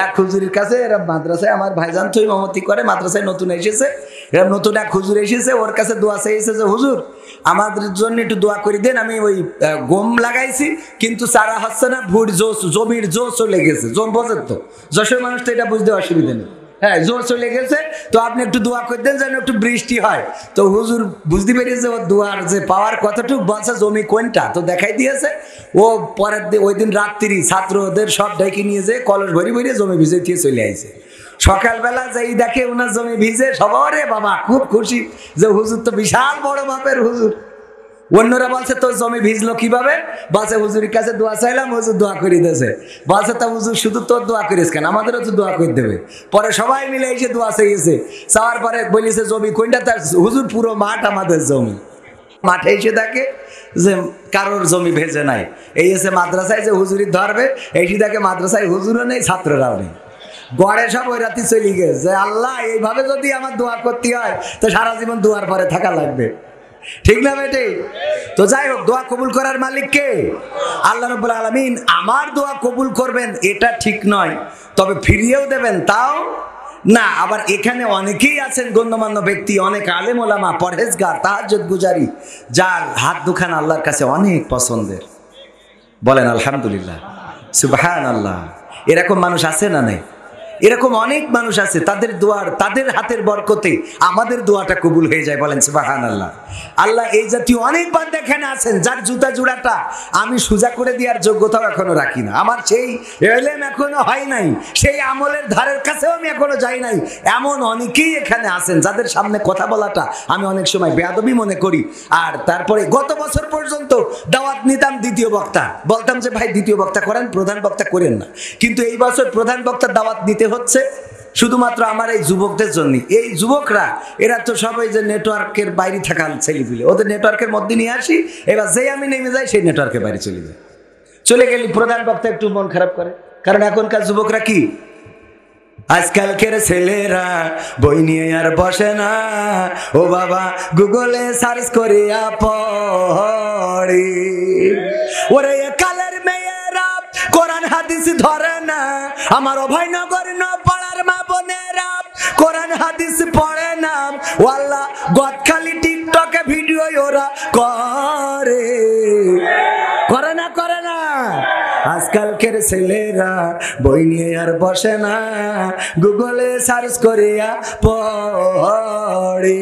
এক হুজুরের কাছে এরা মাদ্রাসায় আমার ভাইজান তো ইমামতি করে, মাদ্রাসায় নতুন এসেছে, এরা নতুন এক হুজুর এসেছে, ওর কাছে দোয়া চাইছে যে হুজুর আমাদের জন্য একটু দোয়া করে দেন, আমি ওই গম লাগাইছি কিন্তু চারা হচ্ছে না, ভুট জোস জমির জো চলে গেছে, জম বোঝেন তো, যশোর মানুষ তো এটা বুঝতে অসুবিধা নেই, হ্যাঁ জোর চলে গেছে, তো আপনি একটু দোয়া করে দেন যেন একটু বৃষ্টি হয়। তো হুজুর বুঝতে পেরেছে ওর দোয়ার যে পাওয়ার কতটুকু, বলছে জমি কোনটা, তো দেখাই দিয়েছে। ও পরের দিন ওই দিন রাত্রি ছাত্রদের সব ডেকে নিয়ে যেয়ে কলস ভরি ভরি জমি ভিজে দিয়ে চলে আসছে। সকালবেলা যাই দেখে ওনার জমি ভিজে, সবারে বাবা খুব খুশি যে হুজুর তো বিশাল বড় মাপের হুজুর। অন্যরা বলছে তোর জমি ভিজলো কিভাবে, বলছে হুজুরের কাছে দোয়া চাইলাম, হুজুর দোয়া করে দিয়েছে। বলছে তা হুজুর শুধু তোর দোয়া করিস কেন, আমাদেরও তো দোয়া করে দেবে। পরে সবাই মিলে এসে দোয়া চাইছে, চাওয়ার পরে বলেছে জমি কোনটা, তার হুজুর পুরো মাঠ আমাদের জমি। মাঠে এসে দেখে যে কারোর জমি ভেজে নাই, এই এসে মাদ্রাসায় যে হুজুরি ধরবে, এইটি দেখে মাদ্রাসায় হুজুরও নেই, ছাত্ররাও নেই, গড়ে সব ওই রাতে চলে গেছে। আল্লাহ এইভাবে যদি আমার দোয়া করতে হয় তো সারা জীবন দোয়ার পরে থাকা লাগবে, ঠিক না বেটে? তো যাই হোক, দোয়া কবুল করার মালিক কে? আল্লাহ রাব্বুল আলামিন। আমার দোয়া কবুল করবেন এটা ঠিক নয়, তবে ফিরিয়েও দেবেন তাও না। আবার এখানে অনেকেই আছেন গণ্যমান্য ব্যক্তি, অনেক আলেম ওলামা, পরহেজগার, তাহাজ্জুদ গুজারি, যার হাত দুখানা আল্লাহর কাছে অনেক পছন্দের। বলেন আলহামদুলিল্লাহ, সুবহানাল্লাহ। এরকম মানুষ আছে না নাই? এরকম অনেক মানুষ আছে, তাদের দোয়ার, তাদের হাতের বরকতে আমাদের দোয়াটা কবুল হয়ে যায়। বলেন সুবহানাল্লাহ। আল্লাহ এই জাতীয় অনেক বান্দা এখানে আছেন যার জুতা জোড়াটা আমি সোজা করে দেওয়ার যোগ্যতাও এখনো রাখি না, আমার সেই এলেম এখনো হয় নাই, সেই আমলের ধারের কাছেও আমি এখনো যাই নাই। এমন অনেকেই এখানে আছেন যাদের সামনে কথা বলাটা আমি অনেক সময় বেয়াদবি মনে করি। আর তারপরে গত বছর পর্যন্ত দাওয়াত নিতাম দ্বিতীয় বক্তা, বলতাম যে ভাই দ্বিতীয় বক্তা করেন, প্রধান বক্তা করেন না। কিন্তু এই বছর প্রধান বক্তার দাওয়াত নিতে হচ্ছে শুধুমাত্র আমার এই যুবকদের জন্য। এই যুবকরা এরা তো সবাই যে নেটওয়ার্কের বাইরে থাকা ছেলেপিলে, ওদের নেটওয়ার্কের মধ্যে নিয়ে আসি, এবার যেই আমি নেমে যাই সেই নেটওয়ার্কের বাইরে চলে যায়। চলে গেলি প্রধান বক্তা একটু মন খারাপ করে, কারণ এখনকার যুবকরা কি, আজকালকের ছেলেরা বই নিয়ে আর বসে না, ও বাবা গুগলে সার্চ করিয়া পড়ে। ওরে কালের মেয়েরা কোরআন হাদিস ধরে না, আমার অভয়নগর পাড়ার মা বোনেরা কোরআন হাদিস পড়ে না, ওয়াল্লাহ গদখালি টিকটকে ভিডিও ওরা করে, করে না করে না। আজকালকের ছেলেরা বই নিয়ে আর বসে না, গুগলে সার্চ করিয়া পড়ে।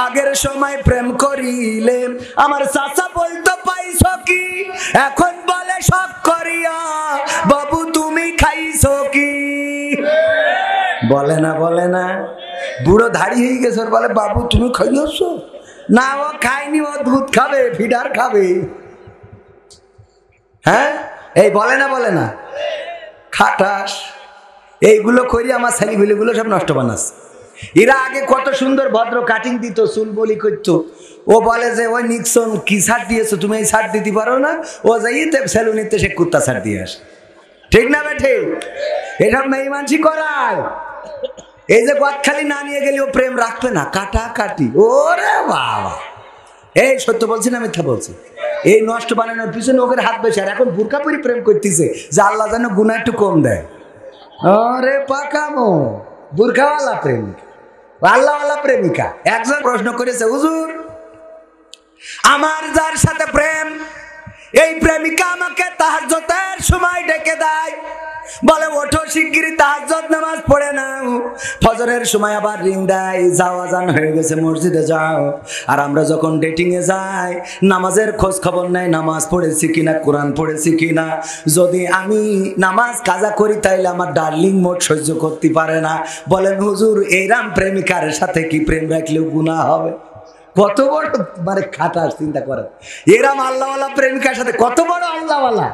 আগের সময় প্রেম করিলে আমার চাচা বলতো পাইছো কি, এখন বলে শখ করিয়া বাবু তুমি খাইছো কি। বলে না বলে না, বুড়ো ধাড়ি হয়ে গেছে, বলে বাবু তুমি খাইছো না, ও খায়নি, ও দুধ খাবে, ফিডার খাবে। হ্যাঁ এই বলে না বলে না, খাটাস এইগুলো করি আমার ছেলেগুলো সব নষ্ট বানাচ্ছে। এরা আগে কত সুন্দর ভদ্র কাটিং দিত, চুল বলি করতো, ও বলে যে ওই নিক্সন কি শার্ট দিয়েছো তুমি, এই শার্ট দিতে পারো না, ও যাইতে সেলুনিতে সে কুত্তা শার্ট দিয়ে আসে, ঠিক না বেঠে? এসব মেয়েমানসি করায়। এই যে গদখালি না নিয়ে গেলে ও প্রেম রাখবে না, কাটা কাটি। ওরে বাবা, এই সত্য বলছি না মিথ্যা বলছি? এই নষ্ট বানানোর পিছনে ওদের হাত বেশি। আর এখন বুরকা পরি প্রেম করতেছে যে আল্লাহ যেন গুনাহ একটু কম দেয়। আরে পাকামো, বুরখাওয়ালা প্রেমিকা, আল্লাহওয়ালা প্রেমিকা। একজন প্রশ্ন করেছে, হুজুর আমার যার সাথে প্রেম, এই প্রেমিকা আমাকে তাহাজ্জুদের সময় ডেকে দেয়, বলে ওঠো শিগগিরই তাহাজ্জুদ নামাজ পড়ে নাও, ফজরের সময় আবার রিং দেয়, যাও আজান হয়ে গেছে মসজিদে যাও। আর আমরা যখন ডেটিং এ যাই নামাজের খোঁজ খবর নেই, নামাজ পড়েছি কিনা, কোরআন পড়েছি কিনা। যদি আমি নামাজ কাজা করি তাইলে আমার ডার্লিং মোট সহ্য করতে পারে না। বলেন হুজুর এইরাম প্রেমিকার সাথে কি প্রেম রাখলেও গুনাহ হবে? কত বড় মানে খাটাস, চিন্তা করেন। এরাম আল্লাহওয়ালা প্রেমিকার সাথে কত বড় আল্লাহওয়ালা।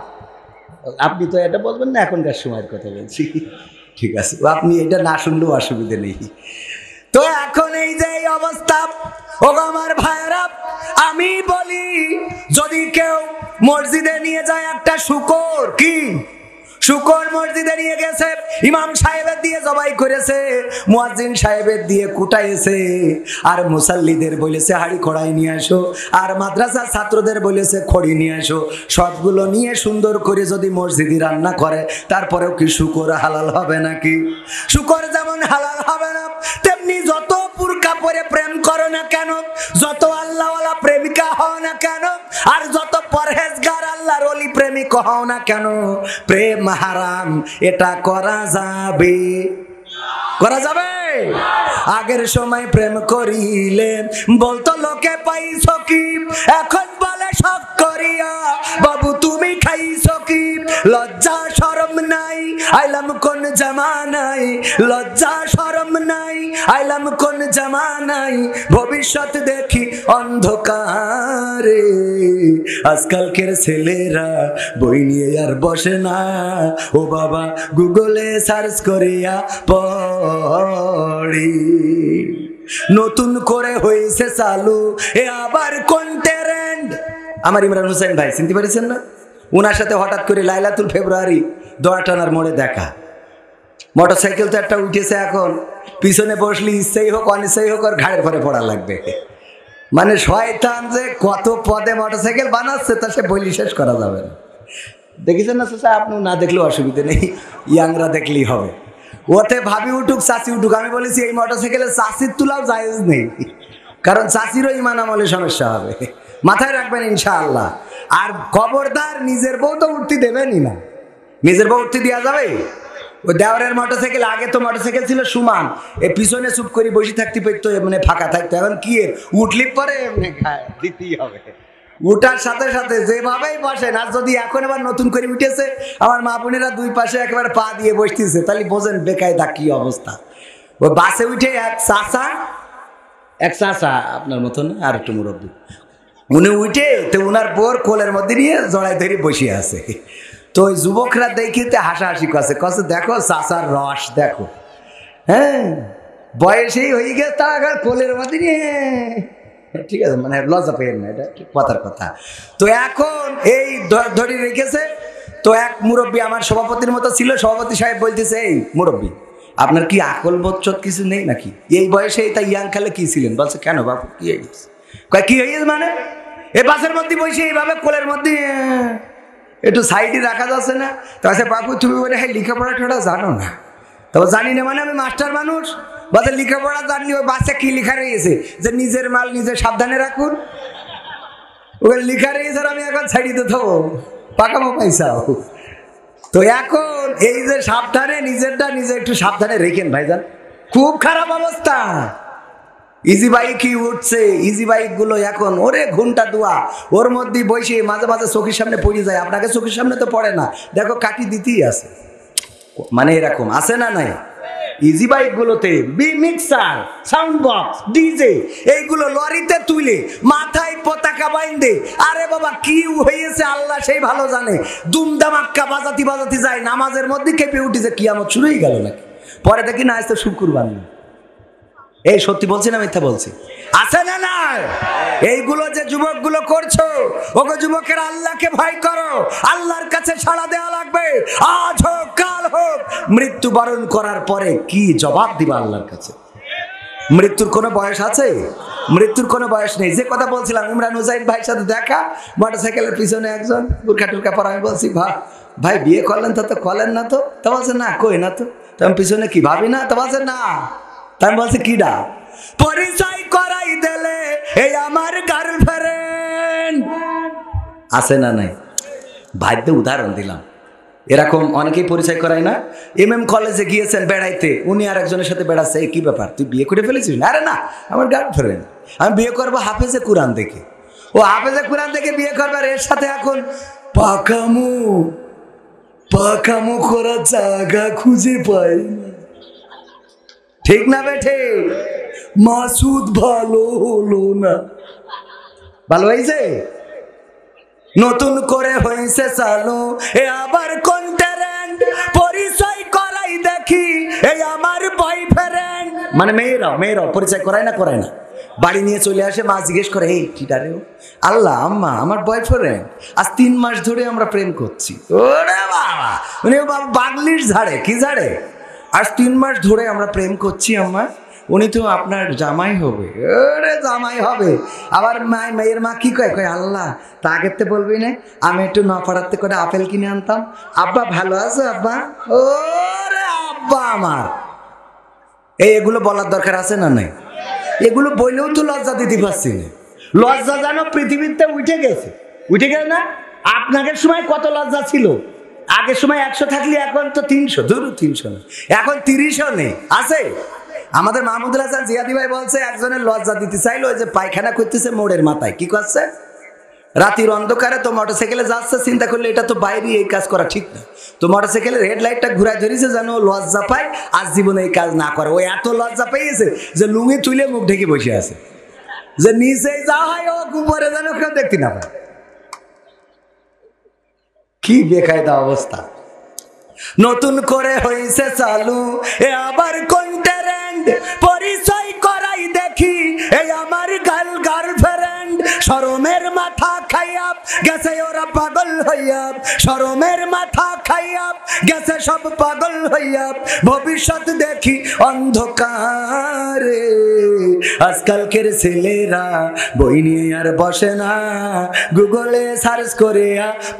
আপনি তো এটা বলবেন না, এখনকার সময়ের কথা বলছি, ঠিক আছে, আপনি এটা না শুনলেও অসুবিধা নেই। তো এখন এই যে এই অবস্থা, ও আমার ভাইরা, আমি বলি যদি কেউ মসজিদে নিয়ে যায় একটা শুকর, কি শুকর মসজিদে নিয়ে গেছে, ইমাম সাহেবের দিয়ে জবাই করেছে, মুয়াজ্জিন সাহেবের দিয়ে কুটাইছে, আর মুসাল্লিদের বলেছে হাড়ি কড়াই নিয়ে আসো, আর মাদ্রাসার ছাত্রদের বলেছে খড়ি নিয়ে আসো। সবগুলো নিয়ে সুন্দর করে যদি মসজিদে রান্না করে, তারপরেও কি শুকর হালাল হবে নাকি? শুকর যেমন হালাল হবে না, তেমনি যত বুরকা পরে প্রেম করো না কেন, যত আল্লাহওয়ালা প্রেমিকা হও না কেন, আর যত পরহেজগার আল্লাহর ওলি প্রেমিক হও না কেন, প্রেম হারাম, এটা করা যাবে? করা যাবে? আগের সময় প্রেম করিলে বলতো লোকে পাইছ কি, এখন বলে শখ করিয়া বাবু তুমি খাইছ কি? লজ্জা শরম নাই, আইলাম কোন জামানায়, লজ্জা শরম নাই, আইলাম কোন জামানায়, ভবিষ্যৎ দেখি অন্ধকারে। আজকালকের ছেলেরা বই নিয়ে আর বসে না, ও বাবা গুগলে সার্চ করিয়া পড়ি। নতুন করে হয়েছে চালু এ আবার কোন ট্রেন্ড। আমার ইমরান হোসেন ভাই চিনতে পারছেন না? ওনার সাথে হঠাৎ করে লাইলাতুল ফেব্রুয়ারি দোয়াটানার মোড়ে দেখা। মোটরসাইকেল তো একটা উঠেছে, এখন পিছনে বসলে ইচ্ছেই হোক অনিচ্ছেই হোক আর ঘাড়ের পরে পড়া লাগবে। মানে শয়তান যে কত পদে মোটরসাইকেল বানাচ্ছে তা সে বলি শেষ করা যাবে না। দেখেছেন না চাচা? আপনি না দেখলেও অসুবিধা নেই, ইয়াংরা দেখলেই হবে। ওতে ভাবি উঠুক চাচি উঠুক, আমি বলেছি এই মোটরসাইকেলে চাচির তুলাও জায়েজ নেই, কারণ চাচিরও ইমান আমলে সমস্যা হবে, মাথায় রাখবেন ইনশাআল্লাহ। আর খবরদার নিজের বউ তো উঠতে দেবেনই না, নিজের বউ উঠতে দেওয়া যাবে? ওই দেওয়ারের মোটরসাইকেল, আগে তো মোটরসাইকেল ছিল সুমান, এ পিছনে চুপ করে বসে থাকতে পারতো, মানে ফাঁকা থাকতো। এখন কি এর উঠলি পরে এমনি খায় দিতেই হবে, উঠার সাথে সাথে যেভাবেই বসেন। আর যদি এখন আবার নতুন করে উঠেছে, আমার মা বোনেরা দুই পাশে একেবারে পা দিয়ে বসতেছে, তাহলে বোঝেন বেকায়দা কি অবস্থা। ওই বাসে উঠে এক চাচা আপনার মতন আর একটু মুরব্বী, উনি উঠে তো উনার বোর কোলের মধ্যে নিয়ে জড়াই ধরে বসে আছে। তো ওই যুবকরা দেখিতে হাসাহাসি করছে, কছে দেখো চাচার রস দেখো। হ্যাঁ, বয়সেই হয়ে গেছে, তা আবার কোলের মধ্যে নিয়ে, ঠিক আছে, মানে লজ্জা পেয়েন না, এটা কথার কথা। তো এখন এই ধরে রেখেছে। তো এক মুরব্বী আমার সভাপতির মতো ছিল, সভাপতি সাহেব বলতেছে, এই মুরব্বী আপনার কি আকল বোধ কিছু নেই নাকি? এই বয়সে তাই ইয়াং খেলে কি ছিলেন? বলছে কেন বাবু কি হয়েছে? কয় কি হয়েছে মানে? এই বাসের মধ্যে বসে এইভাবে কোলের মধ্যে একটু সাইডে রাখা যাচ্ছে না? তো আছে বাবু তুমি বলে হ্যাঁ লেখাপড়া ঠোড়া জানো না? তবে জানি না মানে আমি মাস্টার মানুষ। বলছে লেখাপড়া জানলি ওই বাচ্চা কি লেখা রয়েছে যে নিজের মাল নিজে সাবধানে রাখুন, ওখানে লেখা রয়েছে আমি এখন ছাড়িয়ে দিতে হবো, পাকামো পয়সাও। তো এখন এই যে সাবধানে নিজেরটা নিজে একটু সাবধানে রেখেন ভাইজান, খুব খারাপ অবস্থা। ইজি বাইক কি উঠছে, ইজি বাইক গুলো এখন ওরে ঘন্টা দোয়া, ওর মধ্যে বসে মাঝে মাঝে চোখের সামনে পড়ে যায়। আপনাকে চোখের সামনে তো পড়ে না, দেখো কাটি দিতেই আছে, মানে এরকম আছে না নাই? ইজি বাইক গুলোতে মিক্সার, সাউন্ড বক্স, ডিজে এইগুলো লরিতে তুলে মাথায় পতাকা বাইন্দে, আরে বাবা কি হয়েছে আল্লাহ সেই ভালো জানে, দুমদামাক্কা বাজাতি বাজাতি যায়, নামাজের মধ্যে কেঁপে উঠেছে, কিয়ামত শুরু হয়ে গেল নাকি? পরে দেখি না আসতে শুক্রবার না। এই সত্যি বলছি না মিথ্যা বলছি? আছে না না? এইগুলো যে যুবক গুলো করছো, ওগো যুবকের আল্লাহকে ভয় করো, আল্লাহর কাছে সাড়া দেওয়া লাগবে। আজ হোক কাল হোক, মৃত্যুবরণ করার পরে কি জবাব দিবা আল্লাহর কাছে? মৃত্যুর কোনো বয়স আছে? মৃত্যুর কোনো বয়স নেই। যে কথা বলছিলাম ইমরান হোসেন ভাইয়ের সাথে দেখা, মোটরসাইকেলের পিছনে একজন বুরখা টুরকা পরা, আমি বলছি ভাই বিয়ে করলেন তো করলেন না? তো বলছে না, কই না তো। আমি পিছনে কি ভাবি না? তো বলছে না। আমি বলছি কিডা? পরিচয় করাই দিলে এই আমার গার্লফ্রেন্ড। আছে না নাই? ভাইতে উদাহরণ দিলাম, এরকম অনেকেই পরিচয় করায় না। এমএম কলেজে গিয়েছেন বেড়াইতে, উনি আর একজনের সাথে বেড়াচ্ছে, কি ব্যাপার তুই বিয়ে করে ফেলেছিস? আরে না, আমার গার্লফ্রেন্ড, আমি বিয়ে করবো হাফেজে কুরআন দেখে। ও হাফেজে কুরআন দেখে বিয়ে করবার, এর সাথে এখন পাকামো করার জায়গা খুঁজে পাই না। ঠিক না বেঠে? মাসুদ ভালো হলো না, ভালো হয়েছে, নতুন করে হয়েছে চালু এ আবার কোন ট্রেন্ড, পরিচয় করাই দেখি এই আমার বয়ফ্রেন্ড। মানে মেয়েরাও পরিচয় করায় না বাড়ি নিয়ে চলে আসে, মা জিজ্ঞেস করে এই কিটারে আল্লাহ আম্মা আমার বয়ফ্রেন্ড, আজ 3 মাস ধরে আমরা প্রেম করছি। ওরে বাবা, মানে বাবা বাগলির ঝাড়ে কি ঝাড়ে, আজ 3 মাস ধরে আমরা প্রেম করছি আম্মা, উনি তো আপনার জামাই হবে। ওরে জামাই হবে, আবার মেয়ের মা কি কয় আল্লাহ তা আগের তে বলবি না, আমি একটু নপাড়াতে করে আপেল কিনে আনতাম, আব্বা ভালো আছো আব্বা? ওরে আব্বা আমার, এগুলো বলার দরকার আছে না নাই? এগুলো বললেও তো লজ্জা দিতে পারছি না। লজ্জা জানো পৃথিবীতে উঠে গেছে না? আপনাদের সময় কত লজ্জা ছিল, আগের সময় 100 থাকলে এখন তো 300, ধরু 300 না, এখন 30ও নেই, আছে। আমাদের মাহমুদুল হাসান জিয়াদি ভাই বলছে একজনের লজ্জা দিতে চাইলো, ওই যে পায়খানা করতেছে মোড়ের মাথায়, কি করছে রাতের অন্ধকারে, তো মোটরসাইকেলে যাচ্ছে, চিন্তা করলে এটা তো বাইরে এই কাজ করা ঠিক না, তো মোটরসাইকেলের হেডলাইটটা ঘুরাই ধরেছে যেন লজ্জা পায় আর জীবনে এই কাজ না করে। ওই এত লজ্জা পেয়েছে যে লুঙ্গি তুলে মুখ ঢেকে বসে আছে, যে নিচে যা হয় ও উপরে যেন কেউ দেখতে না পায়। কি বেকায়দা অবস্থা। নতুন করে হয়েছে চালু এ আবার কোন ট্রেন্ড, পরিচয় করাই দেখি এই আমার গার্লফ্রেন্ড, শরমের মাথা খাইয়া গেছে ওরা পাগল হইয়া, শরমের মাথা খাইয়া গেছে সব পাগল হইয়া, ভবিষ্যৎ দেখি অন্ধকারে, আজকালকের ছেলেরা বই নিয়ে আর বসে না, গুগলে সার্চ করে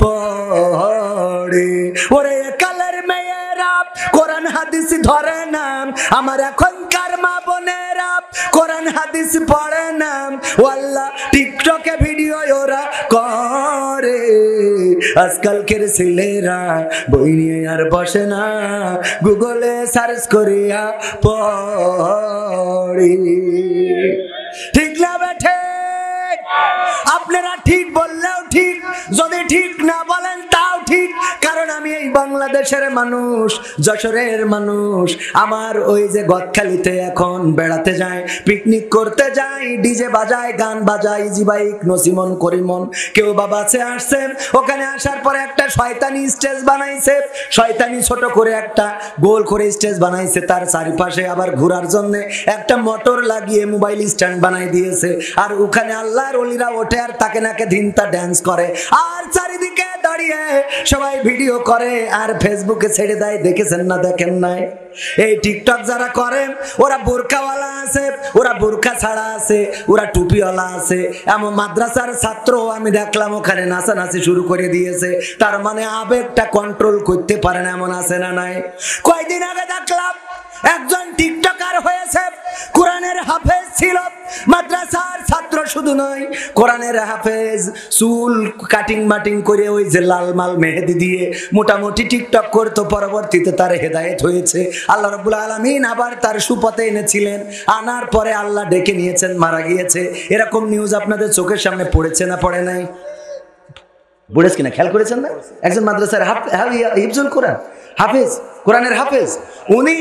পড়ে। ওরে কালের মেয়েরা কোরআন হাদিস ধরে না, আমার এখনকার মা বোনেরা কোরআন হাদিস পড়ে না, ওয়াল্লাহ টিকটকে ভিডিও ওরা করে, আজকালকের ছেলেরা বই নিয়ে আর বসে না, গুগলে সার্চ করিয়া পড়ে। ঠিক না বেঠে? আপনারা ঠিক বললেও ঠিক, যদি ঠিক না বলেন তাও ঠিক, কারণ আমি এই বাংলাদেশের মানুষ, যশোরের মানুষ, আমার ওই যে গদখালিতে এখন বেড়াতে যায়, পিকনিক করতে যায়, ডিজে বাজায়, গান বাজায়, ইজি বাইক, নসিমন, করিমন, কেউ বাবাছে আসছেন, ওখানে আসার পরে একটা শয়তানি স্টেজ বানাইছে, শয়তানি ছোট করে একটা গোল করে স্টেজ বানাইছে, তার চারিপাশে আবার ঘোরার জন্য একটা মোটর লাগিয়ে মোবাইল স্ট্যান্ড বানাই দিয়েছে, আর ওখানে আল্লাহর ওলিরা ওঠে আর তাকে নাকে ধিনতা ড্যান্স করে, আর চারিদিকে দাঁড়িয়ে সবাই ভিডিও করে আর ফেসবুকে ছেড়ে দেয়। দেখেছেন না দেখেন নাই? এই টিকটক যারা করে ওরা বোরকাওয়ালা আছে, ওরা বোরকা ছাড়া আছে, ওরা টুপিওয়ালা আছে, এমন মাদ্রাসার ছাত্র আমি দেখলাম ওখানে নাচানাচি শুরু করে দিয়েছে, তার মানে আবেগটা কন্ট্রোল করতে পারে না, এমন আছে না নাই? কয়দিন আগে দেখলাম একজন টিকটকার হয়েছে, কোরআনের হাফেজ ছিল, মাদ্রাসার ছাত্র শুধু নয়, কোরআনের হাফেজ, চুল কাটিং মাটিং করে ওই যে লাল মাল মেহেদি দিয়ে মোটামুটি টিকটক করতো, পরবর্তীতে তার হেদায়েত হয়েছে, আল্লাহ রাব্বুল আলামিন আবার তার সুপথে এনেছিলেন, আনার পরে আল্লাহ ডেকে নিয়েছেন, মারা গিয়েছে। এরকম নিউজ আপনাদের চোখের সামনে পড়েছে না পড়ে নাই? পড়েছে কিনা খেয়াল করেছেন না? একজন মাদ্রাসার হিফজুল কোরআন হাফেজ, কোরআনের হাফেজ, উনি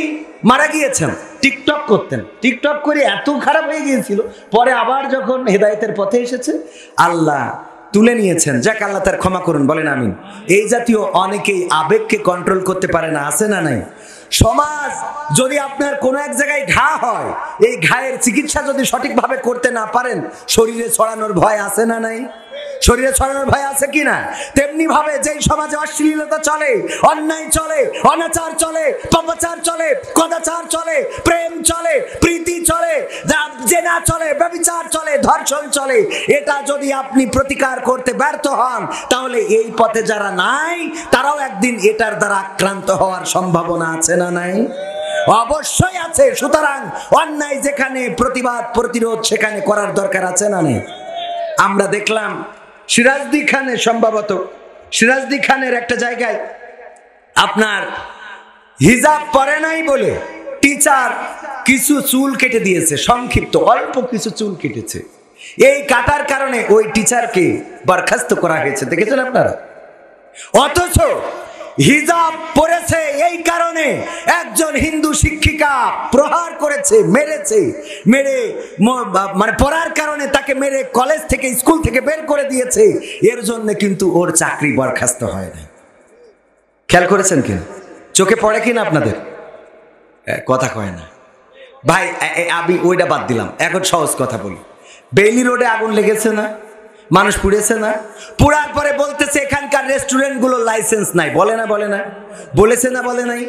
মারা গিয়েছেন, টিকটক করতেন, টিকটক করে এত খারাপ হয়ে গিয়েছিল, পরে আবার যখন হেদায়েতের পথে এসেছে আল্লাহ তুলে নিয়েছেন, যাক আল্লাহ তার ক্ষমা করুন, বলেন আমিন। এই জাতীয় অনেকেই আবেগকে কন্ট্রোল করতে পারে না, আছে না নাই? সমাজ যদি আপনার কোনো এক জায়গায় ঘা হয়, এই ঘায়ের চিকিৎসা যদি সঠিকভাবে করতে না পারেন, শরীরে ছড়ানোর ভয় আছে না নাই? শরীরে ছড়ানোর ভয় আছে কিনা? তেমনি ভাবে যেই সমাজে অশ্লীলতা চলে, অন্যায় চলে, অনাচার চলে, পাপাচার চলে, কদাচার চলে, প্রেম চলে, প্রীতি চলে, জেনা চলে, ব্যভিচার চলে, ধর্ষণ চলে, এটা যদি আপনি প্রতিকার করতে ব্যর্থ হন, তাহলে এই পথে যারা নাই তারাও একদিন এটার দ্বারা আক্রান্ত হওয়ার সম্ভাবনা আছে না নাই? অবশ্যই আছে। সুতরাং অন্যায় যেখানে প্রতিবাদ প্রতিরোধ সেখানে করার দরকার আছে না নেই? আমরা দেখলাম সিরাজদি খানে, সম্ভবত সিরাজদি খানের একটা জায়গায় আপনার হিজাব পরে নাই বলে টিচার কিছু চুল কেটে দিয়েছে, সংক্ষিপ্ত অল্প কিছু চুল কেটেছে, এই কাটার কারণে ওই টিচারকে বরখাস্ত করা হয়েছে, দেখেছেন আপনারা? অথচ হিজাব পরেছে এই কারণে একজন হিন্দু শিক্ষিকা প্রহার করেছে, মেরেছে, মেরে মানে পড়ার কারণে তাকে মেরে কলেজ থেকে, স্কুল থেকে বের করে দিয়েছে, এর জন্য কিন্তু ওর চাকরি বরখাস্ত হয় না। খেয়াল করেছেন কিনা? চোখে পড়ে কিনা আপনাদের? কথা কয় না। ভাই আমি ওইটা বাদ দিলাম, এখন সহজ কথা বলি। বেইলি রোডে আগুন লেগেছে না, মানুষ পুড়েছে না? পুড়ার পরে বলতেছে এখানকার রেস্টুরেন্টগুলো লাইসেন্স নাই, বলে না বলে না? বলেছে না বলে নাই?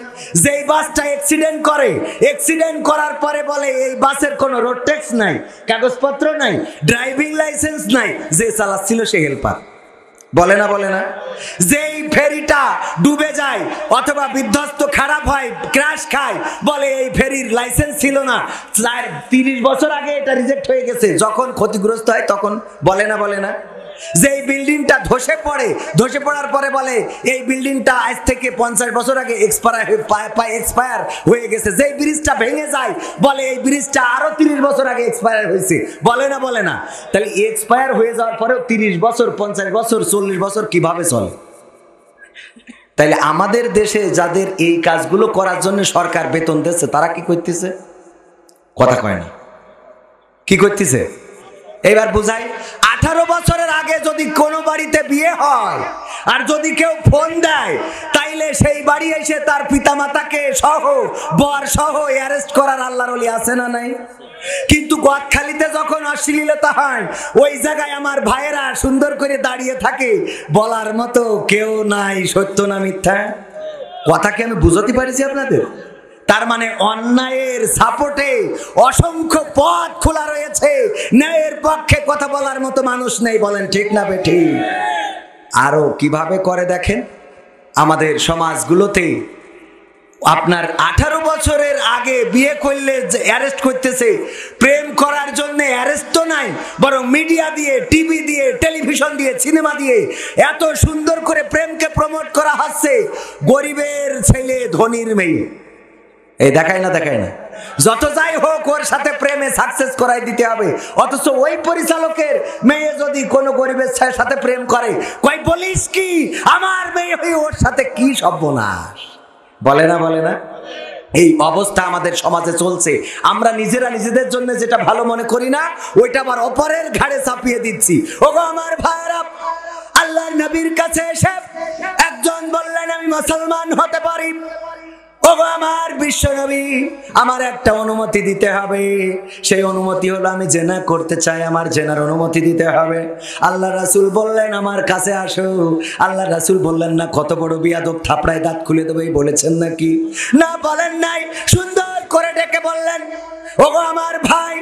যেই বাসটা অ্যাক্সিডেন্ট করে, অ্যাক্সিডেন্ট করার পরে বলে এই বাসের কোনো রোড ট্যাক্স নাই, কাগজপত্র নাই, ড্রাইভিং লাইসেন্স নাই, যে চালাচ্ছিল সে হেল্পার, বলে না বলে না? যেই ফেরিটা ডুবে যায় অথবা বিধ্বস্ত খারাপ হয়, ক্র্যাশ খায়, বলে এই ফেরির লাইসেন্স ছিল না, 30 বছর আগে এটা রিজেক্ট হয়ে গেছে, যখন ক্ষতিগ্রস্ত হয় তখন বলে না বলে না? যেই বিল্ডিংটা ধসে পড়ে, ধসে পড়ার পরে বলে এই বিল্ডিংটা আজ থেকে 50 বছর আগে এক্সপায়ার হয়ে গেছে, যেই ব্রিজটা ভেঙে যায় বলে এই ব্রিজটা আরো 30 বছর আগে এক্সপায়ার হয়েছে, বলে না বলে না? তাহলে এক্সপায়ার হয়ে যাওয়ার পরেও 30 বছর, 50 বছর, 40 বছর কিভাবে চলে? তাইলে আমাদের দেশে যাদের এই কাজগুলো করার জন্য সরকার বেতন দিচ্ছে, তারা কি করতেছে? কথা কয় না, কি করতেছে? এবার বুঝাই। 18 বছরের আগে যদি কোনো বাড়িতে বিয়ে হয় আর যদি কেউ ফোন দেয়, তাইলে সেই বাড়ি এসে তার পিতামাতাকে সহ, বর সহ অ্যারেস্ট করার আল্লাহর ওলি আছে না নাই? কিন্তু গদখালিতে যখন অশ্লীলতা হয়, ওই জায়গায় আমার ভাইয়েরা সুন্দর করে দাঁড়িয়ে থাকে, বলার মতো কেউ নাই, সত্য না মিথ্যা? কথা কি আমি বুঝাতে পারিছি আপনাদের? তার মানে অন্যায়ের সাপোর্টে অসংখ্য পথ খোলা রয়েছে, ন্যায়ের পক্ষে কথা বলার মতো মানুষ নেই, বলেন ঠিক না বেঠিক? আরো কিভাবে করে দেখেন আমাদের সমাজগুলোতে, আপনার 18 বছরের আগে বিয়ে করলে অ্যারেস্ট করতেছে, প্রেম করার জন্য অ্যারেস্ট তো নাই, বরং মিডিয়া দিয়ে, টিভি দিয়ে, টেলিভিশন দিয়ে, সিনেমা দিয়ে এত সুন্দর করে প্রেমকে প্রমোট করা হচ্ছে, গরিবের ছেলে ধনীর মেয়ে, এই দেখায় না, দেখায় না? যত যাই হোক ওর সাথে প্রেমে সাকসেস করাই দিতে হবে, অথচ ওই পরিচালকের মেয়ে যদি কোনো গরিবের সাথে প্রেম করে, কই বলিস কি আমার মেয়ে হয়ে ওর সাথে কি সর্বনাশ, বলে না বলে না? এই অবস্থা আমাদের সমাজে চলছে। আমরা নিজেরা নিজেদের জন্য যেটা ভালো মনে করি না, ওইটা আবার অপরের ঘাড়ে চাপিয়ে দিচ্ছি। ওগো আমার ভাইরা, আল্লাহর নবীর কাছে এসে একজন বললেন আমি মুসলমান হতে পারি। ওগো আমার বিশ্ব নবী, আমার একটা অনুমতি দিতে হবে, সেই অনুমতি হলো আমি জেনা করতে চাই, আমার জেনার অনুমতি দিতে হবে। আল্লাহ রাসূল বললেন আমার কাছে আসো। আল্লাহ রাসূল বললেন না কত বড় বিয়াদব, থাপড়ায় দাঁত খুলে দেবে, বলেছেন নাকি? না, বলেন নাই। সুন্দর করে ডেকে বললেন ওগো আমার ভাই,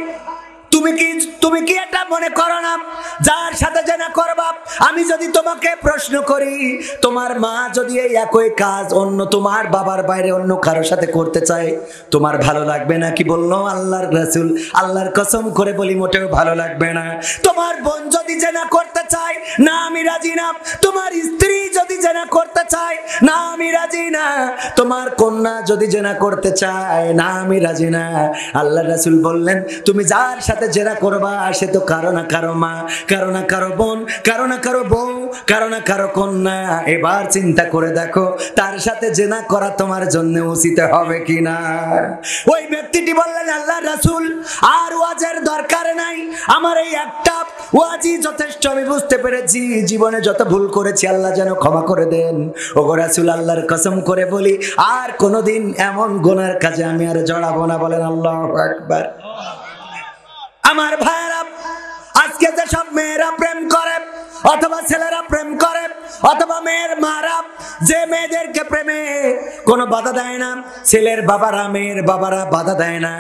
তুমি কি এটা মনে করো না যার সাথে জেনা করবা, আমি যদি তোমাকে প্রশ্ন করি তোমার মা যদি এই একই কাজ অন্য তোমার বাবার বাইরে অন্য কারোর সাথে করতে চায়, তোমার ভালো লাগবে না? কি বললো আল্লাহর রাসূল? আল্লাহর কসম করে বলি মোটেও ভালো লাগবে না। তোমার বোন যদি জেনা করতে চায়, না আমি রাজি না। তোমার স্ত্রী যদি জেনা করতে চায়, না আমি রাজি না। তোমার কন্যা যদি জেনা করতে চায়, না আমি রাজি না। আল্লাহর রাসূল বললেন তুমি যার সাথে জেনা করবা সে তো কারো না কারো মা, কারো না কারো বোন, কারো না কারো বউ, কারো না কারো কন্যা। এবার চিন্তা করে দেখো তার সাথে জেনা করা তোমার জন্য উচিত হবে কিনা? ওই ব্যক্তিটি বললেন আল্লাহর রাসূল আর ওয়াজের দরকার নাই, আমার এই একটা ওয়াজই যথেষ্ট, আমি বুঝতে পেরেছি জীবনে যত ভুল করেছি আল্লাহ যেন ক্ষমা করে দেন। ওগো রাসূল আল্লাহর কসম করে বলি আর কোনোদিন এমন গুনার কাজে আমি আর জড়াবো না। বলেন আল্লাহু আকবার। আমার ভাইরা, আজকে যে সব মেয়েরা প্রেম করে অথবা ছেলেরা প্রেম করে অথবা মেয়ের মারা যে মেয়েদেরকে প্রেমে কোনো বাধা দেয় না, ছেলের বাবারা মেয়ের বাবারা বাধা দেয় না,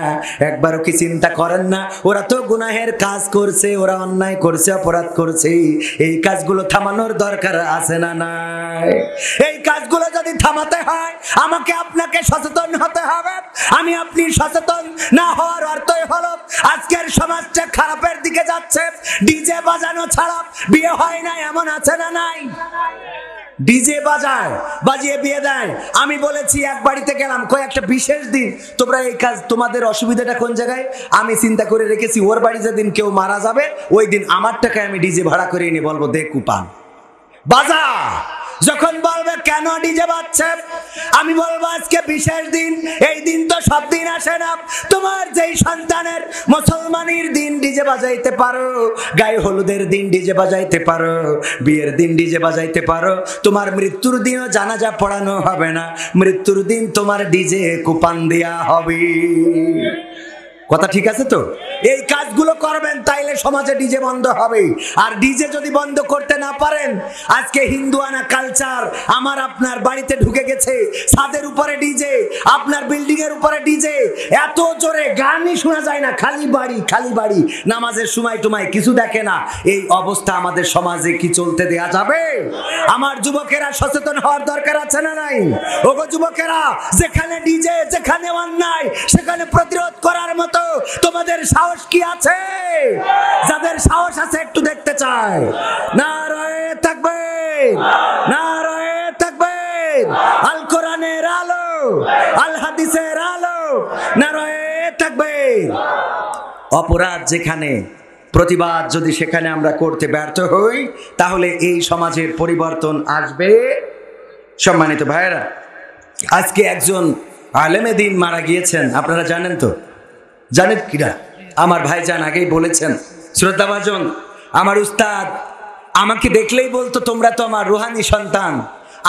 একবারও কি চিন্তা করেন না ওরা তো গুনাহের কাজ করছে, ওরা অন্যায় করছে, অপরাধ করছে, এই কাজগুলো থামানোর দরকার আছে না নাই? এই কাজগুলো যদি থামাতে হয় আমাকে আপনাকে সচেতন হতে হবে। আমি আপনি সচেতন না হওয়ার অর্থই হলো আজকের সমাজটা খারাপের দিকে যাচ্ছে। ডিজে বাজানো ছাড়া বিয়ে হয় না এমন আছে না নাই? ডিজে বাজায়, বাজিয়ে বিয়ে দেয়। আমি বলেছি এক বাড়িতে গেলাম, কয়েকটা বিশেষ দিন তোমরা এই কাজ, তোমাদের অসুবিধাটা কোন জায়গায়? আমি চিন্তা করে রেখেছি ওর বাড়ি যেদিন কেউ মারা যাবে ওই দিন আমার টাকায় আমি ডিজে ভাড়া করে এনে বলবো দে কুপান বাজা। যখন বলবে কেন ডিজে বাজছে, আমি বলবো আজকে বিশেষ দিন, এই দিন তো সব দিন আসে না। তোমার যেই সন্তানের মুসলমানের দিন ডিজে বাজাইতে পারো, গায়ে হলুদের দিন ডিজে বাজাইতে পারো, বিয়ের দিন ডিজে বাজাইতে পারো, তোমার মৃত্যুর দিনও জানাজা পড়ানো হবে না, মৃত্যুর দিন তোমার ডিজে কুপান দেয়া হবে। কথা ঠিক আছে তো? এই কাজগুলো করবেন, তাইলে সমাজে ডিজে বন্ধ হবে। আর ডিজে যদি বন্ধ করতে না পারেন, আজকে হিন্দুয়ানা কালচার আমার আপনার বাড়িতে ঢুকে গেছে, ছাদের উপরে ডিজে, আপনার বিল্ডিং এর উপরে ডিজে, এত জোরে গানই শোনা যায় না, খালি বাড়ি খালি বাড়ি, নামাজের সময় টুমায় কিছু দেখে না। এই অবস্থা আমাদের সমাজে কি চলতে দেয়া যাবে? আমার যুবকেরা সচেতন হওয়ার দরকার আছে না নাই? ওগো যুবকেরা, যেখানে ডিজে, যেখানে অন্যায়, সেখানে প্রতিরোধ করার মতো তোমাদের সাহস কি আছে? যাদের সাহস আছে একটু দেখতে চায়। নারায়ে তাকবীর, নারায়ে তাকবীর, আল কোরআনের আলো, আল হাদিসের আলো, নারায়ে তাকবীর। অপরাধ যেখানে, প্রতিবাদ যদি সেখানে আমরা করতে ব্যর্থ হই, তাহলে এই সমাজের পরিবর্তন আসবে। সম্মানিত ভাইয়েরা, আজকে একজন আলেমে দ্বীন মারা গিয়েছেন, আপনারা জানেন তো? জানেন কিনা? আমার ভাইজান আগেই বলেছেন, শ্রদ্ধাভাজন আমার উস্তাদ আমাকে দেখলেই বলতো, তোমরা তো আমার রুহানি সন্তান,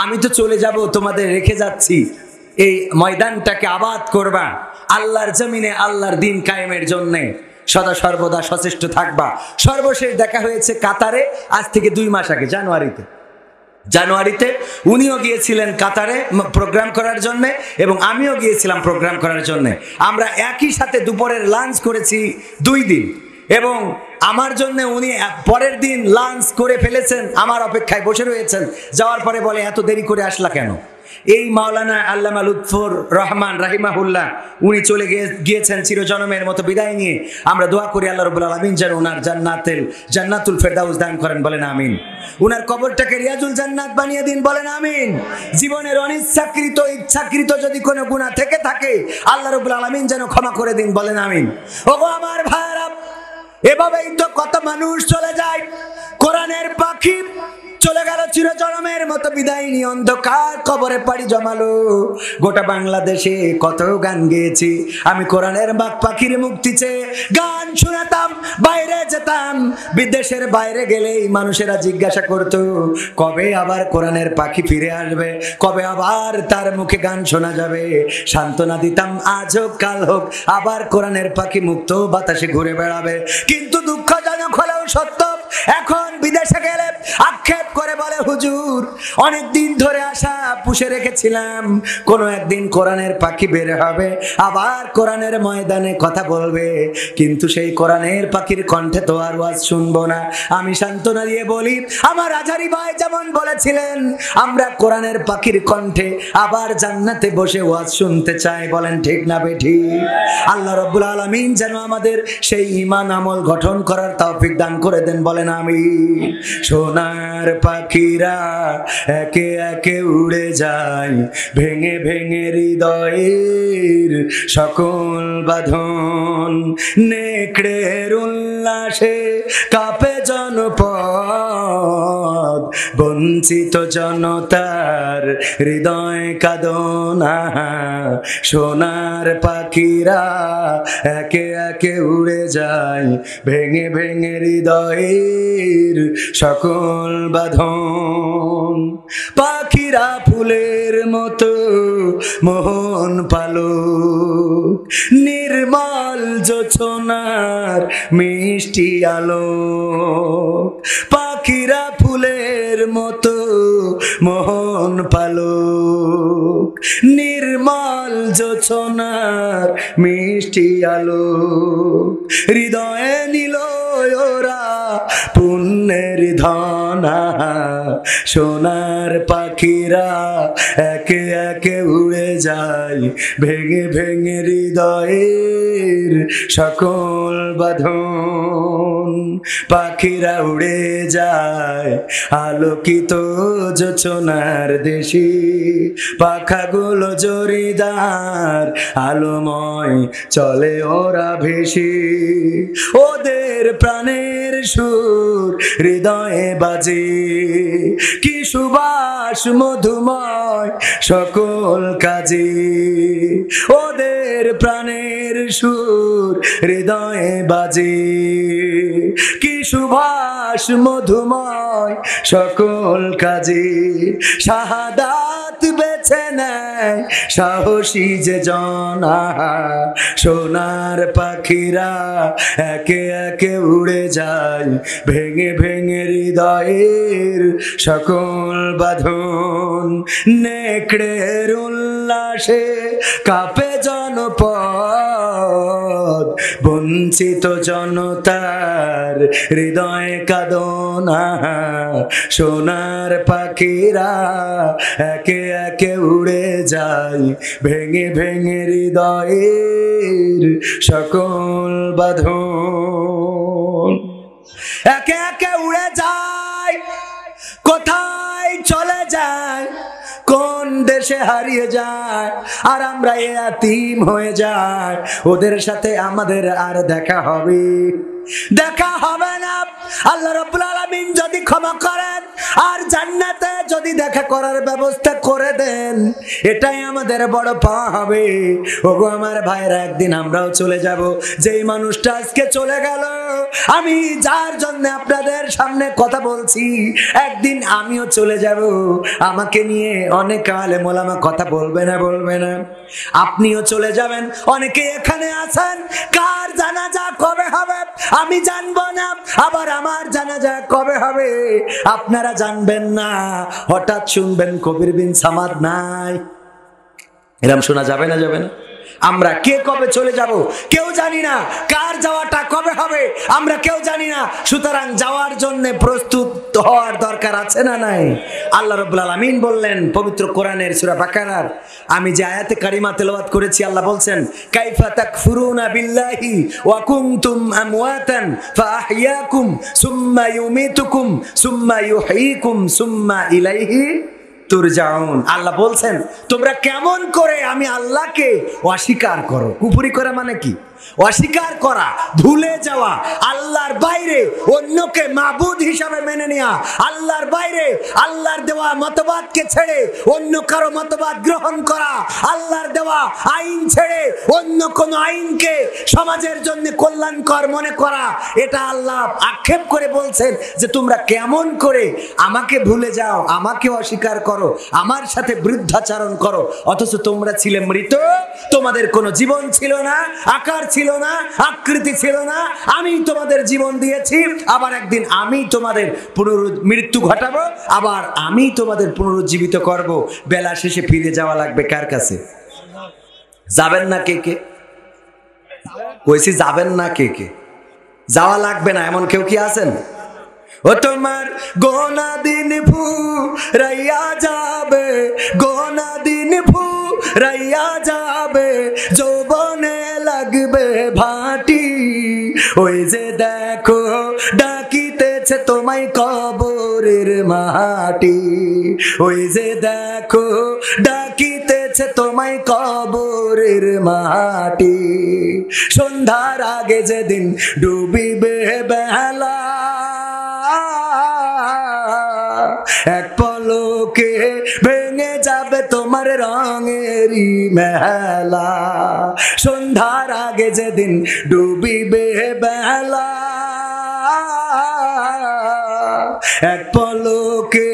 আমি তো চলে যাব, তোমাদের রেখে যাচ্ছি, এই ময়দানটাকে আবাদ করবা, আল্লাহর জমিনে আল্লাহর দ্বীন কায়েমের জন্যে সদা সর্বদা সচেষ্ট থাকবা। সর্বশেষ দেখা হয়েছে কাতারে, আজ থেকে 2 মাস আগে, জানুয়ারিতে উনিও গিয়েছিলেন কাতারে প্রোগ্রাম করার জন্য, এবং আমিও গিয়েছিলাম প্রোগ্রাম করার জন্য। আমরা একই সাথে দুপুরের লাঞ্চ করেছি 2 দিন, এবং আমার জন্য উনি পরের দিন লাঞ্চ করে ফেলেছেন, আমার অপেক্ষায় বসে রয়েছেন। যাওয়ার পরে বলে, এত দেরি করে আসলা কেন? এই মাওলানা আল্লামা লুৎফর রহমান রাহিমাহুল্লাহ, উনি চলে গিয়েছেন চিরজনমের মতো বিদায় নিয়ে। আমরা দোয়া করি আল্লাহ রাব্বুল আলামিন যেন ওনার জান্নাতুল ফেরদাউস দান করেন, বলেন আমিন। ওনার কবরটাকে রিয়াজুল জান্নাত বানিয়ে দিন, বলেন আমিন। জীবনের অনিচ্ছাকৃত ইচ্ছাকৃত যদি কোনো গুনাহ থেকে থাকে, আল্লাহ রাব্বুল আলামিন যেন ক্ষমা করে দিন, বলেন আমিন। ওগো আমার ভাইরা, এভাবেই তো কত মানুষ চলে যায়। কোরআনের পাখি চলে গেল চিরজনমের মতো বিদায় নিয়ে, অন্ধকার কবরে পাড়ি জমালো। গোটা বাংলাদেশে কত গান গেয়েছি আমি, কোরআনের বাক পাখির মুক্তি চেয়ে গান শোনাতাম, বাইরে যেতাম, বিদেশের বাইরে গেলেই মানুষেরা জিজ্ঞাসা করত, কবে আবার কোরআনের পাখি ফিরে আসবে, কবে আবার তার মুখে গান শোনা যাবে। সান্ত্বনা দিতাম, আজ হোক কাল হোক আবার কোরআনের পাখি মুক্ত বাতাসে ঘুরে বেড়াবে। কিন্তু দুঃখজনক হলেও সত্য, এখন বিদেশে গেলে আক্ষেপ করে বলে, হুজুর অনেক দিন ধরে আশা পুষে রেখেছিলাম, কোনো একদিন কোরআনের পাখি বের হবে, আবার কোরআনের ময়দানে কথা বলবে, কিন্তু সেই কোরআনের পাখির কণ্ঠে তো আর ওয়াজ শুনবো না। আমি সান্ত্বনা দিয়ে বলি, আমার আজহারি ভাই যেমন বলেছিলেন, আমরা কোরআনের পাখির কণ্ঠে আবার জান্নাতে বসে ওয়াজ শুনতে চাই, বলেন ঠিক না বেঠিক? আল্লাহ রাব্বুল আলামিন যেন আমাদের সেই ঈমান আমল গঠন করার তৌফিক দান করে দেন, বলেন আমিন। সোনার পাখিরা একে একে উড়ে যায়, ভেঙে ভেঙে হৃদয়ের সকল বাঁধন, নেকড়ের উল্লাসে কাঁপে জনপদ, বঞ্চিত জনতার হৃদয় কাঁদনা। সোনার পাখিরা একে একে উড়ে যায়, ভেঙে ভেঙে হৃদয়ের সকল বাঁধন। পাখিরা ফুলের মতো মোহন পালক, নির্মল জোছনার মিষ্টি আলো। পাখিরা ফুলের মতো মোহন পালক, নির্মল জোছনার মিষ্টি আলো। হৃদয়ে নিল ওরা পুণ্যের ধনা, সোনার পাখিরা একে একে উড়ে যায়, ভেঙে ভেঙে হৃদয়ের সকল বাঁধন। পাখিরা উড়ে যায় আলোকিত জোছনার দেশে, পাখাগুলো জরিদার আলোময় চলে ওরা ভেসে। ওদের প্রাণের সুর হৃদয়ে বাজে, কি সুবাস মধুময় সকল কাজে। ওদের প্রাণের সুর হৃদয়ে বাজে, কি সুবাস মধুময় সকল কাজে। শাহাদাত বেঁচে বেছে নেয় সাহসী যে জনা, সোনার পাখিরা একে একে উড়ে যায় ভেঙে ভেঙে হৃদয়ের সকল বাঁধন। নেকড়ের উল্লাসে কাঁপে জনপদ, বঞ্চিত জনতার হৃদয় কাঁদনা, সোনার পাখিরা একে একে উড়ে যায় ভেঙে ভেঙে হৃদয়ের সকল বাঁধন। একে একে উড়ে যায়, কোথায় চলে যায়, কোন দেশে হারিয়ে যায়, আর আমরা এতিম হয়ে যায়। ওদের সাথে আমাদের আর দেখা হবে না। আল্লাহ রাব্বুল আলামিন যদি ক্ষমা করেন আর জান্নাতে যদি দেখা করার ব্যবস্থা করে দেন, এটাই আমাদের বড় পাওয়া হবে। ওগো আমার ভাইরা, একদিন আমরাও চলে যাব। যেই মানুষটা আজকে চলে গেল, আমি যার জন্য আপনাদের সামনে কথা বলছি, একদিন আমিও চলে যাব। আমাকে নিয়ে অনেক আলেম ওলামা কথা বলবে না? আপনিও চলে যাবেন। অনেকে এখানে আছেন, কার জানাজা কবে হবে আমি জানবো না, আবার আমার জানাজা কবে হবে আপনারা জানবেন না। হঠাৎ শুনবেন কবির বিন সামাদ নাই, এরকম শোনা যাবে না? আমরা কে কবে চলে যাব কেউ জানি না, কার যাওয়াটা কবে হবে আমরা কেউ জানি না। সুতরাং যাওয়ার জন্য প্রস্তুত হওয়ার দরকার আছে না নাই? আল্লাহ রাব্বুল আলামিন বললেন পবিত্র কোরআনের সূরা বাকারার আমি যে আয়াতে কারিমা তেলাওয়াত করেছি, আল্লাহ বলছেন কাইফা তাকফুরুনা বিল্লাহি ওয়া কুনতুম আমওয়াতান ফাআহইয়াকুম সুম্মা ইউমিতুকুম সুম্মা ইউহয়িকুম সুম্মা ইলাইহি তুরজাউন। আল্লাহ বলছেন তোমরা কেমন করে আমি আল্লাহকে অস্বীকার করো। কুফরি করা মানে কি? অস্বীকার করা, ভুলে যাওয়া, আল্লাহর বাইরে অন্যকে মাবুদ হিসাবে মেনে নেওয়া, আল্লাহর বাইরে আল্লাহর দেওয়া মতবাদকে ছেড়ে অন্য কারো মতবাদ গ্রহণ করা, আল্লাহর দেওয়া আইন ছেড়ে অন্য কোন আইনকে সমাজের জন্য কল্যাণকর মনে করা। এটা আল্লাহ আক্ষেপ করে বলছেন যে তোমরা কেমন করে আমাকে ভুলে যাও, আমাকে অস্বীকার করো, আমার সাথে বৃদ্ধাচরণ করো, অথচ তোমরা ছিলে মৃত, তোমাদের কোনো জীবন ছিল না, আকার ছিল না, আকৃতি ছিল না। আমি তোমাদের জীবন দিয়েছি, আবার একদিন আমি তোমাদের মৃত্যু ঘটাবো, আবার আমি তোমাদের পুনরুজ্জীবিত করব। বেলা শেষে ফিরে যাওয়া লাগবে কার কাছে? যাবেন না কে কে? কইছি যাবেন না কে কে? যাওয়া লাগবে না এমন কেউ কি আছেন? ও তোমার গোনা দিন ফুরাইয়া যাবে, গোনা দিন ফুরাইয়া যাবে, যৌবনে লাগবে ভাটি। ওই যে দেখো ডাকিতেছে তোমায় কবরের মাটি, ওই যে দেখো ডাকিতেছে তোমায় কবরের মাটি। সন্ধ্যার আগে যেদিন ডুবিবে বেলা, এক পলকে ভেঙে যাবে তোমার রঙেরই মেলা। সন্ধ্যার আগে যেদিন ডুবিবে বেলা, এক পলকে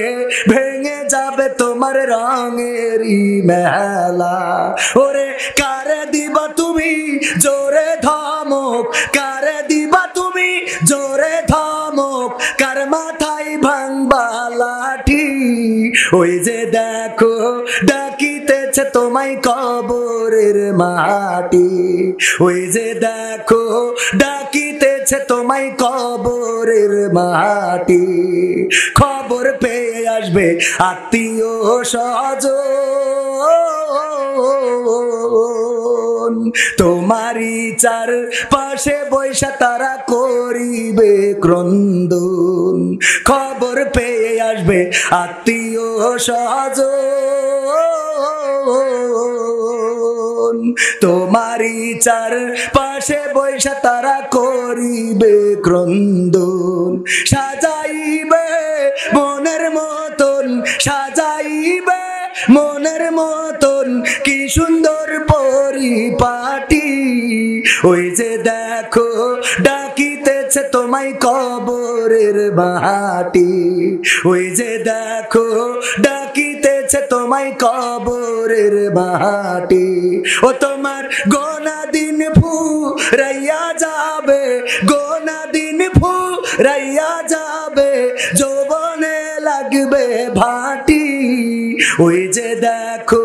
ভেঙে যাবে তোমার রঙেরই মেলা। ওরে কারে দিবা তুমি জোরে ধমক, কারে দিবা তুমি জোরে ধমক, কার মাথায় ভাঙবা লাঠি। ওই যে দেখো ডাকিতেছে তোমায় কবরের মাটি, ওই যে দেখো ডাকিতেছে তোমায় কবরের মাটি। খবর পেয়ে আসবে আত্মীয় স্বজন, তোমারই চার পাশে বৈশা তারা করিবে ক্রন্দন। খবর পেয়ে আসবে আত্মীয় স্বজন, তোমারই চার পাশে বৈশা তারা করিবে ক্রন্দন। সাজাইবে মনের মতন, সাজাইবে মনের মতন কি সুন্দর পরিপাটি। ওই যে দেখো ডাকিতেছে তোমায় কবরের মাটি, ওই যে দেখো ডাকিতেছে তোমায় কবরের মাটি, ও তোমার গোনা দিন ফুরাইয়া যাবে, গোনা দিন ফুরাইয়া যাবে, যৌবনে লাগবে ভাটি। ওই যে দেখো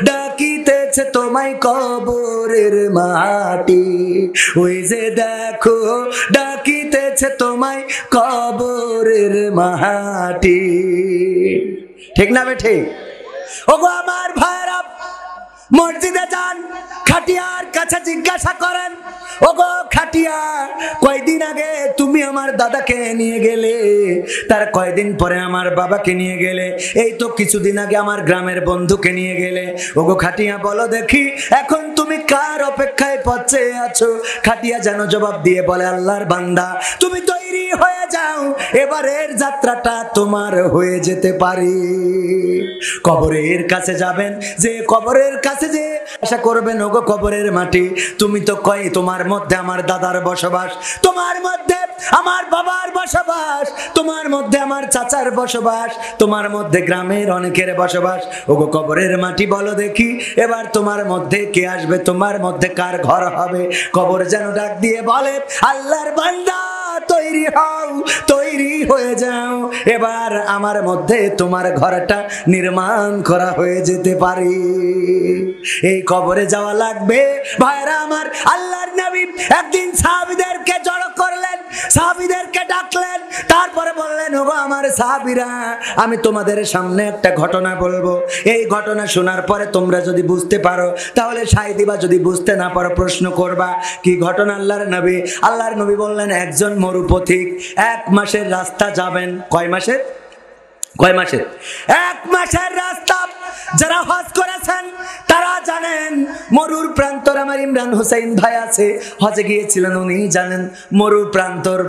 ডাকিতেছে তোমায় কবরের মাটি, ওই যে দেখো ডাকিতেছে তোমায় কবরের মাটি। ঠিক না বেঠে? ওগো আমার ভাইরা, মসজিদে যান, খাটিয়ার কাছে জিজ্ঞাসা করেন, ওগো খাটিয়া, কয়দিন আগে তুমি আমার দাদাকে নিয়ে গেলে, তার কয়দিন পরে আমার বাবাকে নিয়ে গেলে, এই তো কিছুদিন আগে আমার গ্রামের বন্ধুকে নিয়ে গেলে। ওগো খাটিয়া বলো দেখি, এখন তুমি কার অপেক্ষায় পথে আছো? খাটিয়া যেন জবাব দিয়ে বলে, আল্লাহর বান্দা, তুমি তৈরি হয়ে যাও, এবারের যাত্রাটা তোমার হয়ে যেতে পারে। কবরের কাছে যাবেন, যে কবরের কাছে যে আশা করবেন, ওগো কবরের মাটি, তুমি তো কয় তোমার মধ্যে আমার দাদার বসবাস, তোমার মধ্যে আমার বাবার বসবাস, তোমার মধ্যে আমার চাচার বসবাস, তোমার মধ্যে গ্রামের অনেকের বসবাস। ওগো কবরের মাটি বলো দেখি, এবার তোমার মধ্যে কে আসবে? তোমার মধ্যে কার ঘর হবে? কবর যেন ডাক দিয়ে বলে, আল্লাহর বান্দা, তৈরি হও, তৈরি হয়ে যাও, এবার আমার মধ্যে তোমার ঘরটা নির্মাণ করা হয়ে যেতে পারে। এই কবরে যাওয়া লাগবে ভাইরা আমার। আল্লাহর নবী একদিন সাহাবীদেরকে জড়ো করলেন, সাহাবীদেরকে ডাকলেন, তারপরে বললেন, ওগো আমার সাহাবীরা, আমি তোমাদের সামনে একটা ঘটনা বলবো, এই ঘটনা শোনার পরে তোমরা যদি বুঝতে পারো তাহলে সায় দিবা, যদি বুঝতে না পারো প্রশ্ন করবা। কি ঘটনা? আল্লাহর নবী বললেন, একজন মরুপথিক 1 মাসের রাস্তা যাবেন। কয় মাসের? 1 মাসের রাস্তা। যারা হজ করেছেন তারা জানেন, মরুর প্রান্তর, আমার ইমরান হোসেন ভাই আছে, হজে গিয়েছিলেন, উনি জানেন মরুর প্রান্তর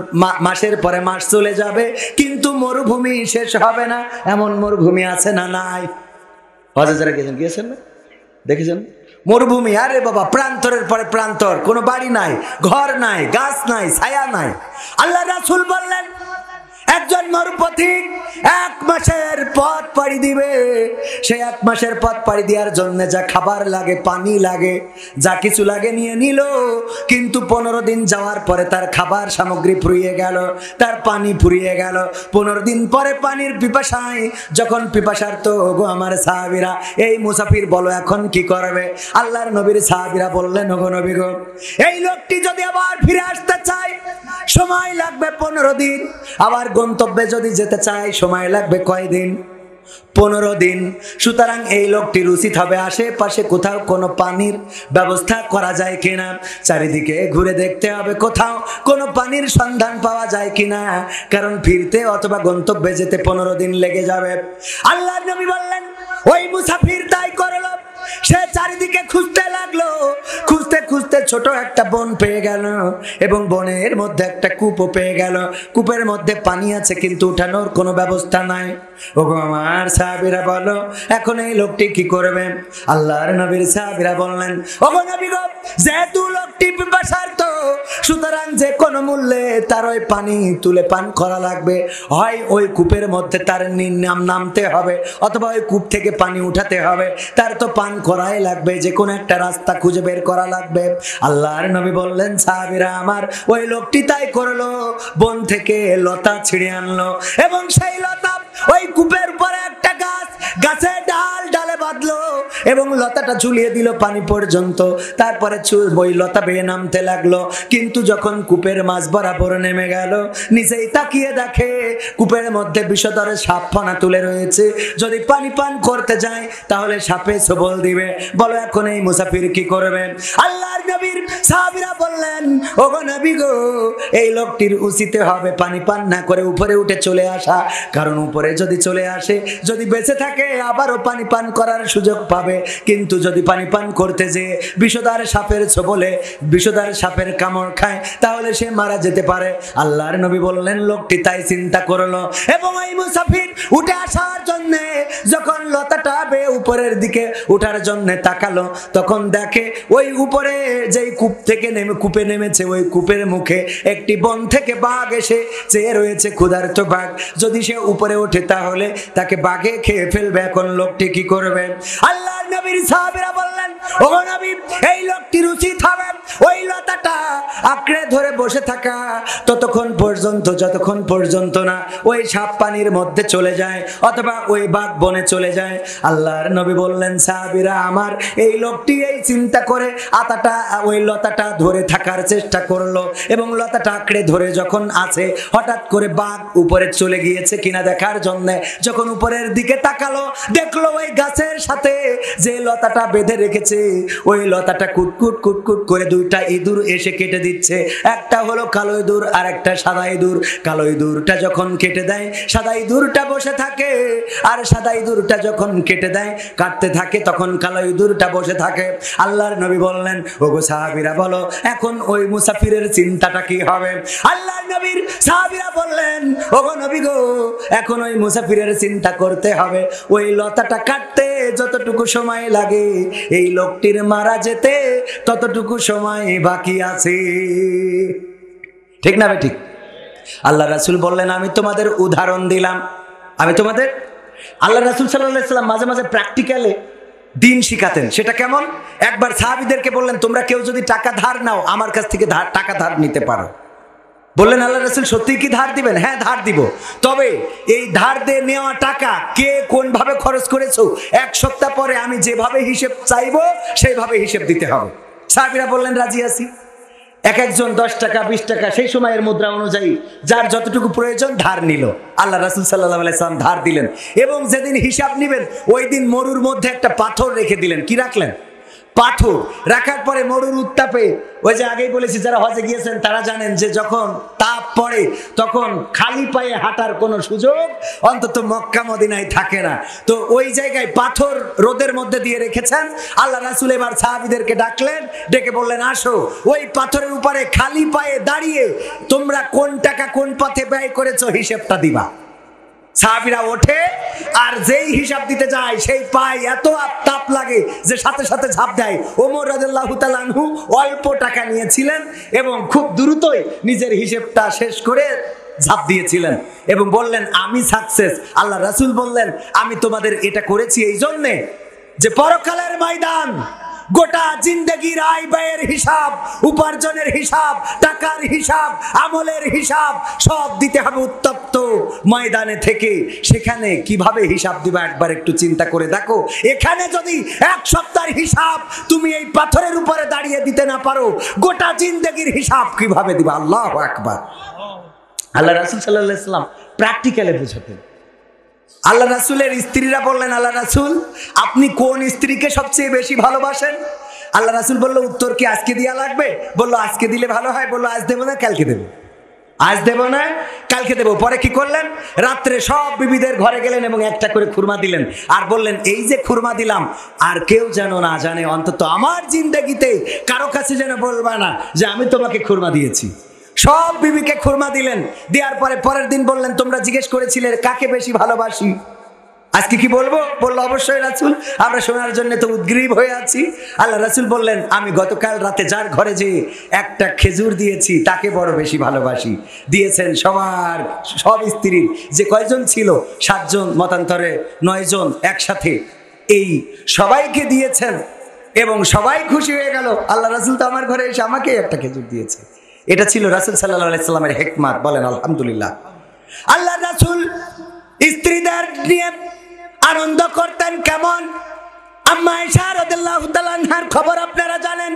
মাসের পরে মাস চলে যাবে, কিন্তু মরুভূমি শেষ হবে না। এমন মরুভূমি আছে না? নাই। হজে যারা গিয়েছেন না, দেখেছেন মরুভূমি? আরে বাবা, প্রান্তরের পরে প্রান্তর, কোনো বাড়ি নাই, ঘর নাই, গাছ নাই, ছায়া নাই। আল্লাহ রাসূল বললেন, একজন মরুপথিক 1 মাসের পথ পাড়ি দিবে। সেই 1 মাসের পথ পাড়ি দেওয়ার জন্য যা খাবার লাগে, পানি লাগে, যা কিছু লাগে নিয়ে নিল, কিন্তু 15 দিন যাওয়ার পরে তার খাবার সামগ্রী ফুরিয়ে গেল, তার পানি ফুরিয়ে গেল। 15 দিন পরে পানির পিপাসায় যখন পিপাসার্ত, ওগো আমার সাহাবীরা, এই মুসাফির বলো এখন কি করবে? আল্লাহর নবীর সাহাবীরা বললেন, ওগো নবী গো, এই লোকটি যদি আবার ফিরে আসতে চায় সময় লাগবে 15 দিন, আবার গন্তব্যে যদি যেতে চায় সময় লাগবে কয়দিন? 15 দিন। সুতরাং এই লোকটির উচিত হবে আশেপাশে কোথাও কোনো পানির ব্যবস্থা করা যায় কিনা, চারিদিকে ঘুরে দেখতে হবে কোথাও কোনো পানির সন্ধান পাওয়া যায় কিনা, কারণ ফিরতে অথবা গন্তব্যে যেতে 15 দিন লেগে যাবে। আল্লাহর নবী বললেন, ওই মুসাফির তাই করল। সে চারিদিকে খুঁজতে লাগলো, খুঁজতে খুঁজতে ছোট একটা বন পেয়ে গেল, এবং বনের মধ্যে একটা কূপও পেয়ে গেল। কূপের মধ্যে পানি আছে, কিন্তু উঠানোর কোনো ব্যবস্থা নাই। ওগো আমার সাহাবীরা বলো, এখন এই লোকটি কি করবে? আল্লাহর নবীর সাহাবীরা বললেন, ওগো নবী গো, যেহেতু লোকটি পিপাসার্ত, সুতরাং যে কোনো মূল্যে তার ওই পানি তুলে পান করা লাগবে। হয় ওই কূপের মধ্যে তার নামতে হবে, অথবা ওই কূপ থেকে পানি উঠাতে হবে, তার তো পান করাই লাগবে, যে কোনো একটা রাস্তা খুঁজে বের করা লাগবে। আল্লাহর নবী বললেন, সাহাবীরা আমার, ওই লোকটি তাই করলো, বন থেকে লতা ছিঁড়ে আনলো, এবং সেই লতা ওই কূপের পরে একটা গাছ, গাছের ডালে বাঁধলো, এবং লতাটা ঝুলিয়ে দিল পানি পর্যন্ত। তারপরে ওই লতা বেয়ে নামতে লাগলো, কিন্তু যখন কূপের মাঝ বরাবর নেমে গেল, নিচেই তাকিয়ে দেখে কূপের মধ্যে বিষধর সাপ ফনা তুলে রয়েছে। যদি পানি পান করতে যায় তাহলে সাপে সবল দিবে। বলো এখন এই মুসাফির কি করবে? আল্লাহর নবীর সাহাবীরা বললেন, ওগো নবী গো, এই লোকটির উচিত হবে পানি পান না করে উপরে উঠে চলে আসা, কারণ উপরে যদি চলে আসে, যদি বেঁচে থাকে আবারও পানি পান করার সুযোগ পাবে, কিন্তু যদি পানি পান করতে যে বিষধর সাপের ছোবলে, বিষধর সাপের কামড় খায়, তাহলে সে মারা যেতে পারে। আল্লাহর নবী বললেন, লোকটি তাই চিন্তা করলো, এবং এই মুসাফির উঠে আসার জন্য যখন লতাটা বেয়ে উপরের দিকে উঠার জন্য তাকালো, তখন দেখে ওই উপরে যেই কূপ থেকে কূপে নেমেছে, ওই কূপের মুখে একটি বন থেকে বাঘ এসে চেয়ে রয়েছে, ক্ষুধার্ত বাঘ। যদি সে উপরে ওঠে তাহলে তাকে বাঘে খেয়ে ফেলবে। এখন লোকটি কি করবে? আল্লাহর নবীর সাহাবীরা বললেন, ও নবী, এই লোকটির উচিত হবে ওই লতাটা আঁকড়ে ধরে বসে থাকা ততক্ষণ পর্যন্ত, যতক্ষণ পর্যন্ত না ওই সাপ পানির মধ্যে চলে যায় অথবা ওই বাঘ বনে চলে যায়। আল্লাহর নবী বললেন, সাহাবীরা আমার, এই লোকটি এই চিন্তা করে ওই লতাটা ধরে থাকার চেষ্টা করলো এবং লতাটা আঁকড়ে ধরে যখন আছে, হঠাৎ করে বাঘ উপরে চলে গিয়েছে কিনা দেখার জন্য যখন উপরের দিকে তাকালো, দেখলো ওই গাছের সাথে যে লতাটা বেঁধে রেখেছে ওই লতাটা কুটকুট কুটকুট করে দুইটা ইঁদুর এসে কেটে দিচ্ছে। একটা হলো কালো ইঁদুর আর একটা সাদা ইঁদুর। কালো ইঁদুরটা যখন কেটে দেয়, সাদা ইঁদুরটা বসে থাকে, আর সাদা ইঁদুরটা যখন কেটে দেয়, কাটতে থাকে, তখন কালো ইঁদুরটা বসে থাকে। আল্লাহর নবী বললেন, ওগো সাহাবীরা বলো এখন ওই মুসাফিরের চিন্তাটা কি হবে? আল্লাহর নবীর সাহাবীরা বললেন, ওগো নবী গো, এখন ওই মুসাফিরের চিন্তা করতে হবে ওই লতাটা কাটতে যতটুকু সময় লাগে এই লোকটির মারা যেতে ততটুকু সময় বাকি আছে। ঠিক না ঠিক? আল্লাহ রাসূল বললেন, আমি তোমাদের উদাহরণ দিলাম, আল্লাহ রাসূল সাল্লাল্লাহু আলাইহি ওয়াসাল্লাম মাঝে মাঝে প্র্যাকটিক্যালে দিন শিখাতেন। সেটা কেমন? একবার সাহাবীদেরকে বললেন, তোমরা কেউ যদি টাকা ধার নাও আমার কাছ থেকে টাকা ধার নিতে পারো। বললেন, আল্লাহ রাসূল সত্যি কি ধার দিবেন? হ্যাঁ, ধার দিব, তবে এই ধার দিয়ে নেওয়া টাকা কে কোন ভাবে খরচ করেছো এক সপ্তাহ পরে আমি যেভাবে হিসেব চাইবো সেইভাবে হিসেব দিতে হবে। সাহাবীরা বললেন, রাজি আছি। এক একজন 10 টাকা 20 টাকা সেই সময়ের মুদ্রা অনুযায়ী যার যতটুকু প্রয়োজন ধার নিল। আল্লাহ রাসূল সাল্লাল্লাহু আলাইহি ওয়াসাল্লাম ধার দিলেন এবং যেদিন হিসাব নেবেন ওই দিন মরুর মধ্যে একটা পাথর রেখে দিলেন। কি রাখলেন? পাথর। রাখার পরে মরুর উত্তাপে, ওই যে আগেই বলেছি যারা হজে গিয়েছেন তারা জানেন যে যখন তাপ পড়ে তখন খালি পায়ে হাঁটার কোনো সুযোগ অন্তত মক্কা মদিনায় থাকে না। তো ওই জায়গায় পাথর রোদের মধ্যে দিয়ে রেখেছেন। আল্লাহ রাসূল এবার সাহাবীদেরকে ডাকলেন, ডেকে বললেন, আসো, ওই পাথরের উপরে খালি পায়ে দাঁড়িয়ে তোমরা কোন টাকা কোন পথে ব্যয় করেছো হিসেবটা দিবা। সাহাবীরা ওঠে আর যেই হিসাব দিতে যায় সেই পায়ে এত তাপ লাগে যে সাথে সাথে ঝাঁপ দেয়। ওমর রাদিয়াল্লাহু তাআলা আনহু অল্প টাকা নিয়েছিলেন এবং খুব দ্রুতই নিজের হিসেবটা শেষ করে ঝাঁপ দিয়েছিলেন এবং বললেন, আমি সাকসেস। আল্লাহ রাসূল বললেন, আমি তোমাদের এটা করেছি এই জন্যে যে পরকালের ময়দান, গোটা জিন্দেগির আয় ব্যয়ের হিসাব, উপার্জনের হিসাব, টাকার হিসাব, আমলের হিসাব সব দিতে হবে উত্তপ্ত ময়দানে থেকে। সেখানে কিভাবে হিসাব দিবা একবার একটু চিন্তা করে দেখো। এখানে যদি এক সপ্তাহের হিসাব তুমি এই পাথরের উপরে দাঁড়িয়ে দিতে না পারো, গোটা জিন্দেগির হিসাব কিভাবে দিবা? আল্লাহু আকবার। আল্লাহ রাসূল সাল্লাল্লাহু আলাইহি ওয়াসাল্লাম প্র্যাকটিক্যালি বুঝাতেন। আল্লাহ রাসূলের স্ত্রীরা বললেন, আল্লাহ রাসূল আপনি কোন স্ত্রীকে সবচেয়ে বেশি ভালোবাসেন? আল্লাহ রাসূল বলল, উত্তর কি আজকে দেওয়া লাগবে? বললো, আজকে দিলে ভালো হয়। বললো, আজ দেবো না, কালকে দেবো। আজ দেবো না, কালকে দেবো। পরে কি করলেন? রাত্রে সব বিবিদের ঘরে গেলেন এবং একটা করে খুরমা দিলেন আর বললেন, এই যে খুরমা দিলাম আর কেউ যেন না জানে, অন্তত আমার জিন্দেগিতে কারো কাছে যেন বলবা না যে আমি তোমাকে খুরমা দিয়েছি। সব বিবিকে খুরমা দিলেন। দেওয়ার পরে পরের দিন বললেন, তোমরা জিজ্ঞেস করেছিলে কাকে বেশি ভালোবাসি, আজকে কি বলবো? বললো, অবশ্যই রাসূল, আমরা শোনার জন্য তো উদ্গ্রীব হয়ে আছি। আল্লাহ রাসূল বললেন, আমি গতকাল রাতে যার ঘরে যে একটা খেজুর দিয়েছি তাকে বড় বেশি ভালোবাসি। দিয়েছেন সব স্ত্রীর যে কয়জন ছিল 7 জন, মতান্তরে 9 জন একসাথে, এই সবাইকে দিয়েছেন এবং সবাই খুশি হয়ে গেল। আল্লাহ রাসূল তো আমার ঘরে এসে আমাকে একটা খেজুর দিয়েছে। এটা ছিল রাসূল সাল্লাল্লাহু আলাইহি সাল্লামের হিকমত। বলেন আলহামদুলিল্লাহ। আল্লাহ রাসূল স্ত্রীদের নিয়ে আনন্দ করতেন কেমন? আম্মা আয়েশা রাদিয়াল্লাহু তাআলা আনহার খবর আপনারা জানেন।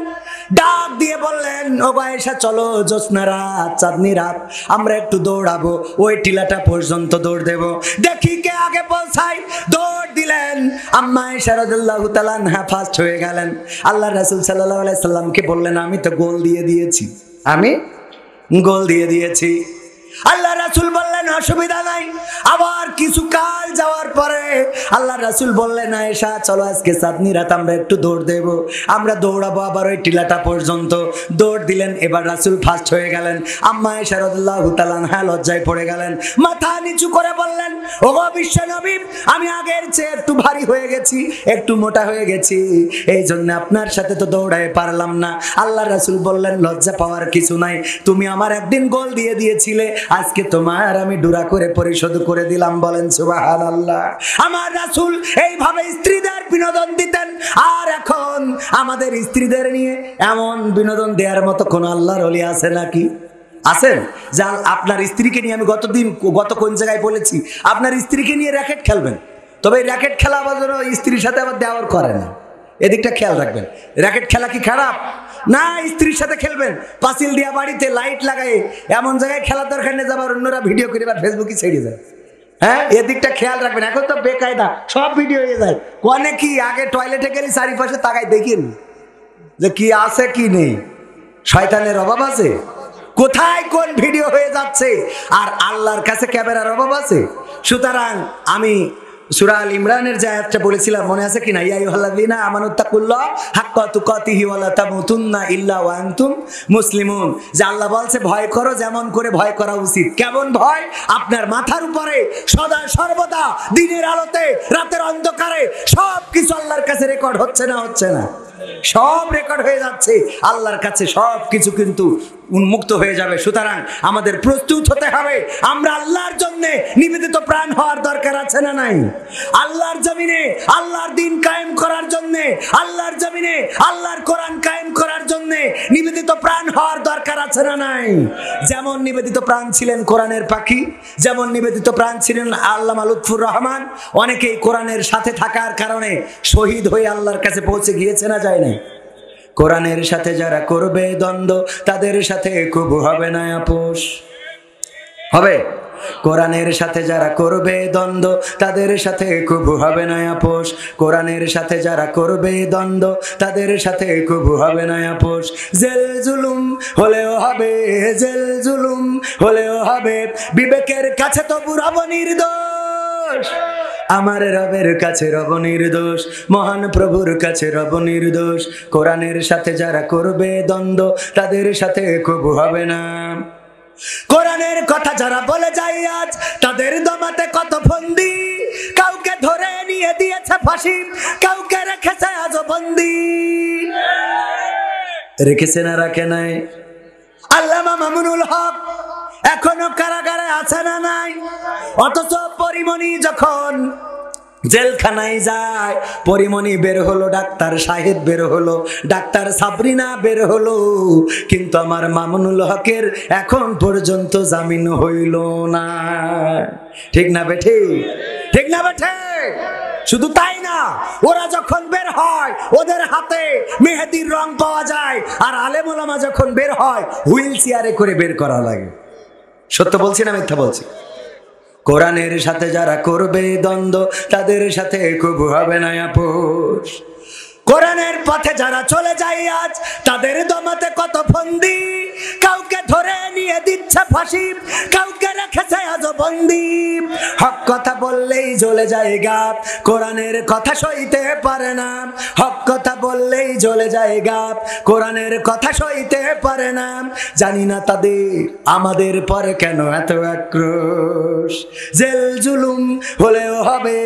ডাক দিয়ে বললেন, ও আয়েশা, চলো, জ্যোৎস্না রাত, চাঁদনি রাত, আমরা একটু দৌড়াবো, ওই টিলাটা পর্যন্ত দৌড় দেব, দেখি কে আগে পৌঁছায়। দৌড় দিলেন। আম্মা আয়েশা রাদিয়াল্লাহু তাআলা আনহা ফার্স্ট হয়ে গেলেন। আল্লাহ রাসূল সাল্লাল্লাহু আলাইহি সাল্লামকে বললেন, আমি তো গোল দিয়ে দিয়েছি। আল্লাহ রাসূল বললেন, অসুবিধা নাই। আবার কিছু কাল যাওয়ার পরে আল্লাহ রাসূল বললেন, আয়েশা চলো আজকে চাঁদনি রাত আমরা একটু দৌড় দেব, আমরা দৌড়াবো আবার ওই টিলাটা পর্যন্ত। দৌড় দিলেন, এবার রাসূল ফার্স্ট হয়ে গেলেন। আম্মা আয়েশা রাদিয়াল্লাহু তাআলা আনহা লজ্জায় পড়ে গেলেন, মাথা নিচু করে বললেন, ওগো বিশ্বনবী, আমি আগের চেয়ে একটু ভারী হয়ে গেছি, একটু মোটা হয়ে গেছি, এই জন্য আপনার সাথে তো দৌড়ায় পারলাম না। আল্লাহ রাসূল বললেন, লজ্জা পাওয়ার কিছু নাই, তুমি আমার একদিন গোল দিয়ে দিয়েছিলে, আজকে তোমার আমি ডুরা করে পরিশোধ করে দিলাম। বলেন সুবহানাল্লাহ। আমার রাসূল এইভাবে স্ত্রীদের বিনোদন দিতেন। আর এখন আমাদের স্ত্রীদের নিয়ে এমন বিনোদন দেওয়ার মতো কোন আল্লাহর ওলি আছে নাকি? আছেন? যা আপনার স্ত্রীকে নিয়ে, আমি গত কোন জায়গায় বলেছি, আপনার স্ত্রীকে নিয়ে র্যাকেট খেলবেন, তবে র্যাকেট খেলা আবার স্ত্রীর সাথে আবার দেওয়ার করে না, এদিকটা খেয়াল রাখবেন। র্যাকেট খেলা কি খারাপ? না, স্ত্রীর সাথে খেলবেন, পাঁচিল দিয়া বাড়িতে লাইট লাগাই এমন জায়গায় খেলার দরকার নেই যাবার অন্যরা ভিডিও করে আবার ফেসবুকে ছেড়ে যায়। হ্যাঁ, এদিকটা খেয়াল রাখবেন। এখন তো বেকায়দা সব ভিডিও হয়ে যায়। কোনে কি আগে টয়লেটে গেলে চারিপাশে তাকায় দেখিন যে কি আছে কি নেই, শয়তানের অভাব আছে, কোথায় কোন ভিডিও হয়ে যাচ্ছে, আর আল্লাহর কাছে ক্যামেরার অভাব আছে। সুতরাং আমি সূরা আল ইমরানের যে আয়াতটা বলেছিলাম মনে আছে কিনা, ইয়া আইয়ুহাল্লাযীনা আমানুত্তাকুল্লাহ হাক্কা তুকাতিহি ওয়া লা তামুতুন্না ইল্লা ওয়া আনতুম মুসলিমুন, যে আল্লাহ বলছে ভয় করো যেমন করে ভয় করা উচিত। কেমন ভয়? আপনার মাথার উপরে সদা সর্বদা দিনের আলোতে রাতের অন্ধকারে সব কিছু আল্লাহর কাছে রেকর্ড হচ্ছে না? হচ্ছে না? সব রেকর্ড হয়ে যাচ্ছে আল্লাহর কাছে, সব কিছু কিন্তু উন্মুক্ত হয়ে যাবে। সুতরাং আমাদের প্রস্তুত হতে হবে। আমরা আল্লাহর জন্য নিবেদিত প্রাণ হওয়ার দরকার আছে না নাই? আল্লাহর জমিনে আল্লাহর দ্বীন কায়েম করার জন্য, আল্লাহর জমিনে আল্লাহর কোরআন কায়েম করার জন্য নিবেদিত প্রাণ হওয়ার দরকার আছে না নাই? যেমন নিবেদিত প্রাণ ছিলেন কোরআনের পাখি, যেমন নিবেদিত প্রাণ ছিলেন আল্লামা লুৎফুর রহমান, অনেকেই কোরআনের সাথে থাকার কারণে শহীদ হয়ে আল্লাহর কাছে পৌঁছে গিয়েছে না যায় নাই? কোরআনের সাথে যারা করবে দ্বন্দ্ব তাদের সাথে কবু হবে না আপোষ। হবে? কোরআনের সাথে যারা করবে দ্বন্দ্ব তাদের সাথে কবু হবে না আপোষ। কোরআনের সাথে যারা করবে দ্বন্দ্ব তাদের সাথে কবু হবে না আপোষ। জেল জুলুম হলেও হবে, জেল জুলুম হলেও হবে, বিবেকের কাছে তবু রব নির্দোষ। আমার রবের কাছে রব নির্দোষ, মহান প্রভুর কাছে রব নির্দোষ। কোরআনের সাথে যারা করবে দ্বন্দ্ব তাদের সাথে কবু হবে না। কোরআনের কথা যারা বলে যায় আজ তাদের দমাতে কত ফন্দি, কাউকে ধরে নিয়ে দিয়েছে ফাঁসি, কাউকে রেখেছে আজ বন্দি। রেখেছে না রাখে নাই? আল্লামা মামুনুল হক এখনো কারাগারে আছে না নাই? অথচ পরিমণি যখন জেলখানায় যায়, পরিমণি বের হলো, ডাক্তার সাহেব বের হলো, ডাক্তার সাবরিনা বের হলো, কিন্তু আমার মামুনুল হকের এখন পর্যন্ত জামিন হইল না। ঠিক না বেঠে? ঠিক না বেঠে? শুধু তাই না, ওরা যখন বের হয় ওদের হাতে মেহেদির রং পাওয়া যায়, আর আলেম ওলামা যখন বের হয় হুইল চেয়ারে করে বের করা লাগে। সত্য বলছি না মিথ্যা বলছি? কোরআনের সাথে যারা করবে দ্বন্দ্ব তাদের সাথে কবু হবে না আপোষ। কোরআনের পথে যারা চলে যায় আজ তাদের দমাতে কত ফন্দি, কাউকে ধরে নিয়ে দিচ্ছে ফাঁসি, কাউকে রেখেছে আজ বন্দি। হক কথা বললেই জ্বলে যায় গাপ, কোরআনের কথা সইতে পারে না। হক কথা বললেই জ্বলে যায় গাপ, কোরআনের কথা সইতে পারে না। জানি না তাদের আমাদের পরে কেন এত আক্রোশ। জেল জুলুম হলেও হবে,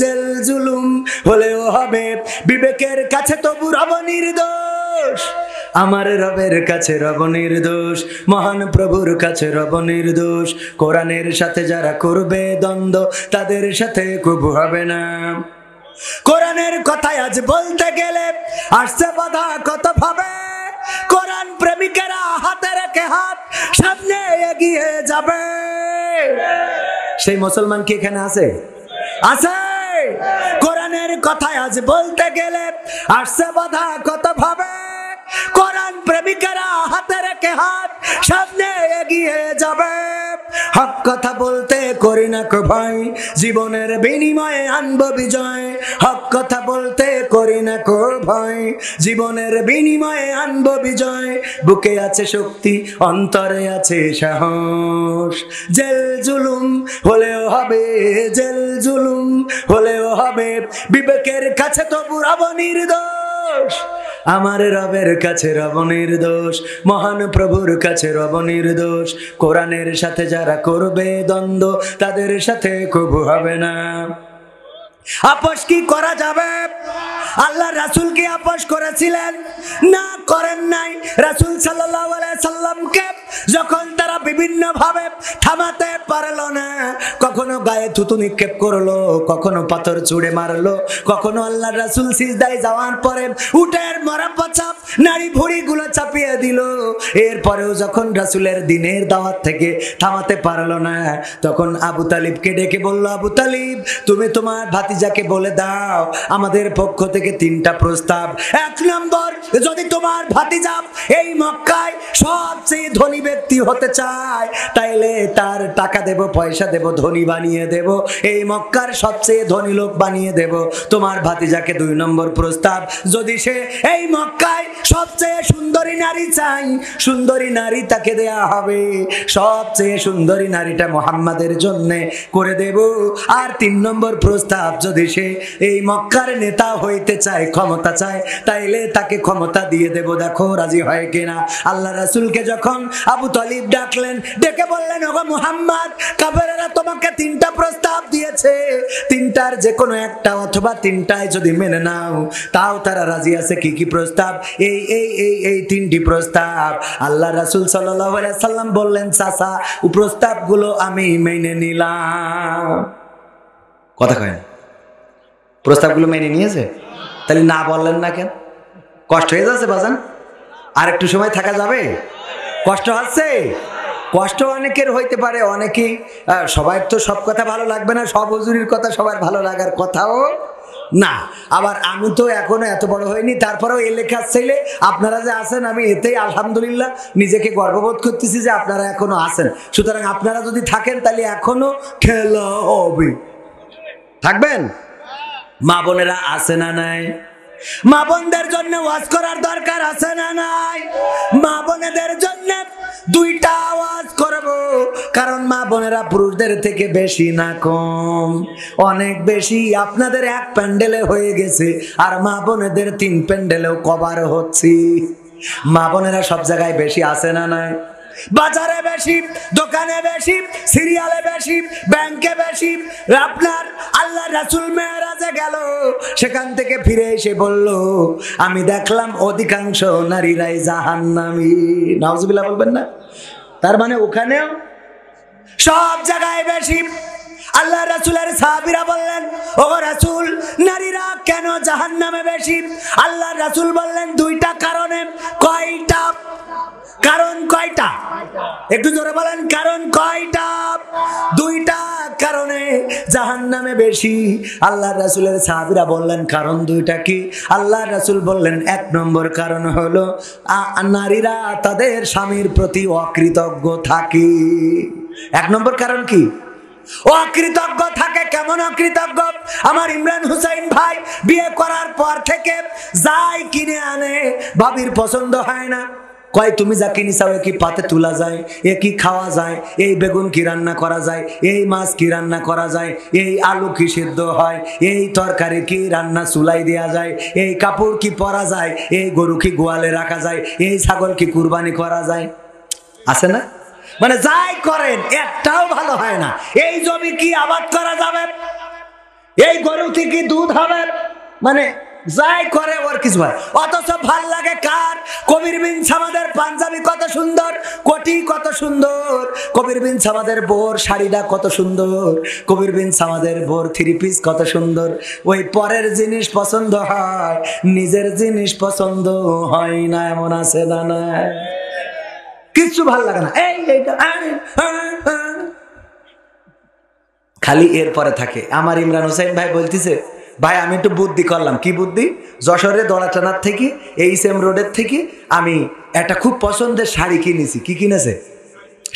জেল জুলুম হলেও হবে, বিবেকের কাছে তবু রব নির্দোষ। আমার রবের কাছে রব নির্দোষ, মহান প্রভুর কাছে রব নির্দোষ। কোরআনের সাথে যারা করবে দ্বন্দ্ব তাদের সাথে কবু হবে না। কোরআনের কথায় আজ বলতে গেলে আসছে বাধা কত ভাবে, কোরআন প্রেমিকেরা হাতে রেখে হাত সামনে এগিয়ে যাবে। সেই মুসলমান কি এখানে আছে? আছে? কোরআনের কথায় আজ বলতে গেলে আসছে বাধা কত ভাবে, কোরআন প্রেমিকেরা হাতে রেখে হাত সামনে এগিয়ে যাবে। হক কথা বলতে করি না কো ভয়, জীবনের বিনিময়ে আনব বিজয়। হক কথা বলতে করি না কো ভয়, জীবনের বিনিময়ে আনব বিজয়। বুকে আছে শক্তি, অন্তরে আছে সাহস। জেল জুলুম হলেও হবে, জেল জুলুম হলেও হবে, বিবেকের কাছে তবু রব নির্দোষ। আমার রবের কাছে রব নির্দোষ, মহান প্রভুর কাছে রব নির্দোষ। কোরআনের সাথে যারা করবে দ্বন্দ্ব, তাদের সাথে কবু হবে না। আপোষ কি করা যাবে? আল্লাহ রাসূল কি আপোষ করেছিলেন? না, করেন নাই। রাসূল সাল্লাল্লাহু আলাইহি সাল্লামকে যখন তারা বিভিন্ন ভাবে থামাতে পারলো না, কখনো গায়ে থুতু নিক্ষেপ করলো, কখনো পাথর ছুঁড়ে মারলো, কখনো আল্লাহ রাসূল সিজদায় যাওয়ার পরে উটের মরা পচা নারী ভুঁড়িগুলো চাপিয়ে দিল। এরপরেও যখন রাসূলের দিনের দাওয়াত থেকে থামাতে পারলো না, তখন আবু তালিবকে ডেকে বলল, আবু তালিব, তুমি তোমার ভাতিজাকে বলে দাও আমাদের পক্ষ থেকে 3টা প্রস্তাব। 1 নম্বর, যদি তোমার ভাতিজা এই মক্কায় সবচেয়ে ধনী ব্যক্তি হতে চায়, তাইলে তার টাকা দেব, পয়সা দেব, ধনী বানিয়ে দেব, এই মক্কার সবচেয়ে ধনী লোক বানিয়ে দেব। তোমার ভাতিজাকে 2 নম্বর প্রস্তাব, যদি সে এই মক্কায় সবচেয়ে সুন্দরী নারী চাই, সুন্দরী নারী তাকে দেয়া হবে, সবচেয়ে সুন্দরী নারীটা মুহাম্মাদের জন্য করে দেব। আর 3 নম্বর প্রস্তাব, যদি সে এই মক্কার নেতা হইতে চায়, ক্ষমতা চায়, তাইলে তাকে ক্ষমতা দিয়ে দেব, দেখো রাজি হয় কিনা। আল্লাহ রাসূলকে যখন আবু তালিব ডাকলেন, ডেকে বললেন, ওগো মুহাম্মদ, কাফেররা তোমাকে 3টা প্রস্তাব দিয়েছে, 3টার যে কোনো একটা অথবা 3টায় যদি মেনে নাও, তাও তারা রাজি আছে। কি কি প্রস্তাব? এই 3টি প্রস্তাব। আল্লাহ রাসূল সাল্লাল্লাহু আলাইহি সাল্লাম বললেন, চাচা, প্রস্তাবগুলো আমি মেনে নিলাম। কথা কয়, প্রস্তাবগুলো মেনে নিয়েছে? তাহলে না বললেন না কেন? কষ্ট হয়ে যাচ্ছে বাজান? আর একটু সময় থাকা যাবে? কষ্ট হচ্ছে? কষ্ট অনেকের হইতে পারে, অনেকেই, সবার তো সব কথা ভালো লাগবে না, সব হুজুরির কথা সবার ভালো লাগার কথাও না। আবার আমি তো এখনো এত বড় হইনি, তারপরেও এই লেখার ছেলে আপনারা যে আছেন, আমি এতেই আলহামদুলিল্লাহ নিজেকে গর্ববোধ করতেছি যে আপনারা এখনো আছেন। সুতরাং আপনারা যদি থাকেন তাহলে এখনো খেলা হবে। থাকবেন? মা বোনেরা আছে না নাই? মা বোনদের জন্য ওয়াজ করার দরকার আছে না নাই? মা বোনেদের জন্য 2টা ওয়াজ করব, কারণ মা বোনেরা পুরুষদের থেকে বেশি না কম, অনেক বেশি। আপনাদের 1 প্যান্ডেলে হয়ে গেছে, আর মা বোনেদের 3 প্যান্ডেলেও কভার হচ্ছে। মা বোনেরা সব জায়গায় বেশি আছে না নাই? বাজারে বেশি, দোকানে বেশি, সিরিয়ালে বেশি, ব্যাংকে বেশি। আপনার আল্লাহ রাসূল মেরাজে গেল, সেখান থেকে ফিরে এসে বলল, আমি দেখলাম অধিকাংশ নারীরাই জাহান্নামী। নাউজুবিল্লাহ বলবেন না? তার মানে ওখানেও সব জায়গায় বেশি। আল্লাহ রাসূলের সাহাবীরা বললেন, ও রাসূল, নারীরা কেন জাহান্নামে বেশি? আল্লাহ রাসূল বললেন, 2টা কারণে। কয়টা কারণ? কয়টা? একটু জোরে বলেন, কারণ কয়টা? 2টা কারণে জাহান্নামে বেশি। আল্লাহ রাসূলের সাহাবীরা বললেন, কারণ 2টা কি? আল্লাহ রাসূল বললেন, 1 নম্বর কারণ হলো নারীরা তাদের স্বামীর প্রতি অকৃতজ্ঞ থাকে। 1 নম্বর কারণ কি? অকৃতজ্ঞ থাকে। কেমন অকৃতজ্ঞ? আমার ইমরান হুসাইন ভাই বিয়ে করার পর থেকে যাই কিনে আনে, ভাবির পছন্দ হয় না। কয়, তুমি যা কিনে চাও কি পাতে তোলা যায়? এ কি খাওয়া যায়? এই বেগুন কি রান্না করা যায়? এই মাছ কি রান্না করা যায়? এই আলু কি সিদ্ধ হয়? এই তরকারি কি রান্না চুলাই দেওয়া যায়? এই কাপড় কি পরা যায়? এই গরু কি গোয়ালে রাখা যায়? এই ছাগল কি কুরবানি করা যায়? আছে না? মানে যাই করেন একটাও ভালো হয় না। এই জমি কি আবাদ করা যাবে? এই গরু থেকে দুধ হবে? মানে যাই করে ওর কিছু হয়। অথচ ভাল লাগে কার? কবির বিন সামাদের পাঞ্জাবি কত সুন্দর, কোটি কত সুন্দর, কবির বিন সামাদের বোর শাড়িটা কত সুন্দর, কবির বিন সামাদের বোর 3 পিস কত সুন্দর। ওই পরের জিনিস পছন্দ হয়, নিজের জিনিস পছন্দ হয় না, এমন আছে না? না, কিচ্ছু ভাল লাগে না। এইটা খালি এরপরে থাকে। আমার ইমরান হোসেন ভাই বলতেছে, ভাই আমি একটু বুদ্ধি করলাম। কি বুদ্ধি? যশোরে দড়াটানার থেকে, এইচএম রোডের থেকে আমি একটা খুব পছন্দের শাড়ি কিনেছি। কি কিনেছে?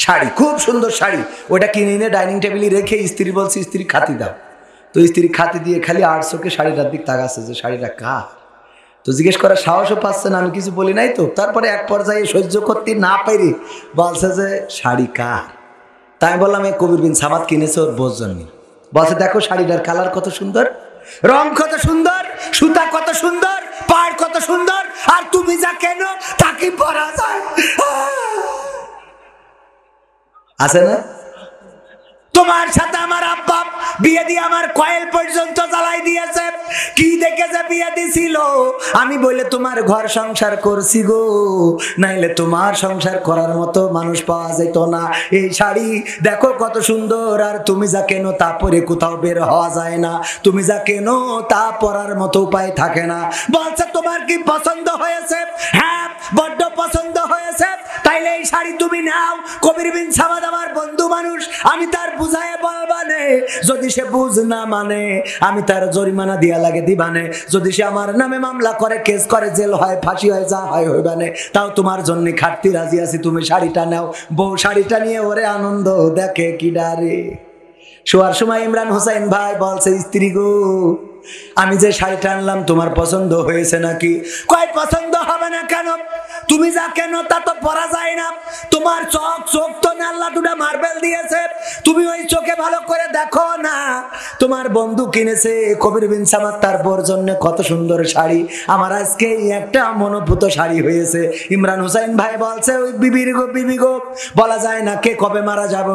শাড়ি, খুব সুন্দর শাড়ি। ওটা কিনে এনে ডাইনিং টেবিলে রেখে স্ত্রী বলছে স্ত্রী খাতি দাও। তো স্ত্রী খাতি দিয়ে খালি আর চোখে শাড়িটার দিক তাকাচ্ছে যে শাড়িটা কার। তো জিজ্ঞেস করার সাহসও পাচ্ছে না, আমি কিছু বলি নাই তো। তারপরে এক পর্যায়ে সহ্য করতে না পেরে বলছে যে শাড়ি কার। তাই আমি বললাম এই কবির বিন সামাদ কিনেছে ওর বোঝ জন্য। বলছে দেখো শাড়িটার কালার কত সুন্দর, রং কত সুন্দর, সুতা কত সুন্দর, পাড় কত সুন্দর, আর তুমি যা কেন তাকে পরা যায়। আছে না? তোমার সাথে আমার আব্বা বিয়ে দিয়ে আমার কয়েল পর্যন্ত জ্বালাই দিয়েছে। কি দেখেছে বিয়ে দিছিল? আমি বলে তোমার ঘর সংসার করছি গো, নাইলে তোমার সংসার করার মতো মানুষ পাওয়া যেত না। এই শাড়ি দেখো কত সুন্দর, আর তুমি যা কেন তা পরে কোথাও বের হওয়া যায় না, তুমি যা কেন তা পরার মতো উপায় থাকে না। বলছে তোমার কি পছন্দ হয়েছে? হ্যাঁ বড্ড পছন্দ হয়েছে, তাইলে এই শাড়ি তুমি নাও। কবির বিন সামাদ আমার বন্ধু মানুষ, আমি তার বুঝায় বলবানে, যদি সে বুঝ না মানে আমি তার জরিমানা দিয়া লাগে দিবানে। যদি সে আমার নামে মামলা করে, কেস করে, জেল হয়, ফাঁসি হয়, যা হয় হইবানে, তাও তোমার জন্য খাটতে রাজি আছি। তুমি শাড়িটা নাও। বউ শাড়িটা নিয়ে ওরে আনন্দ দেখে কি ডারে। শোয়ার সময় ইমরান হোসেন ভাই বলছে স্ত্রী গো, আমি যে শাড়িটা আনলাম তোমার পছন্দ হয়েছে নাকি? কয় পছন্দ হবে না কেন? তুমি যা কেন তা তো পরা যায় না। তোমার চোখ তো আল্লাহ দুটা মার্বেল দিয়েছে, তুমি ওই চোখে ভালো করে দেখো না। তোমার বন্ধু কিনেছে কবির বিন সামাদ তার বোর জন্য কত সুন্দর শাড়ি, আমার আজকে একটা মনোভূত শাড়ি হয়েছে। ইমরান হোসেন ভাই বলছে ওই বিবি গো বলা যায় না কে কবে মারা যাব।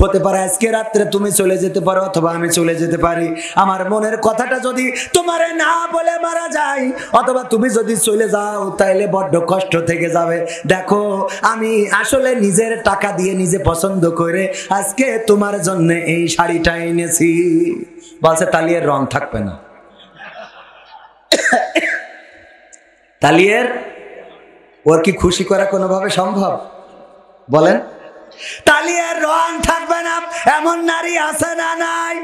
হতে পারে আজকে রাত্রে তুমি চলে যেতে পারো, অথবা আমি চলে যেতে পারি। আমার মনের কথাটা যদি তোমারে না বলে মারা যায়, অথবা তুমি যদি চলে যাও, তাইলে বড্ড কষ্ট থেকে যাবে। দেখো আমি আসলে নিজের টাকা দিয়ে নিজে পছন্দ করে আজকে তোমার জন্য এই শাড়িটা এনেছি। বলছে তালিয়ের রং থাকবে না। তালিয়ের ওর কি খুশি করা কোনোভাবে সম্ভব? বলেন, তালিয়ার রং থাকবে না এমন নারী আছে না নাই?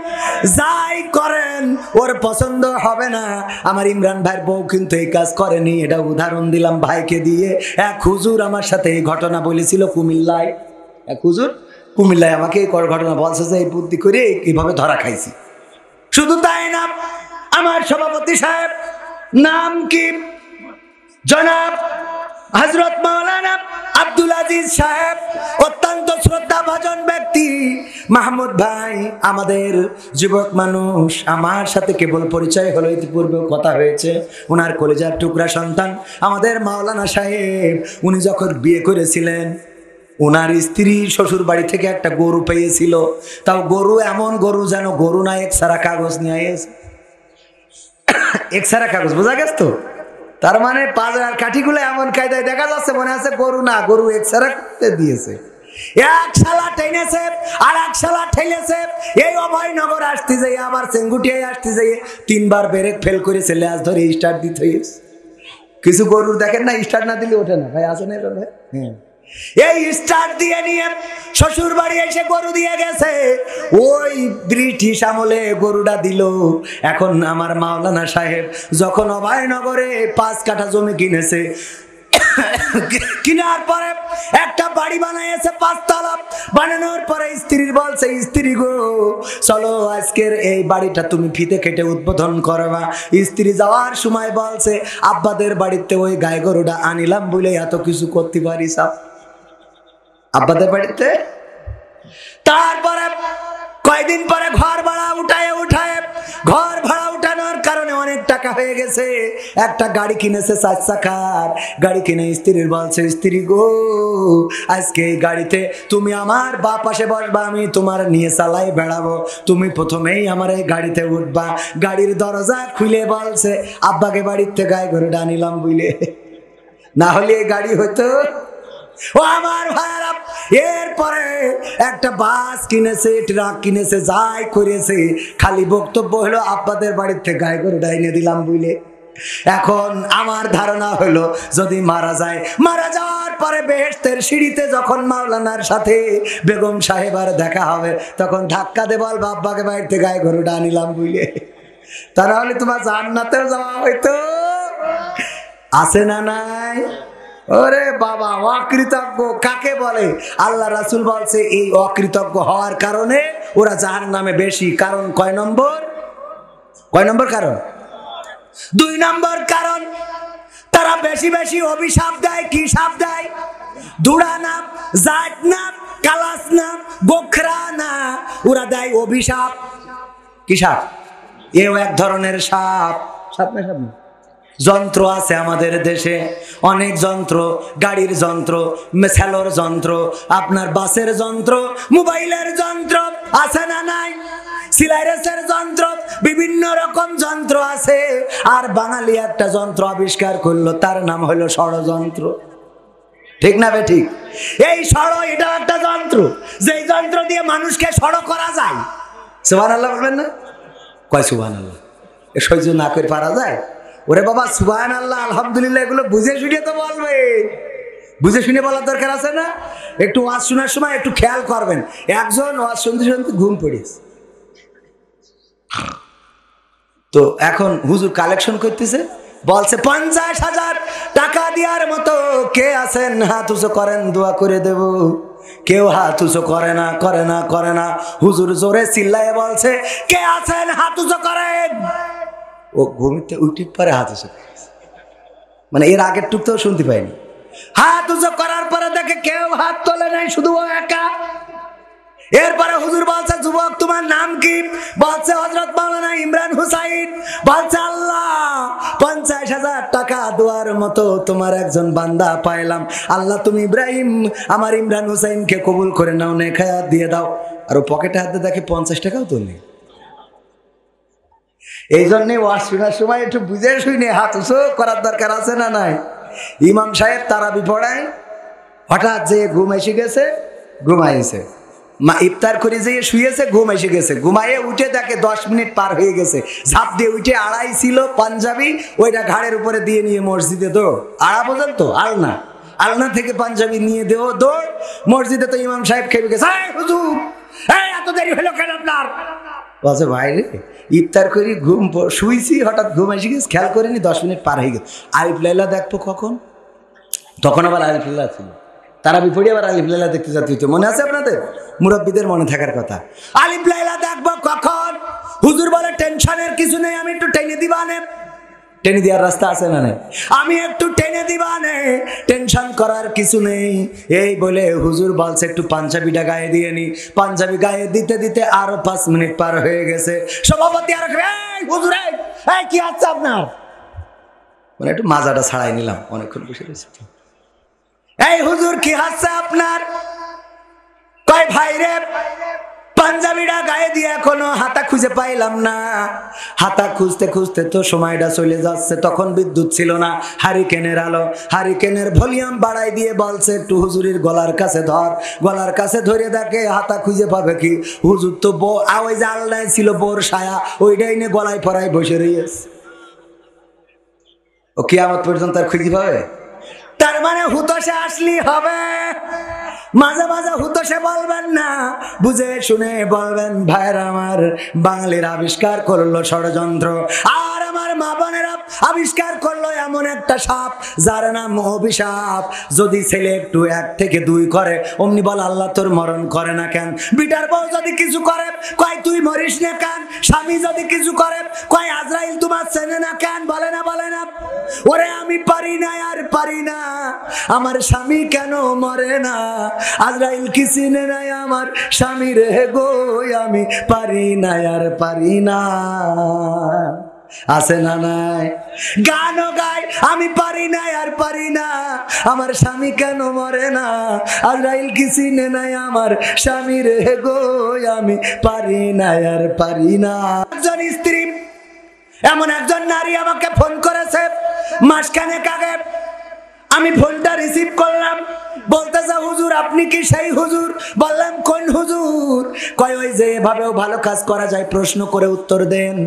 যাই করেন ওর পছন্দ হবে না। আমার ইমরান ভাইয়ের বউ কিন্তু এই কাজ করেনি, এটা উদাহরণ দিলাম ভাইকে দিয়ে। এক হুজুর আমার সাথে এই ঘটনা বলেছিল কুমিল্লায়। এক হুজুর কুমিল্লায় আমাকে এই ঘটনা বলছে যে এই বুদ্ধি করে এইভাবে ধরা খাইছি। শুধু তাই না, আমার সভাপতি সাহেব নাম কি জনাব হযরত মাওলানা আব্দুল আজিজ সাহেব, অত্যন্ত শ্রদ্ধাভাজন ব্যক্তি। মাহমুদ ভাই আমাদের যুবক মানুষ, আমার সাথে কেবল পরিচয় হলো, ইতিপূর্বে কথা হয়েছে। ওনার কলিজার টুকরা সন্তান আমাদের মাওলানা সাহেব, উনি যখন বিয়ে করেছিলেন ওনার স্ত্রী শ্বশুর বাড়ি থেকে একটা গরু পেয়েছিল। তাও গরু এমন গরু যেন গরু না, এক্সরা কাগজ নিয়ে এসে, এক্সরা কাগজ বোঝা গেছে তো? তার মানে পাজার কাঠিগুলো এমন কায়দায় দেখা যাচ্ছে মনে আছে গরু না, গরু এক্সরা করতে দিয়েছে। এক শালা টেনেছে আর এক শালা ঠেলেছে। এই অভয়নগর আসতে যাই, আবার চেঙ্গুটিয়ায় আসতে যাই, 3 বার ব্রেক ফেল করেছে, ল্যাস ধরে স্টার্ট দিতে হয়েছে। কিছু গরুর দেখেন না স্টার্ট না দিলে ওঠে না, ভাই আছে না? হ্যাঁ, এই স্টার্ট দিয়ে নিয়ে শ্বশুর বাড়ি এসে গরু দিয়ে গেছে। ওই ব্রিটিশ আমলে গরুটা দিল। এখন আমার মাওলানা সাহেব যখন অভয়নগরে 5 কাঠা জমি কিনেছে, কিনার পরে একটা বাড়ি বানাইছে 5 তলা। বানানোর পরে স্ত্রীর বলছে স্ত্রী গো চলো আজকের এই বাড়িটা তুমি ফিতে কেটে উদ্বোধন করবা। স্ত্রী যাওয়ার সময় বলছে আব্বাদের বাড়িতে ওই গাই গরুটা আনিলাম বলে এত কিছু করতে পারিস আব্বাদের বাড়িতে। তারপরে কয়দিন পরে ঘর ভাড়া উঠায় ঘর ভাড়া উঠানোর কারণে অনেক টাকা হয়ে গেছে। একটা গাড়ি কিনেছে 4 চাকার গাড়ি কিনে স্ত্রীর বলছে স্ত্রী গো আজকে এই গাড়িতে তুমি আমার বাঁ পাশে বসবা, আমি তোমার নিয়ে চালাই বেড়াবো, তুমি প্রথমেই আমার এই গাড়িতে উঠবা। গাড়ির দরজা খুলে বলছে আব্বাকে বাড়ির থেকে গায়ে গরুটা আনিলাম বুঝলে, না হলে এই গাড়ি হইতো। ও আমার ভাইরা, এরপরে একটা বাস কিনেছে, ট্রাক কিনেছে, যাই করেছে, খালি বক্তব্য হলো আব্বাদের বাড়ির থেকে গায়ে গরুটা এনে দিলাম বুঝলে। এখন আমার ধারণা হলো যদি মারা যায়, মারা যাওয়ার পরে বেহেশতের সিঁড়িতে যখন মাওলানার সাথে বেগম সাহেবার দেখা হবে, তখন ধাক্কা দে বলবা আব্বাকে বাড়ির থেকে গায়ে গরুটা আনিলাম বুঝলে। তাহলে তোমার জান্নাতেও যাওয়া হইতো। আছে না নাই? ওরে বাবা, অকৃতজ্ঞ কাকে বলে? আল্লাহ রাসূল বলছে এই অকৃতজ্ঞ হওয়ার কারণে ওরা জাহান্নামে বেশি। কারণ কয় নম্বর? কারণ 2 নম্বর কারণ, তারা বেশি বেশি অভিশাপ দেয়। কি সাপ দেয়? দুড়া নাম, জাত নাম, কালাস নাম, গোখরা না, ওরা দেয় অভিশাপ। কি সাপ? এও এক ধরনের সাপ। সাপ না? সাপ না। যন্ত্র আছে আমাদের দেশে, অনেক যন্ত্র, গাড়ির যন্ত্র, মেসালোর যন্ত্র, আপনার বাসের যন্ত্র, মোবাইলের যন্ত্র আছে না নাই? সিলাইরেসের যন্ত্র, বিভিন্ন রকম যন্ত্র আছে। আর বাঙালি একটা যন্ত্র আবিষ্কার করলো, তার নাম হলো ষড়যন্ত্র। ঠিক না বে ঠিক? এই ষড়, এটা একটা যন্ত্র, যেই যন্ত্র দিয়ে মানুষকে ষড় করা যায়। সুবহানাল্লাহ বলবেন না? কয় সুবহানাল্লাহ? এ সহ্য না করে পারা যায়? ওরে বাবা, সুবহানাল্লাহ আলহামদুলিল্লাহ এগুলো বুঝে শুনে তো বলবে। বুঝে শুনে বলার দরকার আছে না? একটু ওয়াজ শোনার সময় একটু খেয়াল করবেন। একজন ওয়াজ শুনতে শুনতে ঘুম পড়েছে, তো এখন হুজুর কালেকশন করতেছে, বলছে 50,000 টাকা দেওয়ার মতো কে আছেন? হাত উঁচু করেন, দোয়া করে দেব। কেউ হাত উঁচু করে না। হুজুর জোরে চিল্লায় বলছে, কে আছেন? হাত উঁচু করেন। ও ঘুমিতে উঠে পরে হাত উঁচু, মানে এর আগের টুক তো শুনতে পাইনি। হাত উঁচু করার পরে দেখে কেউ হাত তোলে নাই, শুধু ও একা। এরপরে হুজুর বলছে, যুবক তোমার নাম কি? বলছে হযরত মাওলানা ইমরান হুসাইন। বলছে আল্লাহ, 50,000 টাকা দেওয়ার মতো তোমার একজন বান্দা পাইলাম। আল্লাহ তুমি ইব্রাহিম, আমার ইমরান হুসাইনকে কবুল করে নাও, নেখায়া দিয়ে দাও। আর ও পকেটে হাতে দেখে 50 টাকাও তো নেই। এই জন্যে ওয়াজ শোনার সময় একটু বুঝে শুনে হাত উঁচু করার দরকার আছে না নাই? ইমাম সাহেব তারাবি পড়ায়, হঠাৎ যে ঘুম এসে গেছে, ঘুমাইছে। মা ইফতার করে যেয়ে শুয়েছে, ঘুম এসে গেছে। ঘুমাইয়ে উঠে দেখে 10 মিনিট পার হয়ে গেছে। ঝাঁপ দিয়ে উঠে আড়াই ছিল পাঞ্জাবি, ওইটা ঘাড়ের উপরে দিয়ে নিয়ে মসজিদে দৌড়। আড়া পর্যন্ত আলনা থেকে পাঞ্জাবি নিয়ে দেও দৌড় মসজিদে। তো ইমাম সাহেব খেপে গেছে, হুজুর এত দেরি হলো কেন আপনার? বলছে ভাই রে, ইফতার করি ঘুম শুইছি, হঠাৎ ঘুম এসে গেছে, খেয়াল করিনি, 10 মিনিট পার হয়ে গেছে। আলিফ লাইলা দেখবো কখন? তখন আবার আলিফ লাইলা ছিল। তারাবি পড়ি আবার আলিফ লাইলা দেখতে যেতে হইতো। মনে আছে আপনাদের? মুরব্বীদের মনে থাকার কথা। আলিফ লাইলা দেখবো কখন? হুজুর বলে টেনশনের কিছু নেই, আমি একটু টেনে দিবা নে। টেনে দেওয়ার রাস্তা আছে না নেই? আমি একটু টেনে দিবা নে, টেনশন করার কিছু নেই। এই বলে হুজুর বলছে একটু পাঞ্জাবিটা গায়ে দিয়ে নি। পাঞ্জাবি গায়ে দিতে দিতে আরো 5 মিনিট পার হয়ে গেছে। সভাপতি আর হুজুর, এই কি আছে আপনার? মানে একটু মাজাটা ছাড়াই নিলাম, অনেকক্ষণ বসে রয়েছে। এই হুজুর কি হাসছে আপনার? কয় ভাই রে, পাঞ্জাবিটা গায়ে দিয়ে এখনো হাতা খুঁজে পাইলাম না। হাতা খুঁজতে খুঁজতে তো সময়টা চলে যাচ্ছে। তখন বিদ্যুৎ ছিল না, হারিকেনের আলো। হারিকেনের ভলিউম বাড়াই দিয়ে বলছে একটু হুজুরের গলার কাছে ধর। গলার কাছে ধরে দেখে হাতা খুঁজে পাবে কি? হুজুর তো ওই যে আলনায় ছিল বোর সায়া, ওইটাই নিয়ে গলায় পরায় বসে রয়েছে। ও কিয়ামত পর্যন্ত আর খুঁজে পাবে? তার মানে হুতশে আসলি হবে। মাঝে মাঝে হুতশে বলবেন না, বুঝে শুনে বলবেন। ভাইরা আমার, বাঙালির আবিষ্কার করলো ষড়যন্ত্র, আর আমার মা বোনেরা আবিষ্কার করলো এমন একটা সাপ যার নাম অভিশাপ। যদি ছেলে একটু 1 থেকে 2 করে, অমনি বল আল্লাহ তোর মরণ করে না কেন? বিটার বউ যদি কিছু করে, কয় তুই মরিস না কেন? স্বামী যদি কিছু করে, কয় আজরাইল তোমার চেনে না কেন? বলে না? ওরে আমি পারি না, আর পারি না, আমার স্বামী কেন মরে না? আজরাইল কি চিনে নাই আমার স্বামী রে গো? আমি পারি না, আর পারি না। আছে না নাই? গানও গায়, আমি পারি না, আর পারি না, আমার স্বামী কেন মরে না? আজরাইল কি চিনে নাই আমার স্বামী রে গো? আমি পারি না, আর পারি না। একজন স্ত্রী, এমন একজন নারী আমাকে ফোন করেছে মাসখানেক আগে। আমি ফোনটা রিসিভ করলাম, বলতেছে হুজুর আপনি কি সেই হুজুর? বললাম কোন হুজুর? কয় ওই যে এভাবেও ভালো কাজ করা যায়, প্রশ্ন করে উত্তর দেন,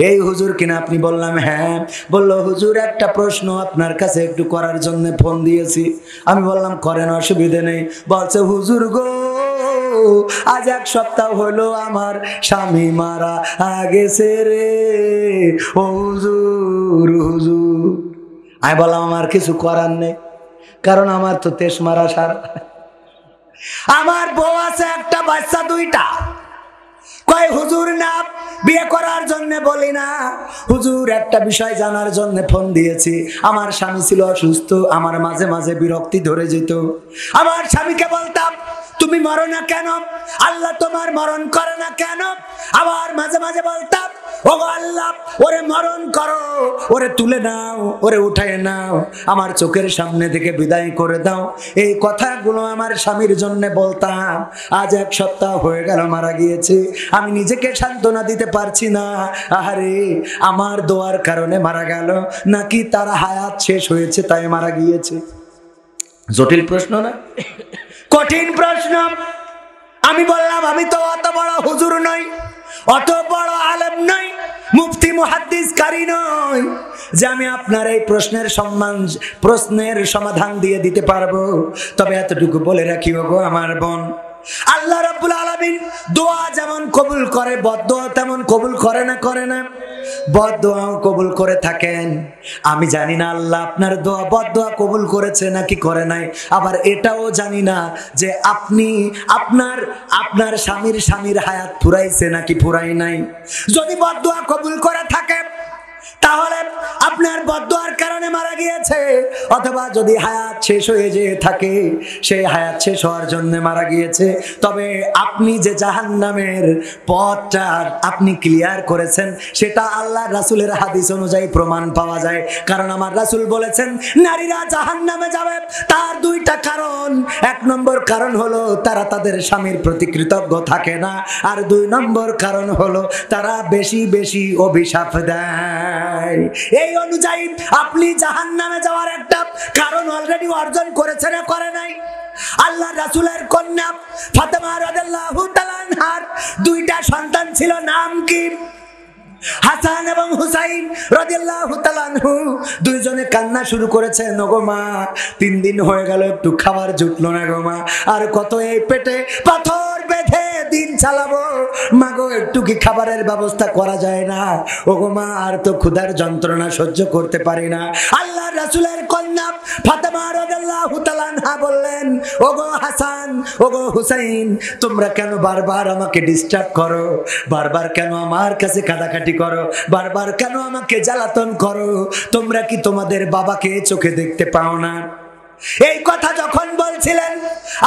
এই হুজুর কিনা আপনি? বললাম হ্যাঁ। বলল হুজুর একটা প্রশ্ন আপনার কাছে একটু করার জন্য ফোন দিয়েছি। আমি বললাম করেন, অসুবিধে নেই। বলছে হুজুর গো, আজ 1 সপ্তাহ হলো আমার স্বামী মারা গেছে রে ও হুজুর। আমি বললাম আমার কিছু করার নেই। কারণ আমার তো তেজ মারা সার। আমার বউ আছে একটা, বাচ্চা দুইটা। কয় হুজুর না বিয়ে করার জন্য বলি না, হুজুর একটা বিষয় জানার জন্য ফোন দিয়েছি। আমার স্বামী ছিল অসুস্থ, আমার মাঝে মাঝে বিরক্তি ধরে যেত। আমার স্বামীকে বলতাম তুমি মরো না কেন, আল্লাহ তোমার মরণ করে না কেন। আবার মাঝে মাঝে বলতাম ও আল্লাহ ওরে মরণ করো, ওরে তুলে নাও, ওরে উঠায় নাও, আমার চোখের সামনে থেকে বিদায় করে দাও। এই কথাগুলো আমার স্বামীর জন্য বলতাম। আজ 1 সপ্তাহ হয়ে গেল মারা গিয়েছে, আমি নিজেকে সান্ত্বনা দিতে পারছি না। আহারে আমার দোয়ার কারণে মারা গেল নাকি তার হায়াত শেষ হয়েছে তাই মারা গিয়েছে? জটিল প্রশ্ন না? কঠিন প্রশ্ন। আমি বললাম আমি তো অত বড় হুজুর নই, অত বড় আলেম নই, মুফতি মুহাদ্দিস কারি নই যে আমি আপনার এই প্রশ্নের সমাধান দিয়ে দিতে পারবো। তবে এতটুকু বলে রাখি ওগো আমার বোন, আল্লাহ রাব্বুল আলামিন দোয়া যেমন কবুল করে, বদদোয়া তেমন কবুল করে না? করে না? বদদোয়াও কবুল করে থাকেন। আমি জানি না আল্লাহ আপনার দোয়া বদদোয়া কবুল করেছে নাকি করে নাই। আবার এটাও জানি না যে আপনি আপনার স্বামীর হায়াত ফুরাইছে নাকি ফুরাই নাই। যদি বদদোয়া কবুল করে থাকে তাহলে আপনার বদদোয়ার কারণে মারা গিয়েছে, অথবা যদি হায়াত শেষ হয়ে যেয়ে থাকে সেই হায়াত শেষ হওয়ার জন্য মারা গিয়েছে। তবে আপনি যে জাহান্নামের পথটা আপনি ক্লিয়ার করেছেন সেটা আল্লাহ রাসূলের হাদিস অনুযায়ী প্রমাণ পাওয়া যায়। কারণ আমার রাসূল বলেছেন নারীরা জাহান্নামে যাবে তার 2টা কারণ। 1 নম্বর কারণ হলো তারা তাদের স্বামীর প্রতি কৃতজ্ঞ থাকে না, আর 2 নম্বর কারণ হলো তারা বেশি বেশি অভিশাপ দেয়। এই অনুযায়ী আপনি জাহান্নামে যাওয়ার একটা কারণ অলরেডি অর্জন করেছেন না করে নাই? আল্লাহ রাসূলের কন্যা ফাতেমা রাদিয়াল্লাহু তাআলা আনহার 2টা সন্তান ছিল, নাম কি? হাসান এবং হুসাইন রাদিয়াল্লাহু তাআলা আনহু। 2 জনে কান্না শুরু করেছেন, ওগো মা 3 দিন হয়ে গেল একটু খাবার জুটলো না গো মা, আর কত এই পেটে পাথর বেঁধে দিন চালাবো, মাগো একটু কি খাবারের ব্যবস্থা করা যায় না? ওগো মা আর তো ক্ষুধার যন্ত্রণা সহ্য করতে পারি না। আল্লাহ রাসূলের কন্যা ফাতেমা রাদিয়াল্লাহু তাআলা আনহা বললেন, ওগো হাসান, ওগো হুসাইন, তোমরা কেন বারবার আমাকে ডিস্টার্ব করো? বারবার কেন আমার কাছে কাঁদাকাটি করো? বারবার কেন আমাকে জ্বালাতন করো? তোমরা কি তোমাদের বাবাকে চোখে দেখতে পাও না? এই কথা যখন বলছিলেন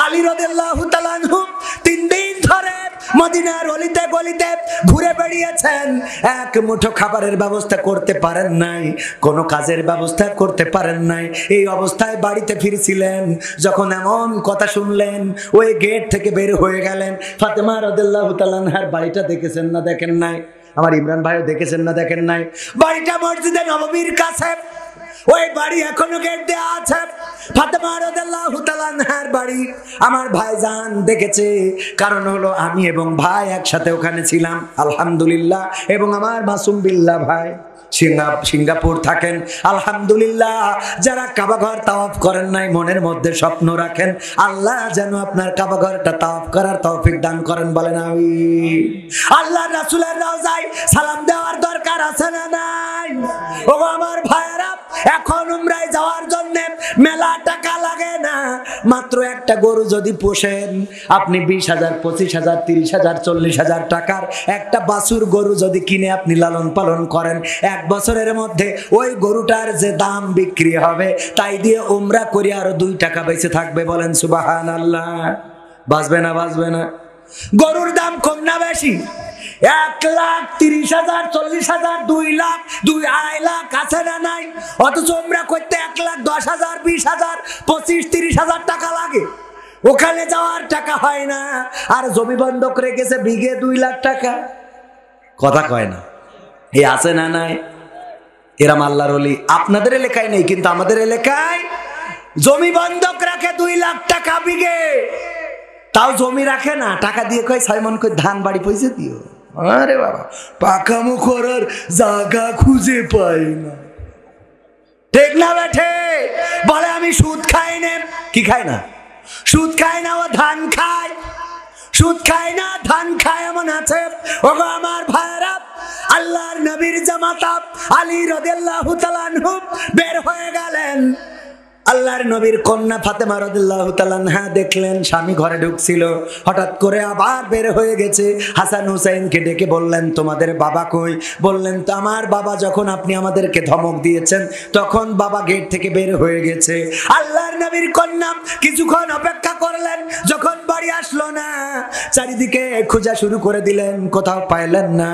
আলী রাদিয়াল্লাহু তাআলা আনহু 3 দিন ধরে মদিনার অলিতে গলিতে ঘুরে বেড়িয়েছেন, 1 মুঠো খাবারের ব্যবস্থা করতে পারেন নাই, কোনো কাজের ব্যবস্থা করতে পারেন নাই। এই অবস্থায় বাড়িতে ফিরছিলেন, যখন এমন কথা শুনলেন ওই গেট থেকে বের হয়ে গেলেন। ফাতেমা রাদিয়াল্লাহু তাআলা আনহার বাড়িটা দেখেছেন না দেখেন নাই? আমার ইমরান ভাইও দেখেছেন না দেখেন নাই? বাড়িটা মসজিদে নববীর কাছে, ওই বাড়ি এখনো গেট দেওয়া আছে। ফাতেমা রাদিয়াল্লাহু তাআলা আনহার বাড়ি আমার ভাইজান দেখেছে, কারণ হলো আমি এবং ভাই একসাথে ওখানে ছিলাম আলহামদুলিল্লাহ। এবং আমার মাসুম বিল্লাহ ভাই সিঙ্গাপুর থাকেন আলহামদুলিল্লাহ। যারা কাবা ঘর তাওয়াফ করেন নাই মনের মধ্যে স্বপ্ন রাখেন আল্লাহ যেন আপনার কাবা ঘরটা তাওয়াফ করার তৌফিক দান করেন, বলেন আমিন। আল্লাহ রাসূলের রওজায় সালাম দেওয়ার দরকার আছে না নাই? ও আমার ভাইরা, এখন উমরায় যাওয়ার জন্য মেলা টাকা লাগে না। মাত্র একটা গরু যদি পোষেন আপনি 20,000, 25,000, 30,000, 40,000 টাকার একটা বাছুর গরু যদি কিনে আপনি লালন পালন করেন, 1 বছরের মধ্যে ওই গরুটার যে দাম বিক্রি হবে তাই দিয়ে উমরা করে আরো 2 টাকা বেঁচে থাকবে, বলেন সুবহানাল্লাহ। বাঁচবে না? বাঁচবে না? গরুর দাম কম না বেশি? 1,30,000, 40,000, 2 লাখ, 2.5 লাখ আছে না নাই? অথচ উমরা করতে 1,10,000, 20,000, 25,000, 30,000 টাকা লাগে। ওখানে যাওয়ার টাকা হয় না, আর জমি বন্ধক রেখেছে বিঘে 2 লাখ টাকা। কথা কয় না? এই আছে না নাই? এরম আল্লাহর ওলি আপনাদের এলাকায় নেই, কিন্তু আমাদের এলাকায় জমি বন্ধক রাখে 2 লাখ টাকা বিঘে। তাও জমি রাখে না, টাকা দিয়ে কয় 6 মণ করে ধান বাড়ি পয়সা দিও। আরে বাবা, পাকামো করার জায়গা খুঁজে পাই না। ঠিক না বেঠে? বলে আমি সুদ খাই না। কি খায় না? সুদ খায় না, ও ধান খায়। সুদ খায় না, ধান খায় এমন আছে। ওগো আমার ভাইরা, আল্লাহর নবীর জামাতা আলী রাদিয়াল্লাহু তাআলা আনহু বের হয়ে গেলেন। আল্লাহর নবীর কন্যা ফাতেমা রাদিয়াল্লাহু তাআলা আনহা দেখলেন স্বামী ঘরে ঢুকছিল, হঠাৎ করে আবার বের হয়ে গেছে। হাসান হুসাইনকে ডেকে বললেন, তোমাদের বাবা কই? বললেন, তো আমার বাবা যখন আপনি আমাদেরকে ধমক দিয়েছেন তখন বাবা গেট থেকে বের হয়ে গেছে। আল্লাহর নবীর কন্যা কিছুক্ষণ অপেক্ষা করলেন, যখন বাড়ি আসলো না চারিদিকে খোঁজা শুরু করে দিলেন, কোথাও পাইলেন না।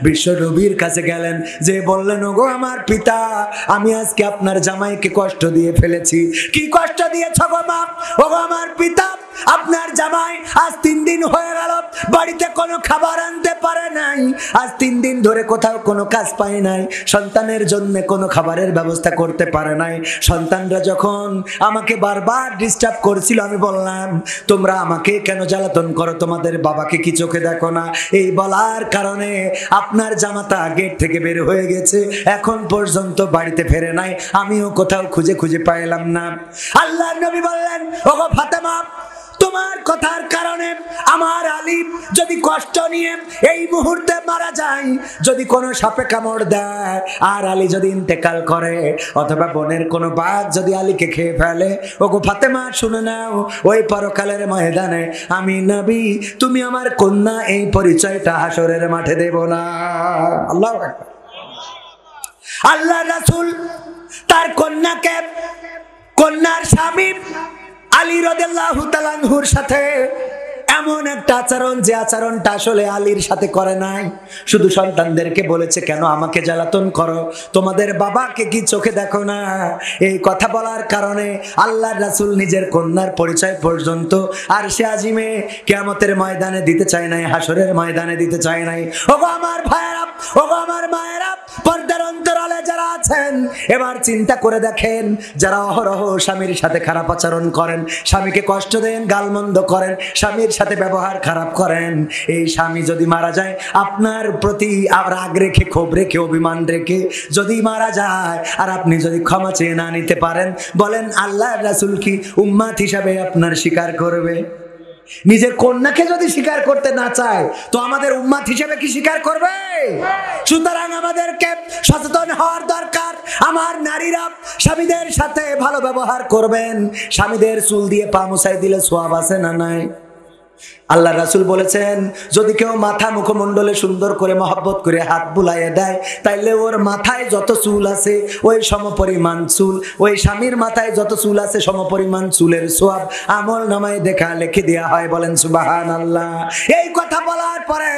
বিশ্ব নবীর কাছে গেলেন, যে বললেন, ওগো আমার পিতা, আমি আজকে আপনার জামাইকে কষ্ট দিয়ে ফেলেছি। কি কষ্ট দিয়েছ গো মা? ওগো আমার পিতা, আপনার জামাই আজ 3 দিন হয়ে গেল বাড়িতে কোনো খাবার আনতে পারে নাই, আজ 3 দিন ধরে কোথাও কোনো কাজ পায় নাই, সন্তানের জন্য কোনো খাবারের ব্যবস্থা করতে পারে নাই। সন্তানরা যখন আমাকে বারবার ডিস্টার্ব করছিল, আমি বললাম, তোমরা আমাকে কেন জ্বালাতন করো, তোমাদের বাবাকে কি চোখে দেখো না? এই বলার কারণে আপনার জামাতা গেট থেকে বের হয়ে গেছে, এখন পর্যন্ত বাড়িতে ফেরে নাই, আমিও কোথাও খুঁজে খুঁজে পাইলাম না। আল্লাহর নবী বললেন, ওগো ফাতেমা, তোমার কথার কারণে আমার আলী যদি কষ্ট নিয়ে এই মুহূর্তে মারা যায়, যদি কোনো সাপে কামড় দেয় আর আলী যদি ইন্তেকাল করে, অথবা বনের কোনো বাঘ যদি আলীকে খেয়ে ফেলে, ওগো ফাতেমা শুনে নাও, ওই পরকালের ময়দানে আমি নবী, তুমি আমার কন্যা, এই পরিচয়টা হাসরের মাঠে দেব না। আল্লাহু আকবার। আল্লাহ রাসূল তার কন্যাকে, কন্যার স্বামী আলী রাদিয়াল্লাহু তাআলা আনহুর সাথে এমন একটা আচরণ, যে আচরণটা আসলে আলীর সাথে করে নাই, শুধু সন্তানদেরকে বলেছে, কেন আমাকে জ্বালাতন করো, তোমাদের বাবাকে কি চোখে দেখো না? এই কথা বলার কারণে আল্লাহর রাসূল নিজের কন্যার পরিচয় পর্যন্ত আরশে আজিমে কিয়ামতের ময়দানে দিতে চায় নাই, হাসরের ময়দানে দিতে চায় নাই। ওগো আমার ভাইয়েরা, ওগো আমার মায়েরা, পর্দার অন্তরালে যারা আছেন, এবার চিন্তা করে দেখেন, যারা অহরহ স্বামীর সাথে খারাপ আচরণ করেন, স্বামীকে কষ্ট দেন, গালমন্দ করেন, স্বামীর সাথে ব্যবহার খারাপ করেন, এই স্বামী যদি মারা যায়, আপনার প্রতি রাগ রেখে, ক্ষোভ রেখে, অভিমান রেখে যদি মারা যায়, আর আপনি যদি ক্ষমা চেয়ে না নিতে পারেন, বলেন আল্লাহর রাসূল কি উম্মাত হিসাবে আপনার স্বীকার করবে? নিজের কন্যাকে যদি স্বীকার করতে না চায়, তো আমাদের উম্মাত হিসেবে কি স্বীকার করবে? সুতরাং আমাদেরকে সচেতন হওয়ার দরকার। আমার নারীরা স্বামীদের সাথে ভালো ব্যবহার করবেন। স্বামীদের চুল দিয়ে পা মুছাই দিলে সওয়াব আছে না নাই? আল্লাহ রাসূল বলেছেন, যদি কেউ মাথা মুখমণ্ডলে সুন্দর করে মহব্বত করে হাত বুলাইয়ে দেয়, তাইলে ওর মাথায় যত চুল আছে ওই সমপরিমাণ চুল, ওই স্বামীর মাথায় যত চুল আছে সমপরিমাণ চুলের সওয়াব আমল নামায় দেখা লিখে দেয়া হয়। বলেন সুবহানাল্লাহ। এই কথা বলার পরে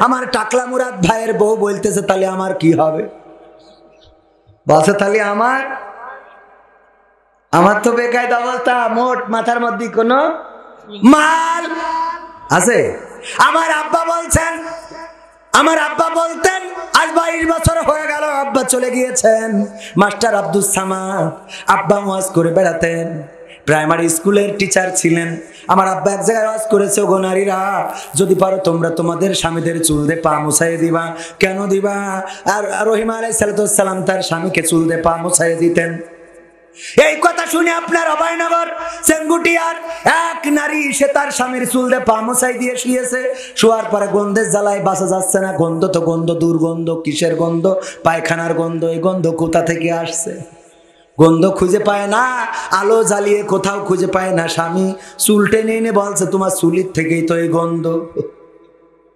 আমার টাকলা মুরাদ ভাইয়ের বউ বলতেছে, তাহলে আমার কি হবে? বলছে, তাহলে আমার তো বেকায়দা অবস্থা, মোট মাথার মধ্যে কোনো মাল আছে। আমার আব্বা বলতেন, আজ 22 বছর হয়ে গেল আব্বা চলে গিয়েছেন। মাস্টার আব্দুস সামাদ, আব্বা ওয়াজ করে বেড়াতেন, প্রাইমারি স্কুলের টিচার ছিলেন। আমার আব্বা এক জায়গায় ওয়াজ করেছে, ওগো নারীরা, যদি পারো তোমরা তোমাদের স্বামীদের চুল দিয়ে পা মুছাইয়ে দিবা। কেন দিবা? আর রহিম আলাইহিস সালাম তার স্বামীকে চুল দিয়ে পা মুছাইয়ে দিতেন। এই কথা শুনে আপনার অভয়নগর সেঙ্গুটিয়ার এক নারী, সে তার স্বামীর চুল দিয়ে পা মুছাই দিয়ে শুয়েছে। শোয়ার পরে গন্ধের জ্বালায় বাঁচা যাচ্ছে না। গন্ধ তো গন্ধ, দুর্গন্ধ, কিসের গন্ধ? পায়খানার গন্ধ। এই গন্ধ কোথা থেকে আসছে? গন্ধ খুঁজে পায় না, আলো জ্বালিয়ে কোথাও খুঁজে পায় না। স্বামী চুল টেনে এনে বলছে, তোমার চুলির থেকেই তো এই গন্ধ।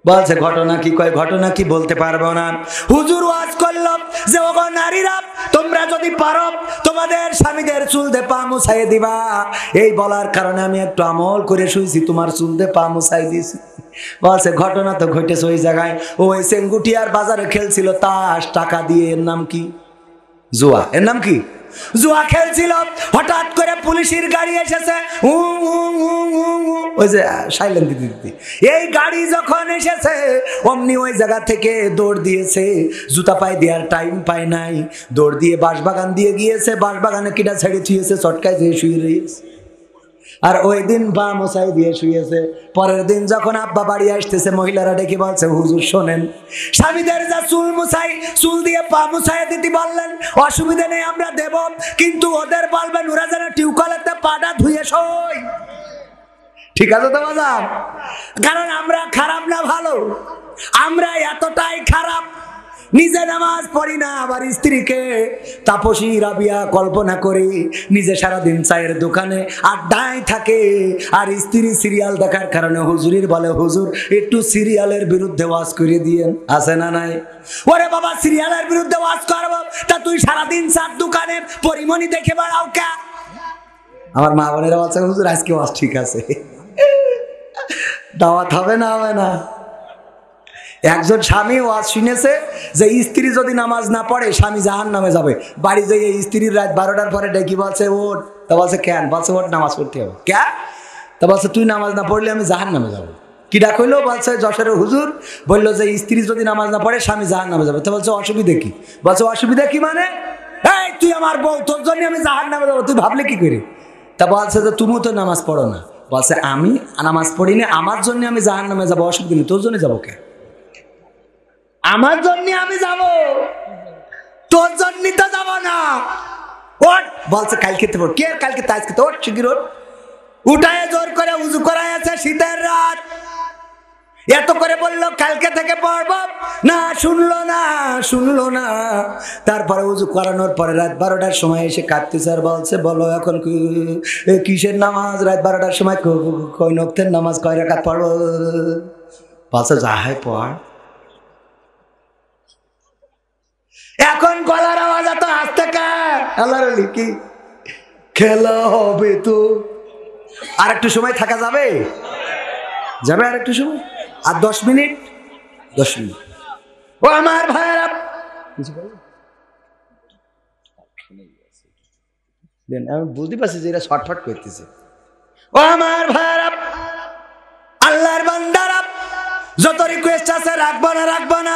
বলছে, ঘটনা কি? কয়, ঘটনা কি বলতে পারবো না। হুজুর ওয়াজ করল যে, ওগো নারীরা, তোমরা যদি পারো তোমাদের স্বামীদের চুল দিয়ে পা মুছাই দিবা। এই বলার কারণে আমি একটু আমল করে শুয়েছি, তোমার চুল দিয়ে পা মুছাই দিয়েছি। বলছে, ঘটনা তো ঘটেছে ওই জায়গায়, ওই সেঙ্গুটিয়ার বাজারে খেলছিল তাস, টাকা দিয়ে। এর নাম কি? জুয়া। এর নাম কি? জুয়া খেলছিল। হঠাৎ করে পুলিশের গাড়ি এসেছে, ওই যে সাইলেন্ট দিতে দিতে। এই গাড়ি যখন এসেছে, অমনি ওই জায়গা থেকে দৌড় দিয়েছে। জুতা পায়ে দেওয়ার টাইম পায় নাই, দৌড় দিয়ে বাঁশবাগান দিয়ে গিয়েছে। বাঁশবাগানে কিটা ছেড়ে ছুঁয়েছে, চটকায় দিয়ে শুয়ে রয়েছে। আর ওই দিন পা মোছাই দিয়ে শুয়েছে। পরের দিন যখন আব্বা বাড়ি আসতেছে, মহিলারা ডেকে বলছে, হুজুর শোনেন, স্বামীদের যা চুল মুছাই, চুল দিয়ে পা মুছাই দিতে বললেন, অসুবিধা নেই, আমরা দেব, কিন্তু ওদের বলবেন ওরা যেন টিউবওয়েলেতে পাটা ধুয়ে শোয়। ঠিক আছে তো বাজার? কারণ আমরা খারাপ না ভালো, আমরা এতটাই খারাপ নিজে নামাজ পড়ি না, আবার স্ত্রীকে তাপসী রাবিয়া কল্পনা করি, নিজে সারাদিন চায়ের দোকানে আড্ডায় থাকে, আর স্ত্রী সিরিয়াল দেখার কারণে হুজুরির বলে, হুজুর একটু সিরিয়ালের বিরুদ্ধে ওয়াজ করে দিয়েন। আছে না নাই? ওরে বাবা, সিরিয়ালের বিরুদ্ধে ওয়াজ করবো, তা তুই সারাদিন চার দোকানে পরিমণি দেখে বেড়াও কে? আমার মা বোনেরা বলছে, হুজুর আজকে ওয়াজ ঠিক আছে, দাওয়াত হবে না? হবে না। একজন স্বামী ওয়াজ শুনেছে যে স্ত্রী যদি নামাজ না পড়ে স্বামী জাহান্নামে যাবে। বাড়ি যেয়ে স্ত্রীর রাত 12টার পরে ডেকে বলছে ওঠ, তা বলছে কেন? বলছে ওঠ, নামাজ পড়তে হবে। কে? তা বলছে তুই নামাজ না পড়লে আমি জাহান্নামে যাবো। কি ডাক হইলো? বলছে যশোরের হুজুর বললো যে স্ত্রী যদি নামাজ না পড়ে স্বামী জাহান্নামে যাবে। তা বলছে অসুবিধা কি? বলছে অসুবিধা কি মানে? এই তুই আমার বউ, তোর জন্য আমি জাহান্নামে যাবো, তুই ভাবলে কি করি? তা বলছে যে তুমিও তো নামাজ পড়ো না। বলছে আমি নামাজ পড়িনি, আমার জন্য আমি জাহান্নামে যাবো, অসুবিধা নেই, তোর জন্য যাবো কে? আমার জন্য আমি যাব, তোর জন্য তো যাব না। ওঠ, বলছে কালকে তো কে? কালকে তো আজকে তো ওঠ, শিগগির ওঠ। উঠায় জোর করে উজু করায় আছে, শীতের রাত, এত করে বললো কালকে থেকে পড়ব না, শুনলো না, শুনলো না। তারপরে উজু করানোর পরে রাত 12টার সময় এসে কাঁদতেছে আর বলছে, বলো এখন কিসের নামাজ? রাত 12টার সময় কয় নক্তের নামাজ, কয় রাকাত পড়বো? বলছে যা হয় পড়। এখন গলার আওয়াজ এত আসতে কার? আল্লাহর কি খেলা হবে তো? আর একটু সময় থাকা যাবে? যাবে আর একটু সময়, আর 10 মিনিট, 10 মিনিট। ও আমার ভাইয়েরা, আমি বুঝতে পারছি যে এরা শর্টফট করতেছে। ও আমার ভাইয়েরা, আল্লাহর বান্দারা, যত রিকোয়েস্ট আছে রাখবো না? রাখবো না?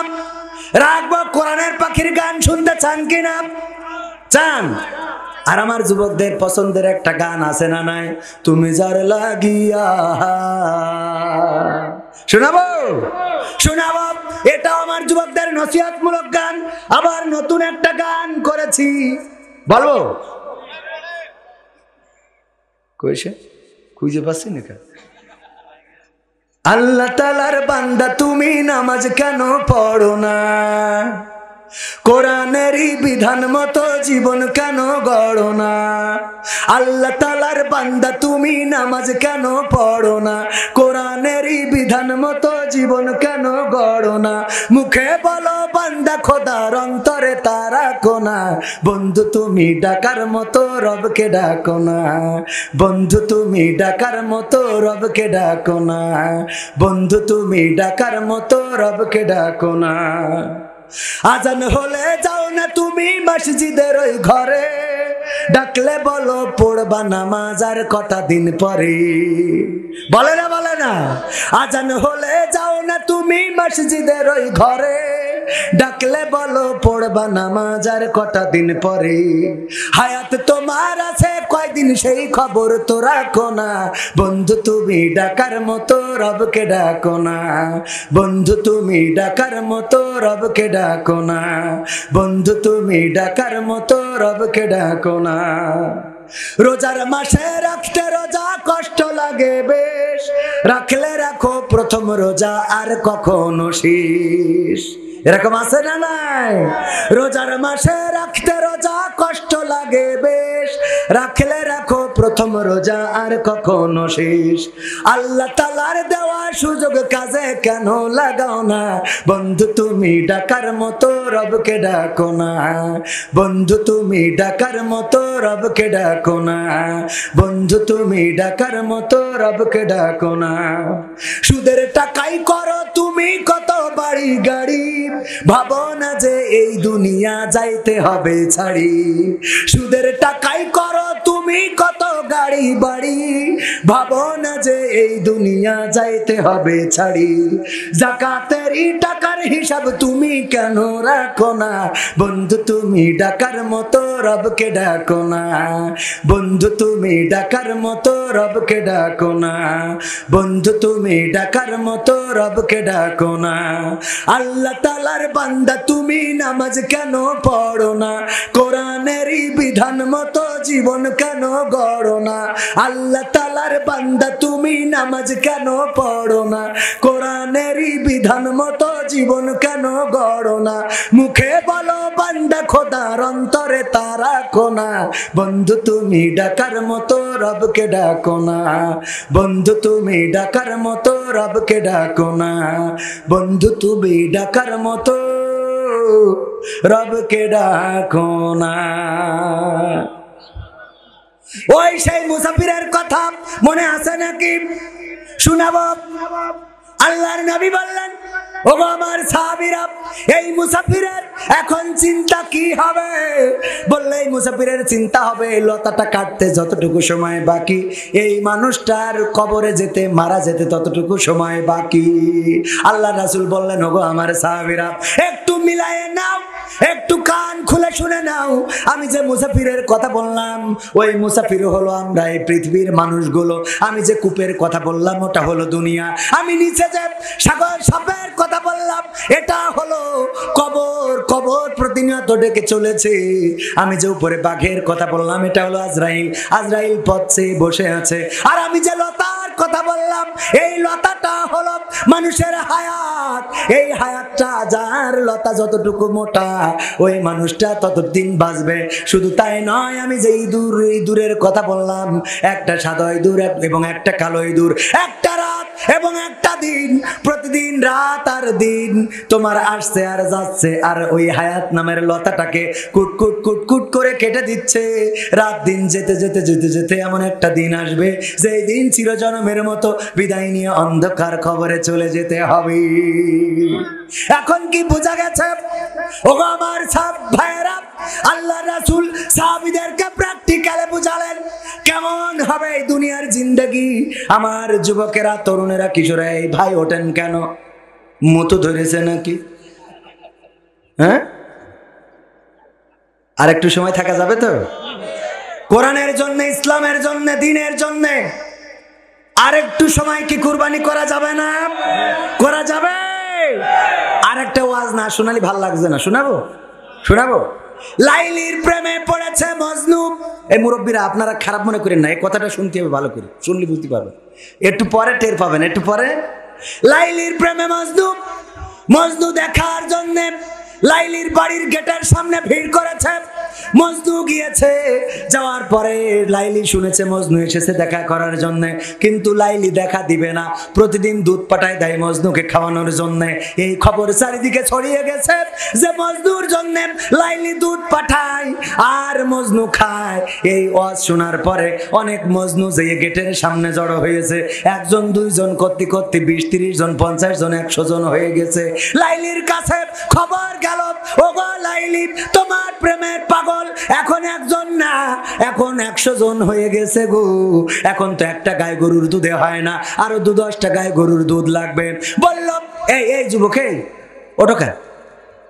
রাখবো। কোরআনের পাখির গান শুনতে চান কিনা? চান? আর আমার যুবকদের পছন্দের একটা গান আছে না নাই? তুমি যার লাগিয়া, শোনাবো? শোনাবো। এটাও আমার যুবকদের নসিহতমূলক গান। আবার নতুন একটা গান করেছি, বলবো? কইছে খুঁজে পাচ্ছি না। আল্লাহ তাআলার বান্দা তুমি নামাজ কেন পড়ো না? কোরআনেরই বিধান মতো জীবন কেন গড়ো না? আল্লাহ তাআলার বান্দা তুমি নামাজ কেন পড়ো না? কোরআনেরই বিধান মতো জীবন কেন গড়ো না? মুখে বলো বান্দা, খোদার অন্তরে তারা কোনা। বন্ধু তুমি ডাকার মতো রবকে ডাকো না, বন্ধু তুমি ডাকার মতো রবকে ডাকো না, বন্ধু তুমি ডাকার মতো রবকে ডাকো না। আজান হলে যাও না তুমি মসজিদের ওই ঘরে, ডাকলে বলো পড়বা নামাজ আর কটা দিন পরে। বলে না? বলে না? আজান হলে যাও না তুমি মসজিদের ওই ঘরে, ডাকলে বলো পড়বা নামাজ আর কটা দিন পরে। হায়াত তোমার আছে কয়দিন সেই খবর তো রাখো না। বন্ধু তুমি ডাকার মতো রবকে ডাকো না, বন্ধু তুমি ডাকার মতো রবকে ডাকো না, বন্ধু তুমি ডাকার মতো রবকে ডাকো না। রোজার মাসে রাখতে রোজা কষ্ট লাগে বেশ, রাখলে রাখো প্রথম রোজা আর কখনো শেষ। এরকম আছে না নাই? রোজার মাসে রাখতে রোজা কষ্ট লাগে বেশ, রাখলে রাখো প্রথম রোজা আর কখনো শেষ। আল্লাহ তাআলার দেওয়া সুযোগ কাজে কেন লাগাও না? বন্ধু তুমি ডাকার মতো রবকে ডাকো না, বন্ধু তুমি ডাকার মতো রবকে ডাকো না, বন্ধু তুমি ডাকার মতো রবকে ডাকো না। সুদের টাকাই করো তুমি কত বাড়ি গাড়ি, ভাবো না যে এই দুনিয়া যাইতে হবে ছাড়ি। সুদের টাকাই করো তুমি কত গাড়ি বাড়ি, ভাবো না যে এই দুনিয়া যাইতে হবে ছাড়ি। যাকাতেরই টাকার হিসাব তুমি কেন রাখো না? বন্ধু তুমি ডাকার মতো রবকে ডাকো না, বন্ধু তুমি ডাকার মতো রবকে ডাকো না, বন্ধু তুমি ডাকার মতো রবকে ডাকো না। আল্লাহ তাআলার বান্দা তুমি নামাজ কেন পড়ো না? কোরআনেরই বিধান মতো জীবন কেন কেন গড়ো না? আল্লাহ তাআলার বান্দা তুমি নামাজ কেন পড়ো না? কোরআনেরই বিধান মতো জীবন কেন গড়ো না? মুখে বলো বান্দা খোদার অন্তরে তা রাখো না। বন্ধু তুমি ডাকার মতো রবকে ডাকো না। বন্ধু তুমি ডাকার মতো রবকে ডাকো না। বন্ধু তুমি ডাকার মতো রবকে ডাকো না। ওই সেই মুসাফিরের কথা মনে আছে নাকি? শোনাবো। আল্লাহর নবী বললেন, ওগো আমার সাহাবীরা, এই মুসাফিরের এখন চিন্তা কি হবে? বললে এই মুসাফিরের চিন্তা হবে লতাটা কাটতে যতটুকু সময় বাকি, এই মানুষটার কবরে যেতে মারা যেতে ততটুকু সময় বাকি। আল্লাহ রাসূল বললেন, ওগো আমার সাহাবীরা, একটু মিলায়ে নাও, একটু কান খুলে শুনে নাও। আমি যে মুসাফিরের কথা বললাম ওই মুসাফির হলো আমরা, এই পৃথিবীর মানুষগুলো। আমি যে কূপের কথা বললাম ওটা হলো দুনিয়া। আমি নিচে যে সাগর সাপের কথা বললাম এটা হলো কবর। কবর প্রতিনিয়ত ডেকে চলেছে। আমি যে উপরে বাঘের কথা বললাম এটা হলো আজরাইল। আজরাইল পথে বসে আছে। আর আমি যে লতার কথা বললাম এই লতাটা হলো মানুষের হায়াত। এই হায়াতটা, যার লতা যতটুকু মোটা ওই মানুষটা ততদিন বাঁচবে। শুধু তাই নয়, আমি যে ইঁদুরের কথা বললাম, একটা সাদা ইঁদুর এবং একটা কালো ইঁদুর, একটা রাত এবং একটা দিন, প্রতিদিন রাত আর দিন তোমার আসছে আর যাচ্ছে, আর ওই হায়াত নামের লতাটাকে কুটকুট কুটকুট করে কেটে দিচ্ছে। রাত দিন যেতে যেতে যেতে যেতে এমন একটা দিন আসবে যেই দিন চিরজন্মের মতো বিদায় নিয়ে অন্ধকার কবরে চলে যেতে হবে। এখন কি বোঝা গেছে? ওগো আমার সব ভাইয়েরা, আল্লাহ রাসূল সাহাবীদেরকে প্র্যাকটিক্যালে বুঝালেন কেমন হবে এই দুনিয়ার জিন্দেগি। আমার যুবকেরা, তরুণেরা, কিশোরা, এই ভাই ওঠেন কেন? মতো ধরেছে নাকি? হ্যাঁ, আর একটু সময় থাকা যাবে তো? কোরআনের জন্য, ইসলামের জন্য, দ্বীনের জন্য আর একটু সময় কি কুরবানি করা যাবে না? করা যাবে। আর একটা ওয়াজ না শোনালি ভাল লাগছে না, শোনাবো? শোনাবো। লাইলির প্রেমে পড়েছে মজনু। এই মুরব্বীরা আপনারা খারাপ মনে করেন না, এই কথাটা শুনতে হবে ভালো করে, শুনলে বুঝতে পারবেন। একটু পরে টের পাবেন, একটু পরে। লাইলির প্রেমে মজনু। মজনু দেখার জন্য লাইলির বাড়ির গেটের সামনে ভিড় করেছে। মজনু গিয়েছে, যাওয়ার পরে লাইলি শুনেছে মজনু এসেছে দেখা করার জন্য, কিন্তু লাইলি দেখা দিবে না। প্রতিদিন দুধ পাঠায় দেয় মজনুকে খাওয়ানোর জন্য। এই খবর চারিদিকে ছড়িয়ে গেছে যে মজনুর জন্য লাইলি দুধ পাঠায় আর মজনু খায়। এই ওয়াজ শোনার পরে অনেক মজনু যে গেটের সামনে জড়ো হয়েছে। একজন, দুইজন করতে করতে 20-30 জন, 50 জন, 100 জন হয়ে গেছে। লাইলির কাছে খবর গেল, ওগো লাইলি, তোমার প্রেমের পাগল এখন একজন না, এখন 100 জন হয়ে গেছে গো। এখন তো একটা গায়ে গরুর দুধে হয় না, আরো 2-10টা গায়ে গরুর দুধ লাগবে। বলল, এই এই যুবক, এই ওঠো,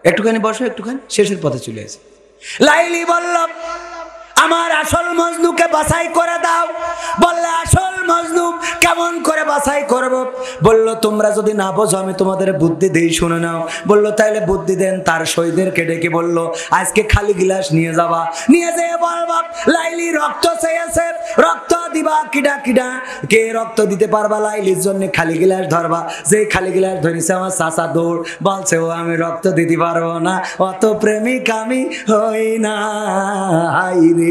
একটুখানি বসো, একটুখানি, শেষের পথে চলে এসে। লাইলি বলল, আমার আসল মজনুকে বাছাই করে দাও। বললে, আসল মজনু কেমন করে বাছাই করব? বলল, তোমরা যদি না বোঝো আমি তোমাদের বুদ্ধি দেই, শুনে নাও। বলল, তাইলে বুদ্ধি দেন। তার শহীদদেরকে ডেকে বলল, আজকে খালি গিলাস নিয়ে যাবা, নিয়ে যেয়ে বলবা লাইলি রক্ত চেয়েছে, রক্ত দিবা। কিডা কিডা কে রক্ত দিতে পারবা? লাইলির জন্য খালি গিলাস ধরবা। যে খালি গিলাস ধরেছে আমার চাচা দৌড়, বলছে, ও আমি রক্ত দিতে পারবো না, অত প্রেমিক আমি হই না। হাই রে,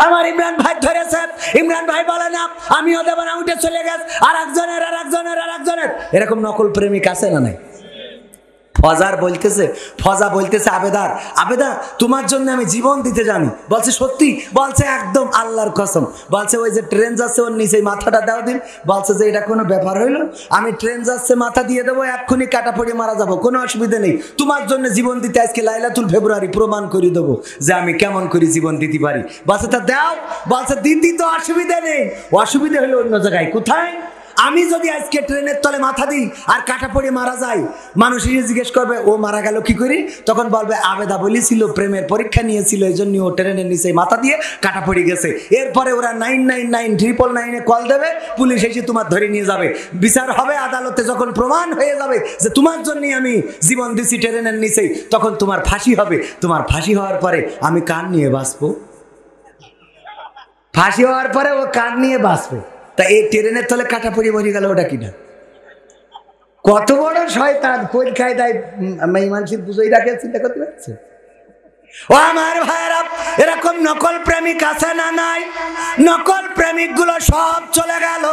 আমার ইমরান ভাই ধরেছে। ইমরান ভাই বলে না আমিও দেব না, উঠে চলে গেছে। আর একজনের, এরকম নকল প্রেমিক আছে না নাই? ফজার বলতেছে, ফজা বলতেছে, আবেদার, আবেদা তোমার জন্য আমি জীবন দিতে জানি। বলছে, সত্যি? বলছে, একদম আল্লাহর কসম। বলছে, ওই যে ট্রেন যাচ্ছে ওর নিচে মাথাটা দাও দিন। বলছে যে এটা কোনো ব্যাপার হইলো? আমি ট্রেন যাচ্ছে মাথা দিয়ে দেবো, এক্ষুনি কাটা পড়ে মারা যাবো, কোনো অসুবিধা নেই। তোমার জন্য জীবন দিতে আজকে লাইলাতুল ফেব্রুয়ারি প্রমাণ করে দেবো যে আমি কেমন করে জীবন দিতে পারি। বলছে, তা দাও। বলছে, দিদি তো অসুবিধা নেই, অসুবিধা হলো অন্য জায়গায়। কোথায়? আমি যদি আজকে ট্রেনের তলে মাথা দিই আর কাটা পড়ে মারা যাই, মানুষ এসে জিজ্ঞেস করবে ও মারা গেল কি করে? তখন বলবে, আবেদা বলেছিল প্রেমের পরীক্ষা নিয়েছিল, এই জন্য ও ট্রেনের নিচে মাথা দিয়ে কাটা পড়ে গেছে। এরপরে ওরা 999-999 কল দেবে, পুলিশ এসে তোমার ধরে নিয়ে যাবে। বিচার হবে আদালতে, যখন প্রমাণ হয়ে যাবে যে তোমার জন্যই আমি জীবন দিছি ট্রেনের নিচেই, তখন তোমার ফাঁসি হবে। তোমার ফাঁসি হওয়ার পরে আমি কান নিয়ে বাঁচবো? ফাঁসি হওয়ার পরে ও কান নিয়ে বাঁচবে। তা এই ট্রেনের তলে কাটা পড়ে মরে গেল, ওটা কিনা? কত বড় শয়তান! পরীক্ষায় দেয় মানুষের পুজোই রাখে, চিন্তা করতে পারছে? ও আমার ভাইরা, এরকম নকল প্রেমিক আছে না নাই? নকল প্রেমিক গুলো সব চলে গেল।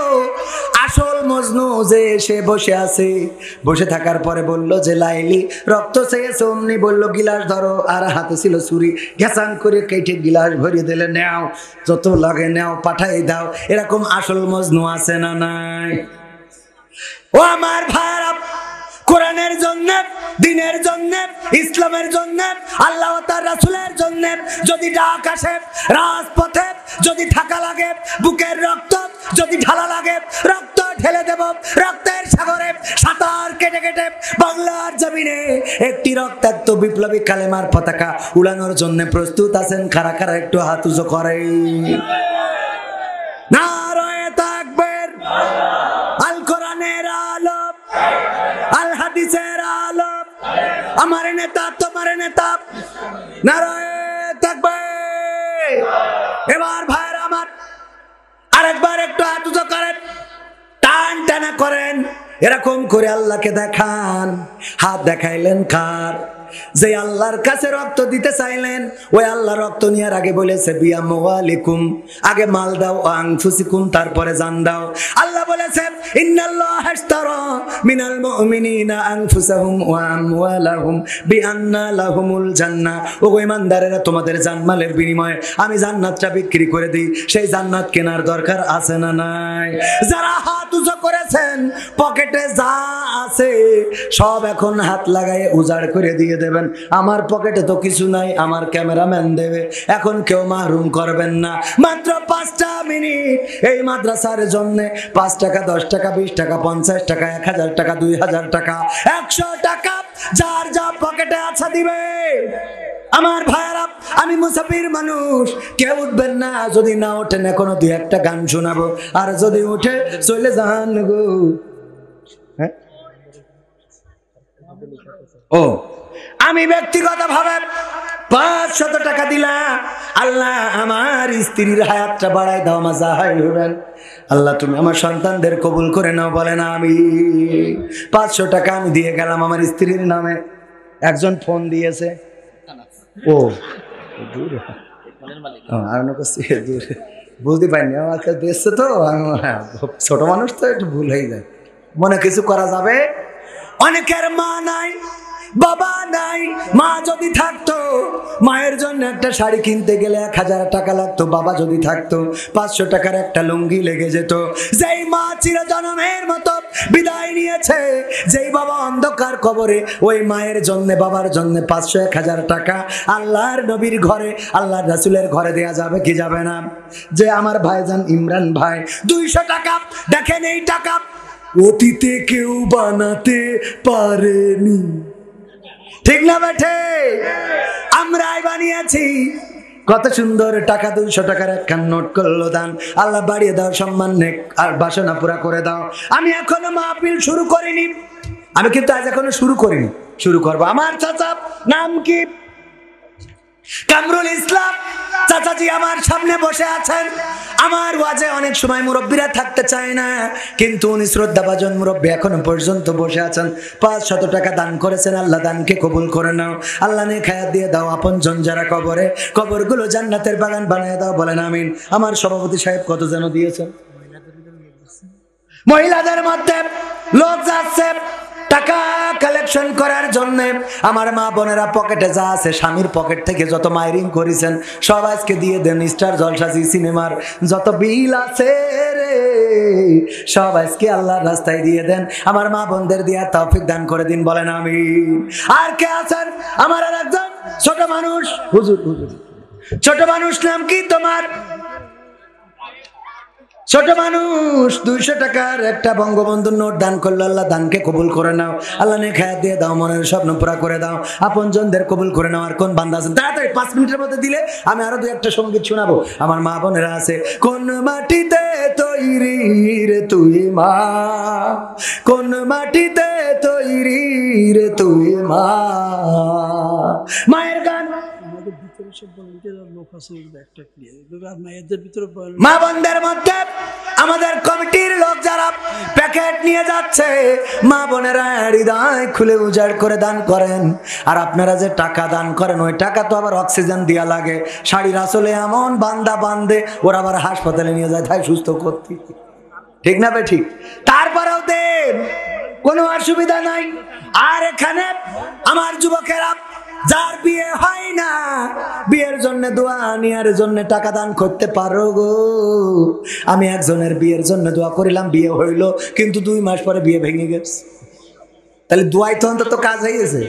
আসল মজনু যে এসে বসে আছে, বসে থাকার পরে বলল যে লাইলি রক্ত চেয়েছে, অমনি বললো গিলাস ধরো, আর হাতে ছিল ছুরি, ঘেঁচান করে কেটে গিলাস ভরিয়ে দিলে, নেও যত লাগে নেও, পাঠাই দাও। এরকম আসল মজনু আছে না নাই? ও আমার ভাইরা, কোরআনের জন্য, দ্বীনের জন্য, ইসলামের জন্য, আল্লাহ ও তার রাসূলের জন্য যদি ডাক আসে, রাজপথে যদি থাকা লাগে, বুকের রক্ত যদি ঢালা লাগে, রক্ত ঢেলে দেব। রক্তের সাগরে সাঁতার কেটে কেটে বাংলার জমিনে একটি রক্তাক্ত বিপ্লবী কালেমার পতাকা উড়ানোর জন্য প্রস্তুত আছেন? কারা কারা একটু হাত উঁচু করে? নারায়ে তাকবীর! আল কোরআনের আলো, আল হাদিসের আলো, আমার নেতা তোমার নেতা, নারায়ে তাকবীর! এবার ভাইরা আমার, আরেকবার একটু হাত উঁচু করেন, টান টানা করেন, এরকম করে আল্লাহকে দেখান। হাত দেখাইলেন কার? যে আল্লাহর কাছে রক্ত দিতে চাইলেন, ওই আল্লাহ রক্ত নেওয়ার আগে বলেছে বিআমওয়ালিকুম, আগে মাল দাও, আনফুসিকুম, তারপরে জান দাও। আল্লাহ বলেছেন ইন্নাল্লাহা ইশতারা মিনাল মুমিনিনা আনফুসাহুম ওয়া আমওয়ালাহুম বিআন্না লাহুমুল জান্নাহ। ও ঈমানদারেরা, তোমাদের জানমালের বিনিময়ে আমি জান্নাতটা বিক্রি করে দিই। সেই জান্নাত কেনার দরকার আছে না নাই? যারা হাত উঁচু করেছেন, পকেটে যা আছে সব এখন হাত লাগায় উজাড় করে দিয়ে দেবেন। আমার পকেটে তো কিছু নাই, আমার ক্যামেরাম্যান দেবে। এখন কেউ মাহরুম করবেন না। মাত্র 5টা মিনিট এই মাদ্রাসার জন্য 5 টাকা, 10 টাকা, 20 টাকা, 50 টাকা, 1000 টাকা, 2000 টাকা, 100 টাকা, যার যা পকেটে আছে দিবে। আমার ভাইরা, আমি মুসাফির মানুষ, কেউ উঠবেন না। যদি না ওঠেন এখনো 2-1টা গান শোনাবো, আর যদি উঠে চলে যান গো। হ্যাঁ, ও আমি ব্যক্তিগতভাবে 500 টাকা দিলাম। আল্লাহ আমার স্ত্রীর হায়াতটা বাড়াই দাও, আমার যাহাই হবেন। আল্লাহ তুমি আমার সন্তানদের কবুল করে নাও, বলেন আমি। 500 টাকা আমি দিয়ে গেলাম আমার স্ত্রীর নামে। একজন ফোন দিয়েছে, ও দূরে, বুঝতে পারিনি, আমার কাছে দিয়েছে তো। ছোট মানুষ তো একটু ভুল হয়ে যায়, মনে কিছু করা যাবে। অনেকের মা নাই, বাবা নাই। মা যদি থাকতো, মায়ের জন্য একটা শাড়ি কিনতে গেলে 1000 টাকা লাগতো। বাবা যদি থাকতো, 500 টাকার একটা লুঙ্গি লেগে যেত। যেই মা চিরজন্মের মতো বিদায় নিয়েছে, যেই বাবা অন্ধকার কবরে, ওই মায়ের জন্য, বাবার জন্য 500-1000 টাকা আল্লাহর নবীর ঘরে, আল্লাহর রাসূলের ঘরে দেয়া যাবে কি যাবে না? যে আমার ভাইজান ইমরান ভাই 200 টাকা, দেখেন এই টাকা অতীতে কেউ বানাতে পারেনি, ঠিক না বেঠে? আমরাই বানিয়েছি। কত সুন্দর টাকা, 200 টাকার একটা নোট করলো দান। আল্লাহ বাড়িয়ে দাও, সম্মান নেক আর বাসনা পুরা করে দাও। আমি এখনো মাহফিল শুরু করিনি, আমি কিন্তু আজ এখনো শুরু করিনি, শুরু করবো। আমার চাচা নাম কি? কামরুল ইসলাম চাচাজি আমার সামনে বসে আছেন। আমার ওয়াজে অনেক সময় মুরব্বীরা থাকতে চায় না, কিন্তু উনি শ্রদ্ধাভাজন মুরব্বী এখনো পর্যন্ত বসে আছেন। 500 টাকা দান করেছেন। আল্লাহ দানকে কবুল করে নাও। আল্লাহ নেক হায়াত দিয়ে দাও। আপনজন যারা কবরে, কবরগুলো জান্নাতের বাগান বানিয়ে দাও, বলেন আমিন। আমার সভাপতি সাহেব কত যেন দিয়েছেন? মহিলাদের মধ্যে লোক যাচ্ছে টাকা কালেকশন করার জন্য। আমার মা বোনেরা পকেটে যা আছে, স্বামীর পকেট থেকে যত মাইরিং করেছেন সব আজকে দিয়ে দেন। স্টার জলসা জি সিনেমার যত বিল আছে রে, সব আজকে আল্লাহর রাস্তায় দিয়ে দেন। আমার মা বোনদের দিয়ে তৌফিক দান করে দিন, বলেন আমিন। আর কে আছেন? আমার আর একজন ছোট মানুষ। হুজুর, হুজুর, ছোট মানুষ নাম কি তোমার? ছোট মানুষ 200 টাকার একটা বঙ্গবন্ধুর নোট দান করলো। আল্লাহ দানকে কবুল করে নাও। আল্লাহ নেক হায়াত দিয়ে দাও, মনের স্বপ্ন পুরা করে দাও, আপনজনদের কবুল করে নাও। আর কোন বান্দা আছেন তাড়াতাড়ি 5 মিনিটের মধ্যে দিলে আমি আরো 2-1টা সঙ্গীত শোনাবো। আমার মা বোনেরা আছে। কোন মাটিতে তৈরি রে তুই মা, কোন মাটিতে তৈরি রে তুই মা। মায়ের গান মা বোনদের মধ্যে আমাদের কমিটির লোক যারা প্যাকেট নিয়ে যাচ্ছে, মা বোনেরা হৃদয় খুলে উজাড় করে দান করেন। আর আপনারা যে টাকা দান করেন, ওই টাকা তো আবার অক্সিজেন দেওয়া লাগে। শাড়ির আসলে এমন বান্দা বান্ধে, ওরা আবার হাসপাতালে নিয়ে যায় তাই সুস্থ করতে, ঠিক না বে ঠিক? তারপরেও দেন, কোনো অসুবিধা নাই। আর এখানে আমার যুবকেরা যার বিয়ে হয় না, বিয়ের জন্য দোয়া নেওয়ার জন্য টাকা দান করতে পারো গো। আমি একজনের বিয়ের জন্য দোয়া করিলাম, বিয়ে হইল, কিন্তু 2 মাস পরে বিয়ে ভেঙে গেছে। তাহলে দোয়াই তো অন্তত কাজ হয়ে গেছে।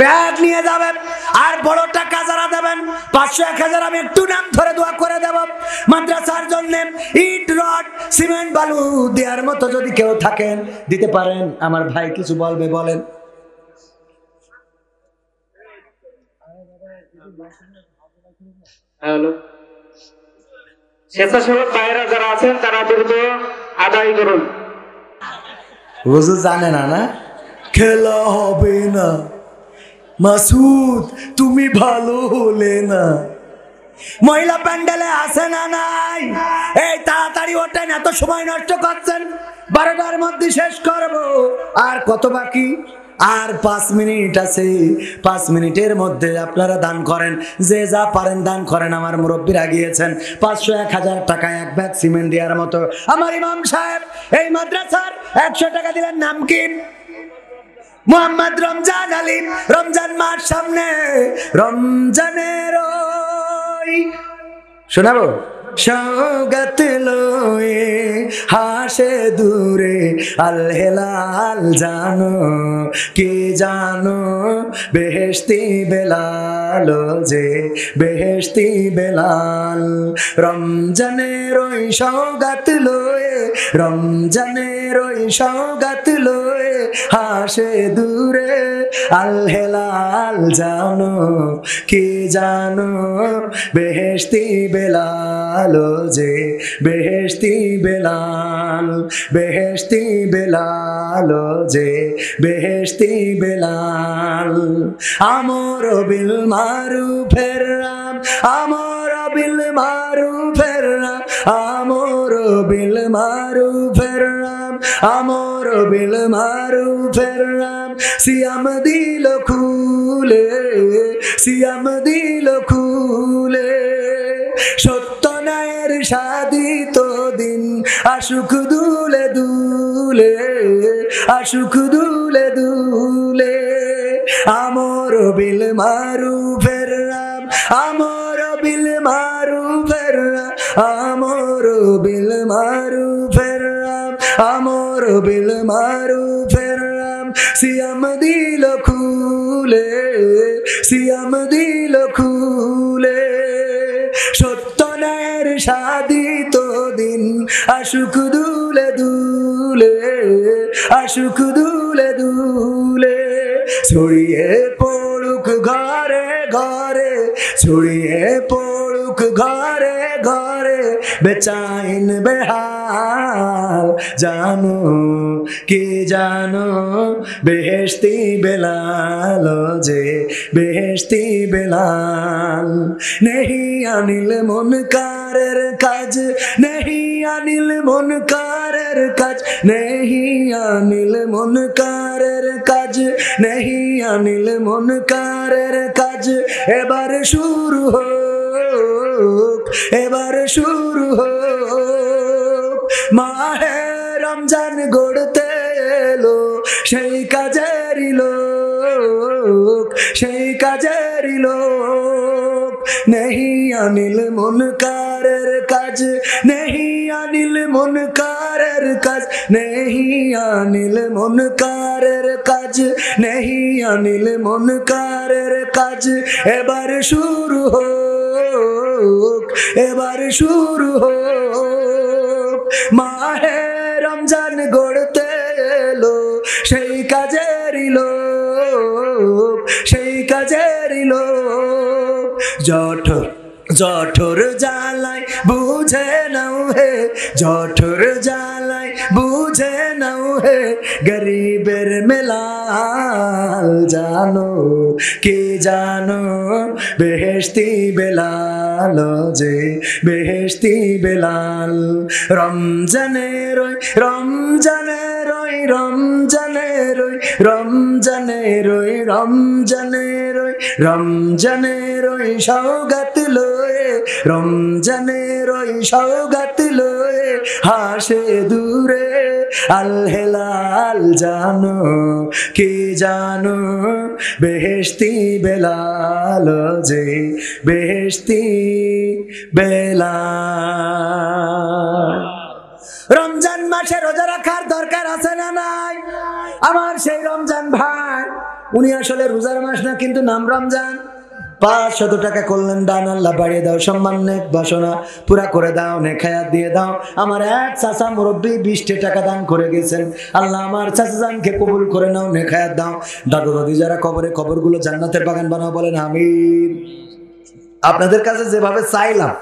ব্যাগ নিয়ে যাবেন, আর বড় টাকা যারা দেবেন 500-1000 আমি একটু নাম ধরে দোয়া করে দেব। মাদ্রাসার জন্য ইট রড সিমেন্ট বালু দেওয়ার মতো যদি কেউ থাকেন দিতে পারেন। আমার ভাই কিছু বলবে, বলেন। হ্যালো, স্বেচ্ছাসেবক ভাইরা যারা আছেন তারা দ্রুত আদায় করুন। হুজুর জানে না, না খেলা হবে না, মাসুদ তুমি ভালো হলে না। মহিলা প্যান্ডেলে আসে না নাই? এই তাড়াতাড়ি ওঠেন, এত সময় নষ্ট করছেন। 12টার মধ্যে শেষ করব। আর কত বাকি? আর 5 মিনিট আছে। 5 মিনিটের মধ্যে আপনারা দান করেন, যে যা পারেন দান করেন। আমার মুরব্বীরা গিয়েছেন 500-1000 টাকা এক ব্যাগ সিমেন্ট দেওয়ার মতো। আমার ইমাম সাহেব এই মাদ্রাসার 100 টাকা দিলেন। নাম কি? মোহাম্মদ রমজান আলী। রমজান মাস সামনে, রমজানের শোনাবো সৌগত লয়ে হাসে দূরে আল হেলাল জানো, কে জানো বেহেশতি বেলাল, যে বেহেশতি বেলাল। রমজানের ওই সৌগত লয়ে, রমজানের ওই সৌগত লয়ে হাসে দূরে আল হেলাল জানো, কে জানো বেহেশতি বেলাল, যে বেহেশতি বেলাল, বেহেশতি বেলাল, যে বেহেশতি বেলাল। আমর বিল মারুফের নাম, আমর বিল মারুফের নাম, আমর বিল মারুফের নাম, আমর বিল মারুফের নাম। সিয়াম দিল খুলে, সিয়াম দিল খুলে, সত্য ন্যায়ের সাধিত দিন আশুক দুলে দুলে, আশুক দুলে দুলে। আমর বিল মারুফের নাম, আমর বিল মারুফের নাম, আমর বিল মারুফের নাম, আমর বিল মারুফের নাম। সিয়াম দিল খুলে, সিয়াম দিল খুলে, সত্য ন্যায়ের সাধিত দিন আশুক দুলে দুলে, আশুক দুলে দুলে। ছড়িয়ে পড়ুক ঘরে ঘরে, ছড়িয়ে পড়ুক ঘরে ঘরে, বেচাইন বেহাল জানো, কে জানো বেহেশতি বেলাল, যে বেহেশতি বেলাল। নেহি আনিল মুনকারের কাজ, নেহি আনিল মুনকারের কাজ, নেহি আনিল মুনকারের কাজ, নেহি আনিল মুনকারের কাজ। এবার শুরু হোক, এবার শুরু হোক। মাহে রমজান গড়তে এলো সেই কাজেরই লোক, সেই কাজেরই লোক। নেহি আনিল মুনকারের কাজ, নেহি আনিল মুনকারের কাজ, নেহি আনিল মুনকারের কাজ, নেহি আনিল মুনকারের কাজ। এবার শুরু হোক, এবার শুরু হোক। মাহে রমজান গড়তে এলো সেই কাজেরই লোক, সেই কাজেরই লোক। জঠর জঠর জ্বালায় বুঝে নাও হে, জঠর জ্বালায় বুঝে নাও হে গরিবের মেলাল জানো কে জানো বেহেশতি বেলাল যে বেহেশতি বেলাল রমজানের ওই রমজানের ওই রমজানের ওই রমজানের ওই রমজানের ওই রমজানের ওই সওগাত লয়ে রমজানের ওই সওগাত লয়ে হাসে দূরে আল হেলাল জানো কে জানো বেহেশতি বেলাল যে বেহেশতি বেলাল রমজান মাসে রোজা রাখার দরকার আছে না নাই আমার সেই রমজান ভাই উনি আসলে রোজার মাস না কিন্তু নাম রমজান 500 টাকা করলেন দান আল্লাহ বাড়িয়ে দাও সম্মান নেক বাসনা পুরা করে দাও নেখায়াত দিয়ে দাও আমার এক চাচা মুরব্বী 20 টাকা দান করে গেছেন আল্লাহ আমার চাচা জানকে কবুল করে নাও নেখায়াত দাও দাদু দাদি যারা কবরে কবরগুলো জান্নাতের বাগান বানাও বলেন আমিন আপনাদের কাছে যেভাবে চাইলাম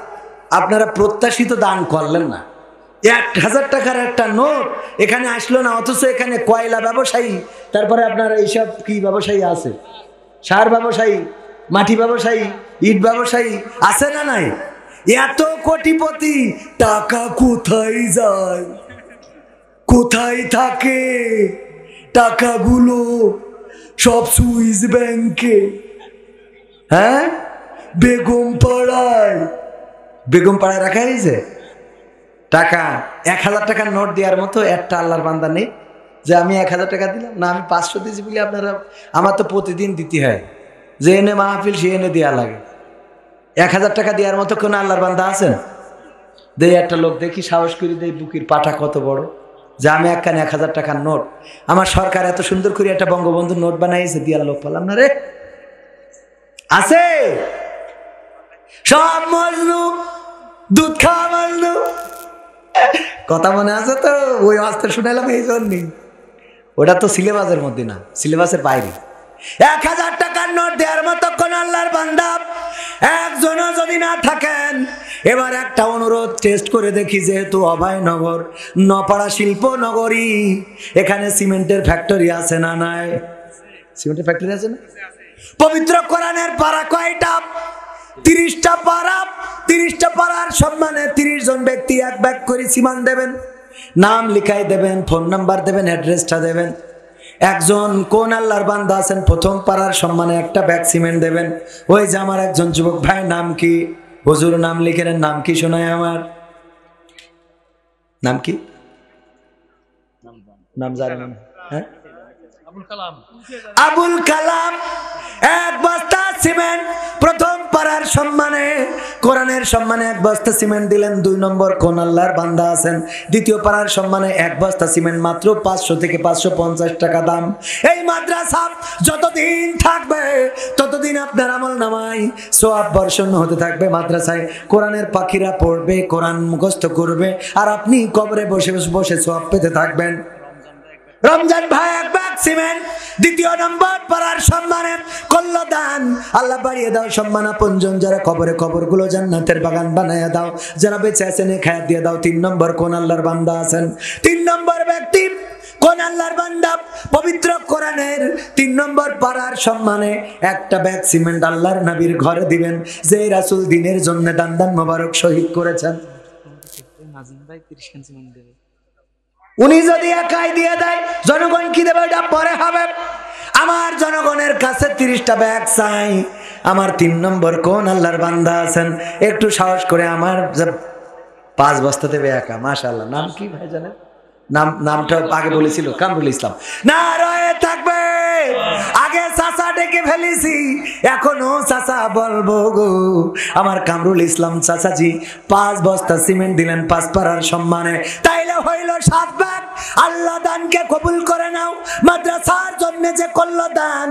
আপনারা প্রত্যাশিত দান করলেন না 1000 টাকার একটা নোট এখানে আসলো না অথচ এখানে কয়লা ব্যবসায়ী তারপরে আপনার এইসব কি ব্যবসায়ী আছে সার ব্যবসায়ী মাটি ব্যবসায়ী ইট ব্যবসায়ী আছে না নাই এত কোটিপতি টাকা কোথায় যায় কোথায় থাকে টাকাগুলো সব সুইস ব্যাংকে হ্যাঁ বেগম পাড়ায় রাখা হয়েছে টাকা 1000 টাকার নোট দেওয়ার মতো একটা আল্লাহর বান্দা নেই যে আমি 1000 টাকা দিলাম না আমি 500 দিয়েছি বলে আপনারা আমার তো প্রতিদিন দিতে হয় যে এনে মাহফিল সে এনে দেওয়া লাগে 1000 টাকা দেওয়ার মতো কোনো আল্লাহর বান্দা আছেন দেই একটা লোক দেখি সাহস করে দেই বুকির পাটা কত বড় যে আমি একখানে 1000 টাকার নোট আমার সরকার এত সুন্দর করে একটা বঙ্গবন্ধুর নোট বানাইছে দেওয়ার লোক পেলাম না রে আছে সব মজনু দুধ খাওয়া মজনু কথা মনে আছে তো ওই অস্ত্র শুনাইলাম এই জন্যই ওটা তো সিলেবাসের মধ্যে না সিলেবাসের বাইরে 1000 টাকার নোট দেওয়ার মতো কোন আল্লাহর বান্দা একজনও যদি না থাকেন এবার একটা অনুরোধ টেস্ট করে দেখি যেহেতু অভয়নগর নপাড়া শিল্প নগরী এখানে সিমেন্টের ফ্যাক্টরি আছে না নাই সিমেন্টের ফ্যাক্টরি আছে না পবিত্র কোরআনের পারা কয়টা 30টা পারা 30টা পারার সম্মানে 30 জন ব্যক্তি এক ব্যাগ করে সিমেন্ট দেবেন নাম লিখাই দেবেন ফোন নাম্বার দেবেন অ্যাড্রেসটা দেবেন একজন কোন আল্লাহর বান্দা আছেন প্রথম পাড়ার সম্মানে একটা ব্যাগ সিমেন্ট দেবেন ওই যে আমার একজন যুবক ভাই নাম কি হুজুর নাম লিখে নেন নাম কি শোনায় আমার নাম কি নাম জানেন হ্যাঁ আবুল কালাম এক বস্তা সিমেন্ট প্রথম পাড়ার সম্মানে কোরআনের সম্মানে এক বস্তা সিমেন্ট দিলেন 2 নম্বর কোন আল্লাহর বান্দা আছেন দ্বিতীয় পাড়ার সম্মানে এক বস্তা সিমেন্ট মাত্র 500 থেকে 550 টাকা দাম এই মাদ্রাসা যতদিন থাকবে ততদিন আপনার আমলনামায় সওয়াব বর্ষণ হতে থাকবে মাদ্রাসায় কোরআনের পাখিরা পড়বে কোরআন মুখস্থ করবে আর আপনি কবরে বসে বসে সওয়াব পেতে থাকবেন রমজান ভাই এক ব্যাগ সিমেন্ট দ্বিতীয় নম্বর পাড়ার সম্মানে কল্যাণ আল্লাহ বাড়িয়ে দাও সম্মান আপনজন যারা কবরে কবরগুলো জান্নাতের বাগান বানায়া দাও যারা বেঁচে আছেন খায়াত দিয়ে দাও 3 নম্বর কোন আল্লাহর বান্দা আছেন 3 নম্বর ব্যক্তি কোন আল্লাহর বান্দা পবিত্র কোরআনের 3 নম্বর পাড়ার সম্মানে একটা ব্যাগ সিমেন্ট আল্লাহর নবীর ঘরে দিবেন যে রাসূল দ্বীনের জন্য দান মোবারক শহীদ করেছেন নাজিম ভাই 30 কেজি সিমেন্ট দেবে উনি যদি একাই দিয়ে দেয় জনগণ কি দেবে ওটা পরে হবে আমার জনগণের কাছে 30টা ব্যাগ চাই আমার 3 নম্বর কোন আল্লাহর বান্দা আছেন একটু সাহস করে আমার 5 বস্তা দেবে একা মাশাআল্লাহ নাম কি ভাই জানেন নামটা আগে বলেছিল কামরুল ইসলাম না রয়ে থাকবে আগে চাচা ডেকে ফেলেছি এখনো চাচা বলবো গো আমার কামরুল ইসলাম চাচাজি 5 বস্তা সিমেন্ট দিলেন 5 পাড়ার সম্মানে তাইলে হইল 7 ব্যাগ আল্লাহ দানকে কবুল করে নাও মাদ্রাসার জন্য যে করলো দান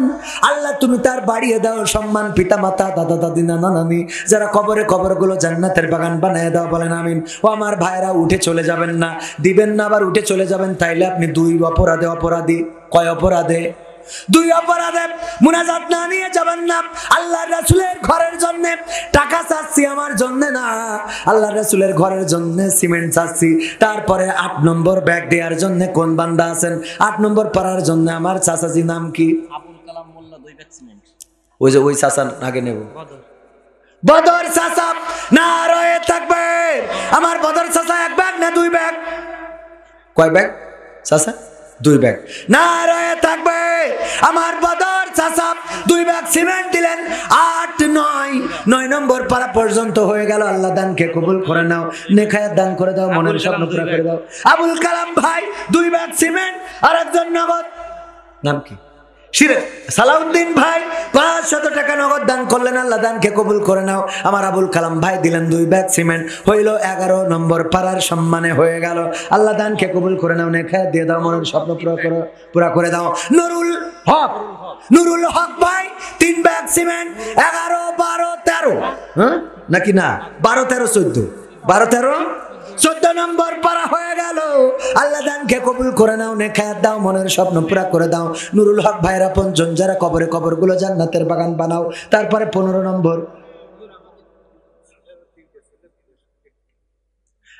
আল্লাহ তুমি তার বাড়িয়ে দাও সম্মান পিতা মাতা দাদা দাদি নানা নানি যারা কবরে কবরগুলো জান্নাতের বাগান বানিয়ে দাও বলেন আমিন ও আমার ভাইরা উঠে চলে যাবেন না দিবেন না আবার উঠে চলে যাবেন তাইলে আপনি 2 অপরাধী কয় অপরাধে দুই অপরাধে মুনাজাত না নিয়ে যাবেন না। আল্লাহ রাসূলের ঘরের জন্য টাকা চাচ্ছি, আমার জন্য না, আল্লাহ রাসূলের ঘরের জন্য সিমেন্ট চাচ্ছি। তারপরে 8 নম্বর ব্যাগ দেওয়ার জন্য কোন বান্দা আছেন? 8 নম্বর পারার জন্য আমার চাচাজি নাম কি? আবুল কালাম মোল্লা 2 ব্যাগ সিমেন্ট। ওই যে ওই চাচা আগে নেব, বদর চাচা নারায়ে তাকবীর। আমার বদর চাচা 1 ব্যাগ না 2 ব্যাগ? কয় ব্যাগ চাচা? 2 ব্যাগ। নারায়ে তাকবীর। আমার বদর চাচা 2 ব্যাগ সিমেন্ট দিলেন। 8 9 নম্বর পারা পর্যন্ত হয়ে গেল। আল্লাহ দানকে কবুল করে নাও, নেখায়াত দান করে দাও, মনের স্বপ্ন পুরো করে দাও। আবুল কালাম ভাই 2 ব্যাগ সিমেন্ট আর একজন নগদ, নাম কি? সালাউদ্দিন ভাই 500 টাকা নগদ দান করলেন। আল্লাহ দানকে কবুল করে নাও। আমার আবুল কালাম ভাই দিলেন 2 ব্যাগ সিমেন্ট, হইল 11 নম্বর পাড়ার সম্মানে হয়ে গেল। আল্লাহ দানকে কবুল করে নাও, নেখায়াত দিয়ে দাও, মনের স্বপ্ন পুরা করে দাও। নুরুল হক ভাই 3 ব্যাগ সিমেন্ট, 11 12 13, হ্যাঁ নাকি না 12 13 14, 12 13 14 নম্বর পারা হয়ে গেল। আল্লাহ দানকে কবুল করে নাও, নেখায়াত দাও, মনের স্বপ্ন পুরা করে দাও। নুরুল হক ভাইরা 5 জন যারা কবরে, কবরগুলো জান্নাতের বাগান বানাও। তারপরে 15 নম্বর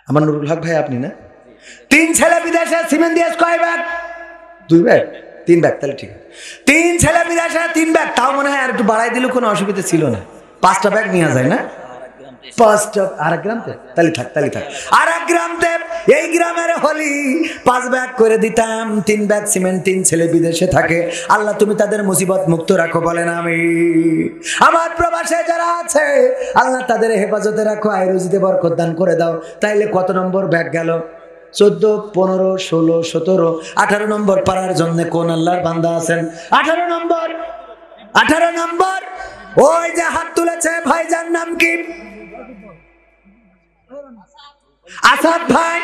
আমার নুরুল হক ভাই, আপনি না? 3 ছেলে বিদেশে, সিমেন্ট দিয়ে কয় ব্যাগ? 2 ব্যাগ 3 ব্যাগ, তাহলে ঠিক আছে। 3 ছেলে বিদেশে 3 ব্যাগ, তাও মনে হয় আর একটু বাড়াই দিলে কোনো অসুবিধা ছিল না। 5টা ব্যাগ নিয়ে যায় না? 5টা। আর এক গ্রাম তাহলে থাক, আর এক গ্রাম এই গ্রামের হলি 5 ব্যাগ করে দিতাম। 3 ব্যাগ সিমেন্ট, 3 ছেলে বিদেশে থাকে। আল্লাহ তুমি তাদের মুসিবত মুক্ত রাখো, বলেন আমিন। আমার প্রবাসে যারা আছে আল্লাহ তাদের হেফাজতে রাখো, আয় রুজিতে বরকত দান করে দাও। তাইলে কত নম্বর ব্যাগ গেল? 14 15 16 17 18 নম্বর পারার জন্য কোন আল্লাহর বান্দা আছেন? 18 নম্বর ওই যে হাত তুলেছে ভাইজান, নাম কি? আসাদ ভাই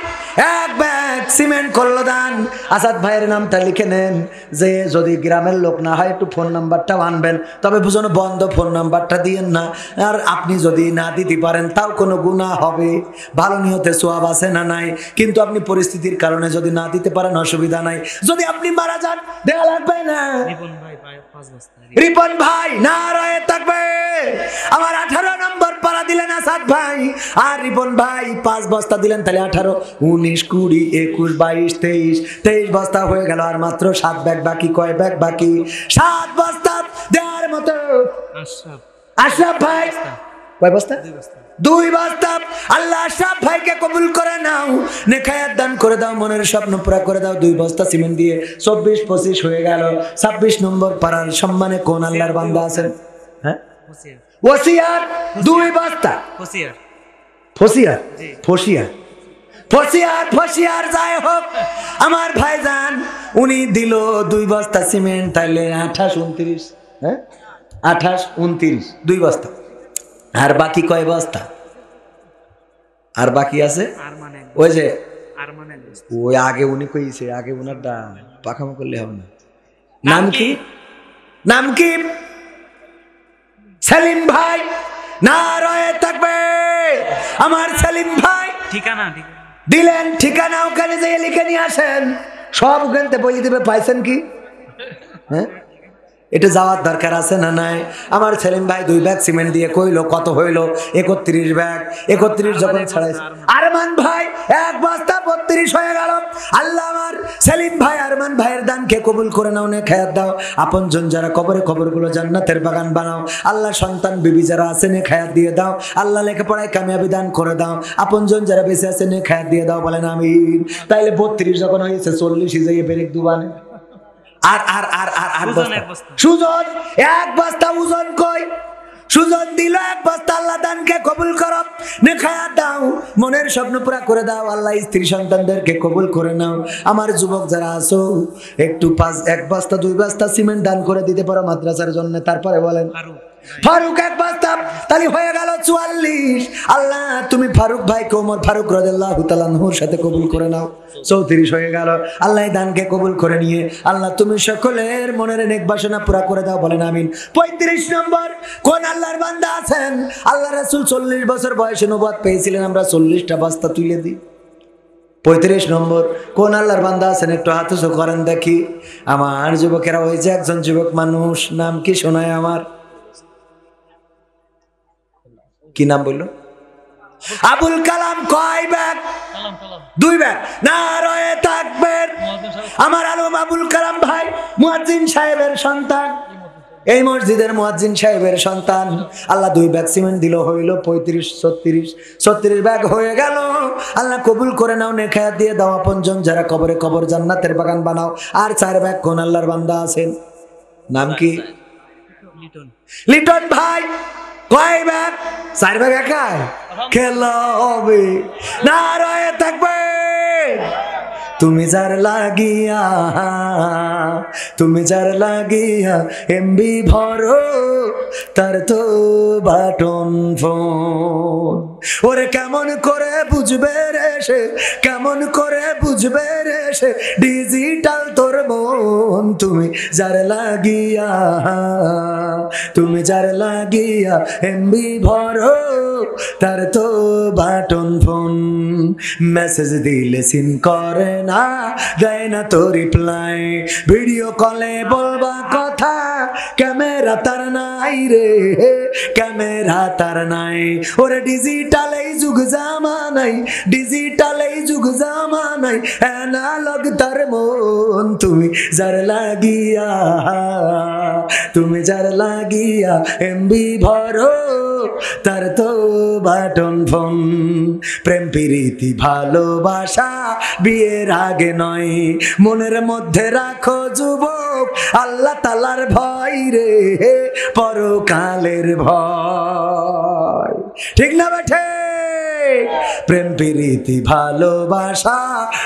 1 ব্যাগ সিমেন্ট করলো দান। আসাদ ভাইয়ের নামটা লিখে নেন, যে যদি গ্রামের লোক না হয় একটু ফোন নাম্বারটাও আনবেন, তবে বুঝুন বন্ধ, ফোন নাম্বারটা দিয়েন না। আর আপনি যদি না দিতে পারেন তাও কোনো গুনাহ হবে, ভালো নিয়তে সওয়াব আছে না নাই, কিন্তু আপনি পরিস্থিতির কারণে যদি না দিতে পারেন অসুবিধা নাই। যদি আপনি মারা যান দেয়া লাগবে না। রিপন ভাই নারায়ে তাকবীর। আমার 18 নম্বর পারা দিলেন আসাদ ভাই, আর রিপন ভাই 5 বস্তা দিলেন। তাহলে 18 19 20 21 22 23 বস্তা হয়ে গেল। আর মাত্র 7 ব্যাগ বাকি। কয় ব্যাগ বাকি? 7 বস্তা দেওয়ার মতো। আশরাফ ভাই কয় বস্তা? 2 বস্তা। আল্লাহ আশরাফ ভাইকে কবুল করে নাও, নেখায়াত দান করে দাও, মনের স্বপ্ন পুরা করে দাও। 2 বস্তা সিমেন্ট দিয়ে 24 25 হয়ে গেল। 26 নম্বর পাড়ার সম্মানে কোন আল্লাহর বান্দা আছেন? হ্যাঁ, ওসিয়ার 2 বস্তা। ফসিয়ার যাই হোক, আমার ভাইজান উনি দিল 2 বস্তা সিমেন্ট। তাইলে 28 29, হ্যাঁ 28 29 2 বস্তা। আর বাকি কয় বস্তা? আর বাকি আছে ওই যে ওই আগে উনি কইছে, আগে উনার পাখামো করলে হবে না। নাম কি? সেলিম ভাই নারায়ে তাকবীর। আমার সেলিম ভাই ঠিকানা দিলেন, ঠিকানা ওখানে যেয়ে লিখে নিয়ে আসেন। সব ওখানতে বলে দেবে, পাইছেন কি? হ্যাঁ, এটা যাওয়ার দরকার আছে না নাই? আমার সেলিম ভাই 2 ব্যাগ সিমেন্ট দিয়ে কইলো কত হইলো? 31 ব্যাগ। 31 যখন ছাড়াইছে আরমান ভাই 1 বস্তা 32 হয়ে গেল। আল্লাহ আমার সেলিম ভাই আরমান ভাইয়ের দানকে কবুল করে নাও, নেখায়াত দাও। আপনজন যারা কবরে, কবরগুলো জান্নাতের বাগান বানাও। আল্লাহ সন্তান বিবি যারা আছে নেখায়াত দিয়ে দাও। আল্লাহ লেখাপড়ায় কামিয়াবি দান করে দাও। আপনজন যারা বেঁচে আছে নেখায়াত দিয়ে দাও, বলেন আমিন। তাইলে 32 যখন হয়েছে 40 যাইয়ে ব্রেক দুবানে। আর সুজন 1 বস্তা ওজন কই? সুজন দিল 1 বস্তা। আল্লাহ দানকে কবুল করো, নেখায়াত দাও, মনের স্বপ্ন পুরা করে দাও। আল্লাহ স্ত্রী সন্তানদেরকে কবুল করে নাও। আমার যুবক যারা আছো একটু 1 বস্তা 2 বস্তা সিমেন্ট দান করে দিতে পারো মাদ্রাসার জন্য। তারপরে বলেন ফারুক 1 বস্তা, তাহলে হয়ে গেল 44। আল্লাহ তুমি ফারুক ভাইকে ওমর ফারুক রাদিয়াল্লাহু তাআলা আনহুর সাথে কবুল করে নাও। 34 হয়ে গেল। আল্লাহ দানকে কবুল করে নিয়ে আল্লাহ তুমি সকলের মনের নেক বাসনা পুরা করে দাও, বলেন আমিন। 35 নম্বর কোন আল্লাহর বান্দা আছেন? আল্লাহ রাসূল 40 বছর বয়সে নবুয়ত পেয়েছিলেন। আমরা 40টা বস্তা তুলে দিই। 35 নম্বর। কোন আল্লাহর বান্দা আছেন একটু হাত উঁচু করেন দেখি। আমার যুবকেরা, ওই যে একজন যুবক মানুষ, নাম কি শোনায় আমার? কি নাম বললো? আবুল কালাম। কয় ব্যাগ? 2 ব্যাগ। নারায়ে তাকবীর। আমার আলম আবুল কালাম ভাই মুয়াজ্জিন সাহেবের সন্তান, এই মসজিদের মুয়াজ্জিন সাহেবের সন্তান। আল্লাহ 2 ব্যাগ সিমেন্ট দিল, হইল 35-36 ব্যাগ হয়ে গেল। আল্লাহ কবুল করে নাও, নেখায়াত দিয়ে দাও আপনজন যারা কবরে কবর জান্নাতের বাগান বানাও। আর 4 ব্যাগ কোন আল্লাহর বান্দা আছেন? নাম কি? লিটন ভাই। কয় ব্যাগ? 4 ব্যাগ একাই খেলা হবে। নারায়ে তাকবীর। তুমি যার লাগিয়া এমবি ভরো, তার তো বাটন ফোন। ওরে কেমন করে বুঝবে রে সে, কেমন করে বুঝবে রে সে, ডিজিটাল তোর মন। তুমি যার লাগিয়া এমবি ভরো, তার তো বাটন ফোন। মেসেজ দিলে সিন করে না, দেয় না তো রিপ্লাই। ভিডিও কলে বলবা কথা, ক্যামেরা তার নাই রে, ক্যামেরা তার নাই। ওরে ডিজিটাল এই যুগ জামানাই, ডিজিটাল এই যুগ জামানাই, অ্যানালগ তার মন। তুমি যার লাগিয়া এমবি ভরো, তার তো বাটন ফোন। প্রেম প্রীতি ভালোবাসা বিয়ের আগে নয়, মনের মধ্যে রাখো যুবক আল্লাহ তাআলার ভয় রে, পরকালের ভয়। ঠিক না বেঠে? প্রেম প্রীতি ভালোবাসা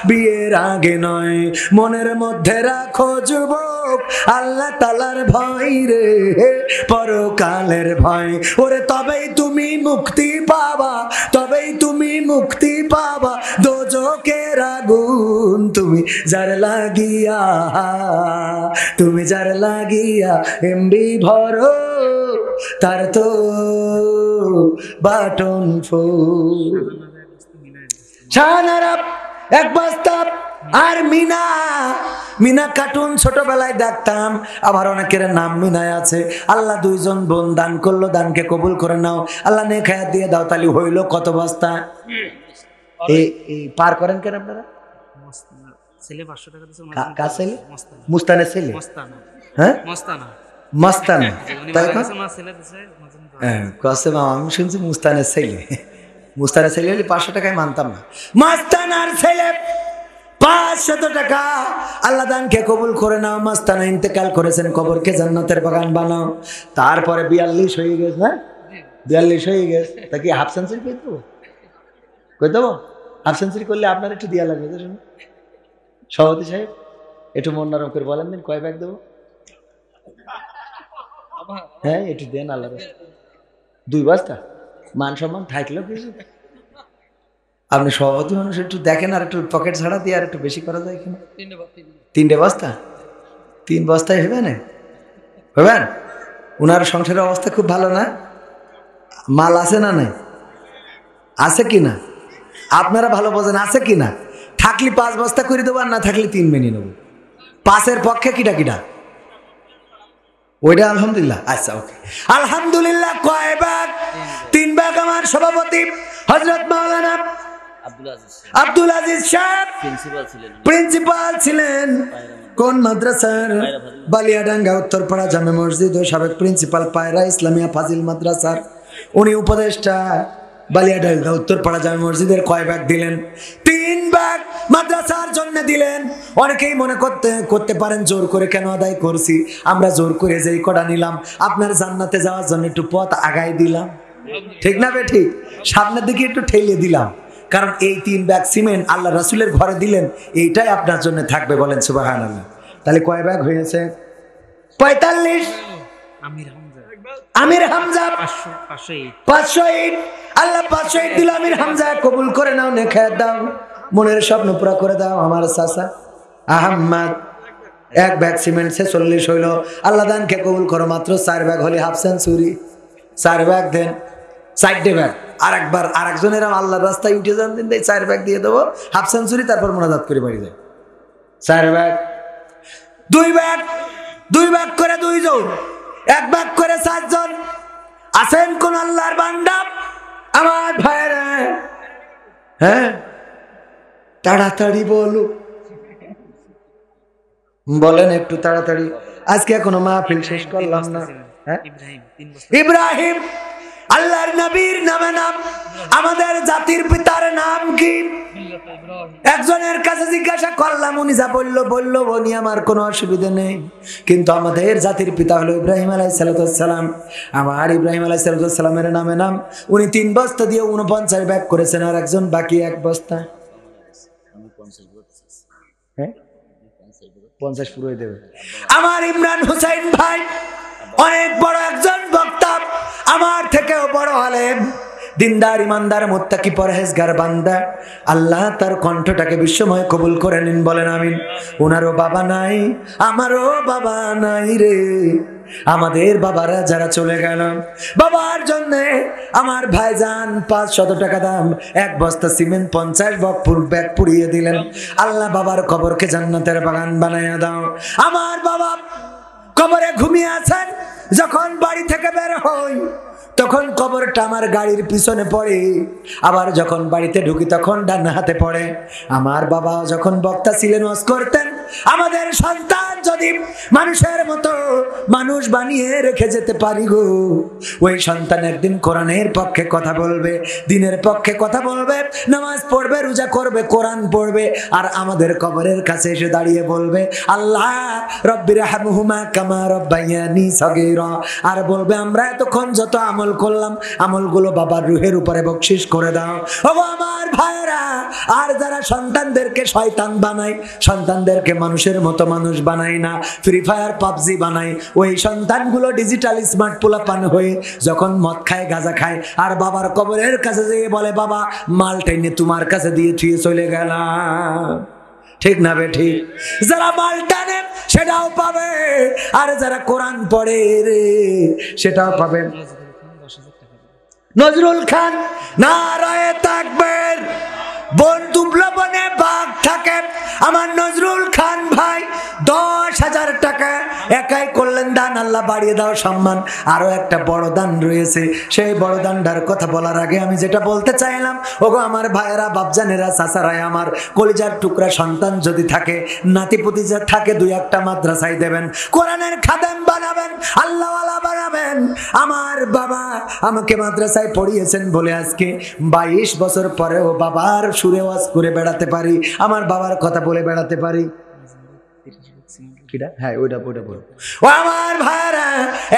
বিয়ের আগে নয়, মনের মধ্যে রাখো যুবক আল্লাহ তাআলার ভয় রে, পরকালের ভয়। ওরে তবেই তুমি মুক্তি পাবা, তবেই তুমি মুক্তি পাবা দোজখের আগুন। তুমি যার লাগিয়া এমবি ভরো, তার তো বাটন ফোন। শাহনারা 1 বস্তা। আর মিনা কার্টুন ছোটবেলায় দেখতাম, আবার অনেকের নাম মিনায় আছে। আল্লাহ 2 জন বোন দান করলো, দানকে কবুল করে নাও। আল্লাহ নেখায়াত দিয়ে দাও। তালি হইল কত বস্তা? এই পার করেন কেন আপনারা? ছেলে 500 টাকা দিয়েছে। কার ছেলে? মুস্তানের ছেলে? হ্যাঁ, মস্তানা। তাই না? হ্যাঁ, কসে মামা, আমি শুনছি মুস্তানের ছেলে। মুস্তানের ছেলে হলে 500 টাকায় মানতাম না। মাস্তানার ছেলে 500 টাকা। আল্লাহ দানকে কবুল করে নাও। মাস্তানা ইন্তেকাল করেছেন, কবরকে জান্নাতের বাগান বানাও। তারপরে 42 হয়ে গেছে। হ্যাঁ, 42 হয়ে গেছে। তা কি হাফ সেঞ্চুরি কই দেবো? হাফ সেঞ্চুরি করলে আপনার একটু দেওয়া লাগবে। শুনুন সভাপতি সাহেব, একটু মন নরম করে বলেন দিন, কয় ব্যাগ দেবো? হ্যাঁ, একটু দেন। আল্লাহ 2 বস্তা। মান সম্মান থাকলেও কিছু। আপনি সভাপতি মানুষ, একটু দেখেন আর একটু পকেট ছাড়া দিয়ে আর একটু বেশি করা যায় কিনা। 3 বস্তা। 3 বস্তায় হবে না? হবেন? ওনার সংসারের অবস্থা খুব ভালো না? মাল আছে না? নাই আছে কিনা আপনারা ভালো বোঝেন, আছে কিনা? থাকলে 5 বস্তা করে দেবো, আর না থাকলে 3 মেনে নেবো। 5-এর পক্ষে কিটা ওইটা? আলহামদুলিল্লাহ। আচ্ছা, ওকে, আলহামদুলিল্লাহ। কয় ব্যাগ? 3 ব্যাগ। আমার সভাপতি হযরত মাওলানা আব্দুল আজিজ সাহেব প্রিন্সিপাল ছিলেন। কোন মাদ্রাসার? বালিয়াডাঙ্গা উত্তরপাড়া জামে মসজিদ ও সাবেক প্রিন্সিপাল পায়রা ইসলামিয়া ফাজিল মাদ্রাসার। উনি উপদেষ্টা বালিয়াডাঙ্গা উত্তরপাড়া জামে মসজিদের। কয় ব্যাগ দিলেন? 3 ব্যাগ মাদ্রাসার জন্য দিলেন। অনেকেই মনে করতে পারেন জোর করে কেন আদায় করছি। আমরা জোর করে যেই কটা নিলাম, আপনার জান্নাতে যাওয়ার জন্য একটু পথ আগাই দিলাম। ঠিক না বেঠিক? সামনের দিকে একটু ঠেলে দিলাম। কারণ এই 3 ব্যাগ সিমেন্ট আল্লাহ রাসূলের ঘরে দিলেন, এইটাই আপনার জন্য থাকবে। বলেন সুবহানাল্লাহ। তাহলে কয় ব্যাগ হয়েছে? 45। আমির হামজা 500 ইট। আল্লাহ 500 ইট দিল আমির হামজা। কবুল করে নাও, নেখায়াত দাও, মনের স্বপ্ন পুরা করে দাও। আমার চাচা আহম্মদ 1 ব্যাগ সিমেন্ট 46 হইল। আল্লাহ দানকে কবুল করো। মাত্র 4 ব্যাগ হলে হাফ সেঞ্চুরি। 4 ব্যাগ দেন, 4 ব্যাগ আর একবার আর একজনের আল্লাহর রাস্তায় উঠে যান দিন 4 ব্যাগ দিয়ে দেবো, হাফ সেঞ্চুরি, তারপর মোনাজাত করে বাড়ি যায়। 4 ব্যাগ, 2 ব্যাগ করে 2 জন, 1 ব্যাগ করে 4 জন। আছেন কোন আল্লাহর বান্দা আমার ভাইরা? হ্যাঁ, তাড়াতাড়ি বলো, বলেন একটু তাড়াতাড়ি। আজকে এখনো মাহফিল শেষ করলাম না। হ্যাঁ, ইব্রাহিম আল্লাহর নবীর নামে নাম। আমাদের জাতির পিতার নাম কি? একজনের কাছে জিজ্ঞাসা করলাম, উনি যা বললো উনি আমার কোনো অসুবিধা নেই, কিন্তু আমাদের জাতির পিতা হলো ইব্রাহিম আলাইহিস সালাম। আমার ইব্রাহিম আলাইহিস সালামের নামে নাম। উনি 3 বস্তা দিয়ে 49 ব্যাগ করেছেন, আর একজন বাকি 1 বস্তা। হ্যাঁ, 50 পুরোই দেবে। আমার ইমরান হুসাইন ভাই অনেক বড় একজন বক্তা, আমার থেকেও বড় আলেম, দিনদার, ইমানদার, মুত্তাকি, পরহেজগার বান্দা। আল্লাহ তার কণ্ঠটাকে বিশ্বময় কবুল করে নিন, বলেন আমিন। ওনারও বাবা নাই, আমারও বাবা নাই রে। আমাদের বাবারা যারা চলে গেল, বাবার জন্য আমার ভাইজান 500 টাকা দাম 1 বস্তা সিমেন্ট 50 ব্যাগ পুড়িয়ে দিলেন। আল্লাহ বাবার কবরকে জান্নাতের বাগান বানাইয়া দাও। আমার বাবা কবরে ঘুমিয়ে আছেন, যখন বাড়ি থেকে বের হই তখন কবরটা আমার গাড়ির পিছনে পড়ে, আবার যখন বাড়িতে ঢুকি তখন ডান হাতে পড়ে। আমার বাবা যখন বক্তা ছিলেন, ওয়াজ করতেন, আমাদের সন্তান যদি মানুষের মতো মানুষ বানিয়ে রেখে যেতে পারি গো, ওই সন্তান একদিন কোরআনের পক্ষে কথা বলবে, দিনের পক্ষে কথা বলবে, নামাজ পড়বে, রোজা করবে, কোরআন পড়বে, আর আমাদের কবরের কাছে এসে দাঁড়িয়ে বলবে, আল্লাহ রব্বিরহামহুমা কামা রব্বায়ানি সগীরা, আর বলবে আমরা এতক্ষণ যত আমল করলাম আমলগুলো বাবার রুহের উপরে বকশিশ করে দাও। ও আমার ভাইরা, আর যারা সন্তানদেরকে শয়তান বানায়, সন্তানদেরকে মানুষের মতো মানুষ বানায় না, ফ্রি ফায়ার পাবজি বানায়, ওই সন্তানগুলো ডিজিটাল স্মার্ট পোলাপান হয়ে যখন মদ খায়, গাঁজা খায়, আর বাবার কবরের কাছে যেয়ে বলে, বাবা মাল টেনে তোমার কাছে দিয়ে ছুঁয়ে চলে গেলাম। ঠিক না বে ঠিক? যারা মাল টানে সেটাও পাবে, আর যারা কোরআন পড়ে রে সেটাও পাবে। নজরুল খান নারায়ে তাকবীর, বন্ধু লবণে বাঘ থাকে। আমার নজরুল খান ভাই 10,000 টাকা একাই করলেন দান, আল্লাহ বাড়িয়ে দাও সম্মান। আরো একটা বড় দান রয়েছে, সেই বড় দানটার কথা বলার আগে আমি যেটা বলতে চাইলাম, ওগো আমার ভাইয়েরা, বাপজানেরা, চাচারাই, আমার কলিজার টুকরা সন্তান যদি থাকে, নাতিপুতি যা থাকে, 2-1টা মাদ্রাসায় দেবেন, কোরআনের খাদেম বানাবেন, আল্লাহওয়ালা বানাবেন। আমার বাবা আমাকে মাদ্রাসায় পড়িয়েছেন বলে আজকে 22 বছর পরেও বাবার সুরে ওয়াজ করে বেড়াতে পারি, আমার বাবার কথা বলে বেড়াতে পারি। হ্যাঁ, ওইটা বলো। ও আমার ভাইরা,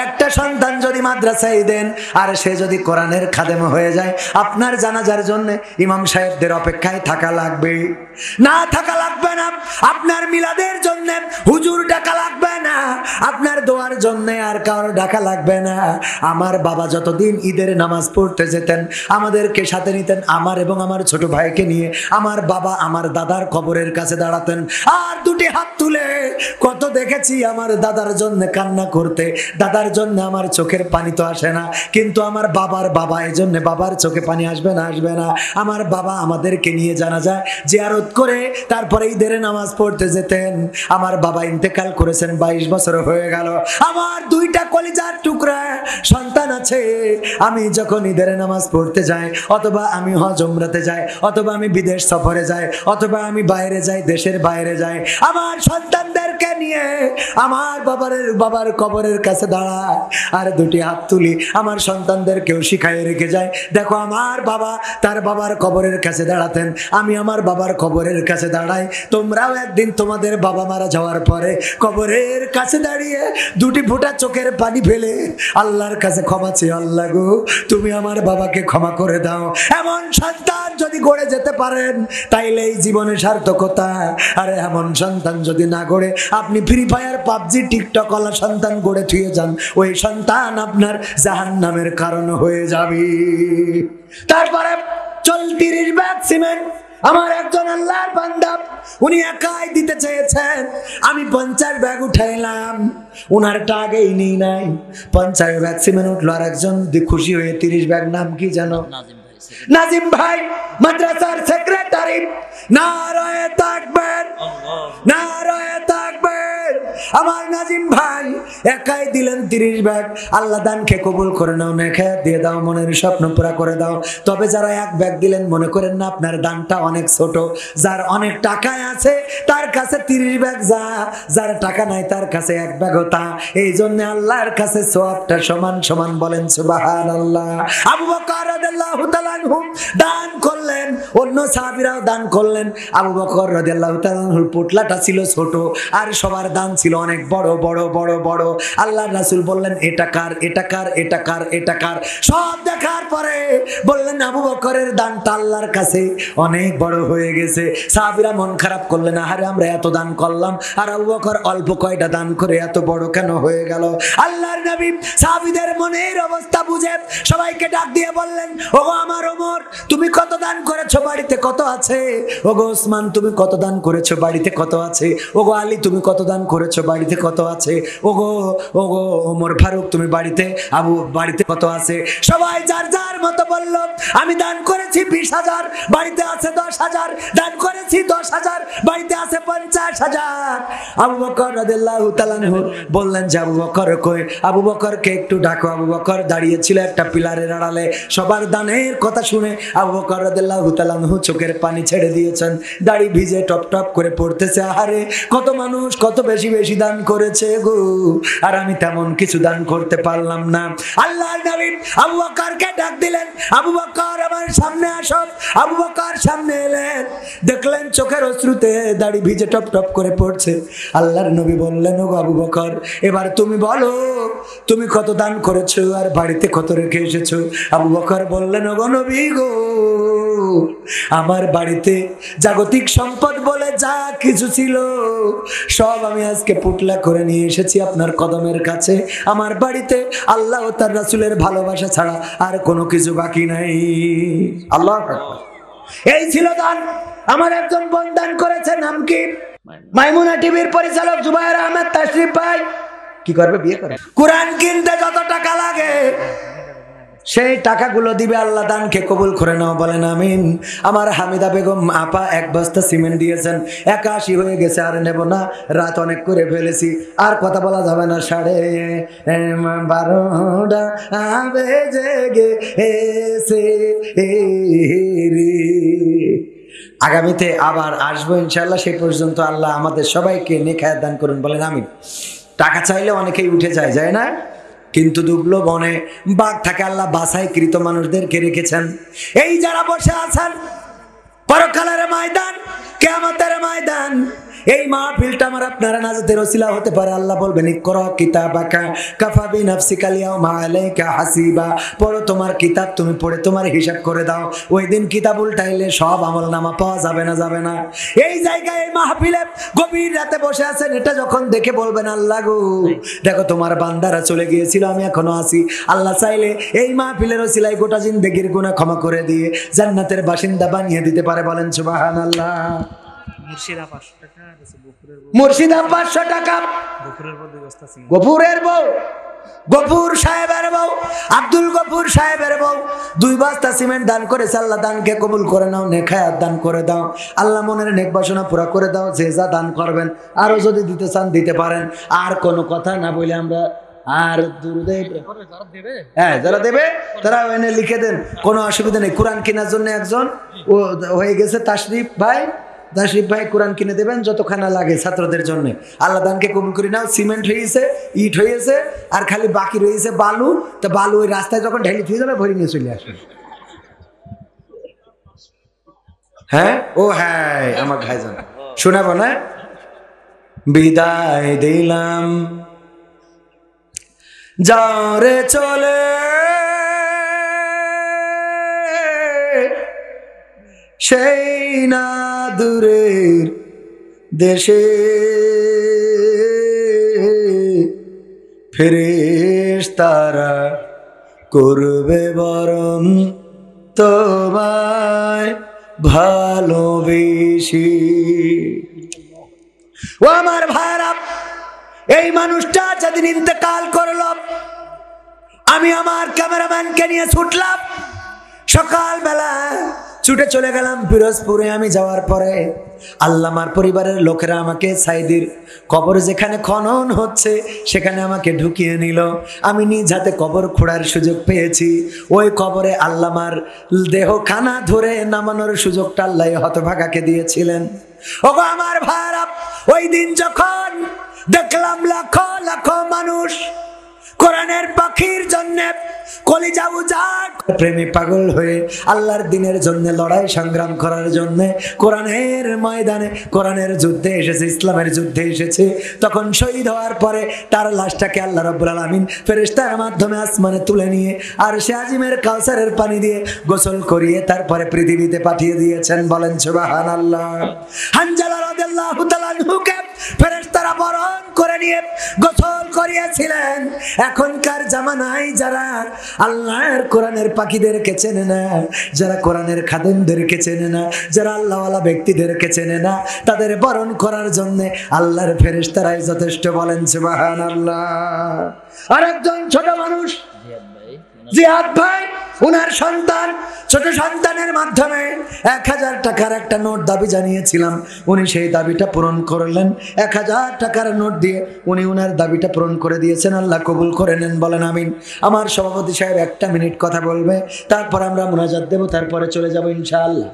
একটা সন্তান যদি মাদ্রাসায় দেন আর সে যদি কোরআনের খাদেম হয়ে যায়, আপনার জানাজার জন্য ইমাম সাহেবদের অপেক্ষায় থাকা লাগবে না? থাকা লাগবে না। আপনার মিলাদের জন্য হুজুর ডাকা লাগবে না, আপনার দোয়ার জন্য আর কারো ডাকা লাগবে না। আমার বাবা যতদিন ঈদের নামাজ পড়তে যেতেন, আমাদেরকে সাথে নিতেন, আমার এবং আমার ছোট ভাইকে নিয়ে আমার বাবা আমার দাদার কবরের কাছে দাঁড়াতেন, আর 2টি হাত তুলে কত দেখেছি আমার দাদার জন্য কান্না করতে। দাদার জন্য আমার চোখের পানি তো আসে না, কিন্তু আমার বাবার বাবা, এই জন্য বাবার চোখে পানি আসবে না? আসবে না? আমার বাবা আমাদেরকে নিয়ে জানাজা জিয়ারত করে তারপরে ঈদের নামাজ পড়তে যেতেন। আমার বাবা ইন্তেকাল করেছেন, 22 বছর হয়ে গেল। আমার 2টা কলিজার টুকরা সন্তান আছে। আমি যখন ঈদের নামাজ পড়তে যাই, অথবা আমি হজ উমরাতে যাই, অথবা আমি বিদেশ সফরে যাই, অথবা আমি বাইরে যাই, দেশের বাইরে যাই, আমার সন্তানদেরকে নিয়ে আমার বাবার কবরের কাছে দাঁড়ায় আর 2টি হাত তুলি, আমার সন্তানদেরকেও শিখাইয়ে রেখে যায়, দেখো আমার বাবা তার বাবার কবরের কাছে দাঁড়াতেন, আমি আমার বাবার কবরের কাছে দাঁড়াই। তোমরাও একদিন তোমাদের বাবা মারা যাওয়ার পরে কবরের কাছে দাঁড়িয়ে 2টি ফোঁটা চোখের পানি ফেলে আল্লাহর কাছে ক্ষমা চেয়ে, আল্লাহ গো তুমি আমার বাবাকে ক্ষমা করে দাও। এমন সন্তান যদি গড়ে যেতে পারেন তাইলে এই জীবনে সার্থকতা। আরে এমন সন্তান যদি না গড়ে আপনি ফ্রি ফায়ার পাবজি টিকটক ওয়ালা সন্তান গড়ে থুয়ে যান, ওই সন্তান আপনার জাহান্নামের কারণ হয়ে যাবে। তারপরে 30 ব্যাগ সিমেন্ট আমার একজন আল্লাহর বান্দা উনি একাই দিতে চেয়েছেন, আমি 50 ব্যাগ উঠাইলাম, উনারটা আগেই নেই নাই। 50 ব্যাগ সিমেন্ট উঠলো, আর একজন খুশি হয়ে 30 ব্যাগ, নাম কি জানো? নাজিম ভাই মাদ্রাসার সেক্রেটারি, নারায়ে তাকবীর, নারায়ে তাকবীর। আমার নাজিম ভাই একাই দিলেন 30 ব্যাগ। আল্লাহ দানকে কবুল করে নাও, নেখায়াত দিয়ে দাও, মনের স্বপ্ন পুরা করে দাও। তবে যারা 1 ব্যাগ দিলেন মনে করেন না আপনার দানটা অনেক ছোট। যার অনেক টাকায় আছে তার কাছে 30 ব্যাগ যা, যার টাকা নাই তার কাছে 1 ব্যাগ তা। এই জন্য আল্লাহর কাছে সওয়াবটা সমান সমান, বলেন সুবহানাল্লাহ। আবু বকর রাদিয়াল্লাহু তাআলা আনহু দান করলেন, অন্য সাহাবীরাও দান করলেন। আবু বকর রাদিয়াল্লাহু তাআলা আনহুর পোটলাটা ছিল ছোট, আর সবার দান ছিল অনেক বড় বড় বড় বড়। আল্লাহর রাসূল বললেন এটা কার, এটা কার, এটা কার, এটা কার। সব দেখার পরে বললেন আবু বকরের দানটা আল্লাহর কাছে অনেক বড় হয়ে গেছে। সাহাবীরা মন খারাপ করলেন, আরে আমরা এত দান করলাম আর আবু বকর অল্প কয়টা দান করে এত বড় কেন হয়ে গেল। আল্লাহর নবী সাহাবীদের মনের অবস্থা বুঝে সবাইকে ডাক দিয়ে বললেন, ওগো আমার ওমর তুমি কত দান করেছো, বাড়িতে কত আছে? ওগো ওসমান তুমি কত দান করেছো, বাড়িতে কত আছে? ওগো আলী তুমি কত দান করেছো, বাড়িতে কত আছে? ওগো ওগো ওমর ফারুক তুমি বাড়িতে কত আছে? সবাই যার যার মতো বলল, আমি দান করেছি 20,000, বাড়িতে আছে 10,000, দান করেছি 10,000, বাড়িতে আছে 50,000। আবু বকর রাদিয়াল্লাহু তাআলা আনহু বললেন যে আবু বকর কই? আবু বকরকে একটু ডাকো। আবু বকর দাঁড়িয়ে ছিল একটা পিলারের আড়ালে। সবার দানের কথা শুনে আবু বকর রাদিয়াল্লাহু তাআলা আনহু চোখের পানি ছেড়ে দিয়েছেন, দাড়ি ভিজে টপ টপ করে পড়তেছে। আরে কত মানুষ কত বেশি বেশি দান করেছে গো, আর আমি তেমন কিছু দান করতে পারলাম না। আল্লাহর নবী আবু বকরকে ডাক দিলেন, আবু বকর আমার সামনে আসো। আবু বকর সামনে এলেন, দেখলেন চোখের অশ্রুতে দাড়ি ভিজে টপ টপ করে পড়ছে। আল্লাহর নবী বললেন, ও আবু বকর এবার তুমি বলো তুমি কত দান করেছো আর বাড়িতে কত রেখে এসেছো? আবু বকর বললেন, ও গো নবী গো, আমার বাড়িতে জাগতিক সম্পদ বলে যা কিছু ছিল সব আমি আজকে পুটলা করে নিয়ে এসেছি আপনার কদমের কাছে। আমার বাড়িতে আল্লাহ ও তার রাসূলের ভালোবাসা ছাড়া আর কোনো কিছু বাকি নাই। আল্লাহু আকবার। এই ছিল দান। আমার একজন বোন দান করেছে, নাম কি? মাইমুনা টিভির পরিচালক জুবায়ের আহমেদ তাশরিফ ভাই। কি করবে? বিয়ে করবে। কোরআন কিনতে যত টাকা লাগে সেই টাকাগুলো দিবে। আল্লাহ দানকে কবুল করে নাও, বলেন আমিন। আমার হামিদা বেগম আপা 1 বস্তা সিমেন্ট দিয়েছেন, 81 হয়ে গেছে, আর নেব না, রাত অনেক করে ফেলেছি, আর কথা বলা যাবে না। 12:30 বেজে গেছে রে। আগামীতে আবার আসবো ইনশাআল্লাহ। সেই পর্যন্ত আল্লাহ আমাদের সবাইকে নেখায়াত দান করুন, বলেন আমিন। টাকা চাইলে অনেকেই উঠে যায়, যায় না? কিন্তু দুবলো বনে বাঘ থাকে, আল্লাহ বাছাইকৃত মানুষদেরকে রেখেছেন। এই যারা বসে আছেন, পরকালের ময়দান, কিয়ামতের ময়দান, এই মাহফিলটা আমার আপনারা নাজাতের ওসিলা হতে পারে। আল্লাহ বলবেন, ইকরা কিতাবাকা কাফা বিনাফসিকা আল-ইয়াওমা আলাইকা হাসিবা। পড়ো তোমার কিতাব, তুমি পড়ে তোমার হিসাব করে দাও। ওই দিন কিতাব উল্টাইলে সব আমলনামা পাওয়া যাবে না, যাবে না। এই জায়গায় এই মাহফিলে গভীর রাতে বসে আছেন, এটা যখন দেখে বলবেন, আল্লাহ গো দেখো তোমার বান্দারা চলে গিয়েছিল, আমি এখনো আছি। আল্লাহ চাইলে এই মাহফিলের ওসিলায় গোটা জিন্দেগির গুনাহ ক্ষমা করে দিয়ে জান্নাতের বাসিন্দা বানিয়ে দিতে পারে, বলেন সুবহানাল্লাহ। মুর্শিদা 500 টাকা, মুর্শিদা 500 টাকা, গফুরের বউ, গফুর সাহেবের বউ, আব্দুল গফুর সাহেবের বউ 2 বস্তা সিমেন্ট দান করেছে। আল্লাহ দানকে কবুল করে নাও, নেখায়াত দান করে দাও। আল্লাহ মনের নেক বাসনা পুরা করে দাও। যে যা দান করবেন আরো যদি দিতে চান দিতে পারেন। আর কোনো কথা না বলে আমরা আর যারা দেবে তারা এনে লিখে দেন, কোনো অসুবিধা নেই। কোরআন কেনার জন্য একজন ও হয়ে গেছে তাশরিফ ভাই, তাশরিফ ভাই কোরআন কিনে দেবেন যতখানা লাগে ছাত্রদের জন্য। আল্লাহ দানকে কবুল করে নাও। সিমেন্ট হয়েছে, ইট হয়েছে, আর খালি বাকি রয়েছে বালু। তো বালু ওই রাস্তায় যখন ঢেলে দিয়ে যাবে ভরে নিয়ে চলে আসবে। হ্যাঁ ও হ্যাঁ আমার ভাইজান শোনাবো না? বিদায় দিলাম যারে চলে, সেই না দূরের দেশে, ফেরেশতারা করবে বরণ তোমায় ভালোবেসে। ও আমার ভাইরা, এই মানুষটা যেদিন ইন্তেকাল করল, আমি আমার ক্যামেরাম্যানকে নিয়ে ছুটলাম সকালবেলা ছুটে চলে গেলাম পিরোজপুরে। আমি যাওয়ার পরে আল্লামার পরিবারের লোকেরা আমাকে সাইদির কবর যেখানে খনন হচ্ছে সেখানে আমাকে ঢুকিয়ে নিল। আমি নিজ হাতে কবর খোঁড়ার সুযোগ পেয়েছি। ওই কবরে আল্লামার দেহ খানা ধরে নামানোর সুযোগটা আল্লাহ হতভাগাকে দিয়েছিলেন। ওগো আমার ভাইরা, ওই দিন যখন দেখলাম লাখ লাখ মানুষ কোরআনের পাখির জন্য কলিজা উজাড় প্রেমী পাগল হয়ে আল্লাহর দিনের জন্য লড়াই সংগ্রাম করার জন্য কোরআনের ময়দানে কোরআনের যুদ্ধে এসেছে, ইসলামের যুদ্ধে এসেছে, তখন শহীদ হওয়ার পরে তার লাশটাকে আল্লাহ রাব্বুল আলামিন ফেরেশতার মাধ্যমে আসমানে তুলে নিয়ে আর সে আজিমের কাউসারের পানি দিয়ে গোসল করিয়ে তারপরে পৃথিবীতে পাঠিয়ে দিয়েছেন। বলেন সুবহানাল্লাহ। হানজালা রাদিয়াল্লাহু তাআলা আনহুকে ফেরেশতারা বরণ করে নিয়ে গোসল করিয়েছিলেন। এখনকার জামানায় যারা আল্লাহর কোরআনের পাখিদেরকে চেনে না, যারা কোরআনের খাদেমদেরকে চেনে না, যারা আল্লাহওয়ালা ব্যক্তিদেরকে চেনে না, তাদের বরণ করার জন্য আল্লাহর ফেরেশতারাই যথেষ্ট। বলেন সুবহানাল্লাহ। আরেকজন ছোট মানুষ জিয়াদ ভাই, উনার সন্তান, ছোট সন্তানের মাধ্যমে 1000 টাকার একটা নোট দাবি জানিয়েছিলাম, উনি সেই দাবিটা পূরণ করলেন। 1000 টাকার নোট দিয়ে উনি উনার দাবিটা পূরণ করে দিয়েছেন। আল্লাহ কবুল করে নেন, বলেন আমিন। আমার সভাপতি সাহেব 1 মিনিট কথা বলবে, তারপর আমরা মুনাজাত দেব, তারপরে চলে যাব ইনশাআল্লাহ।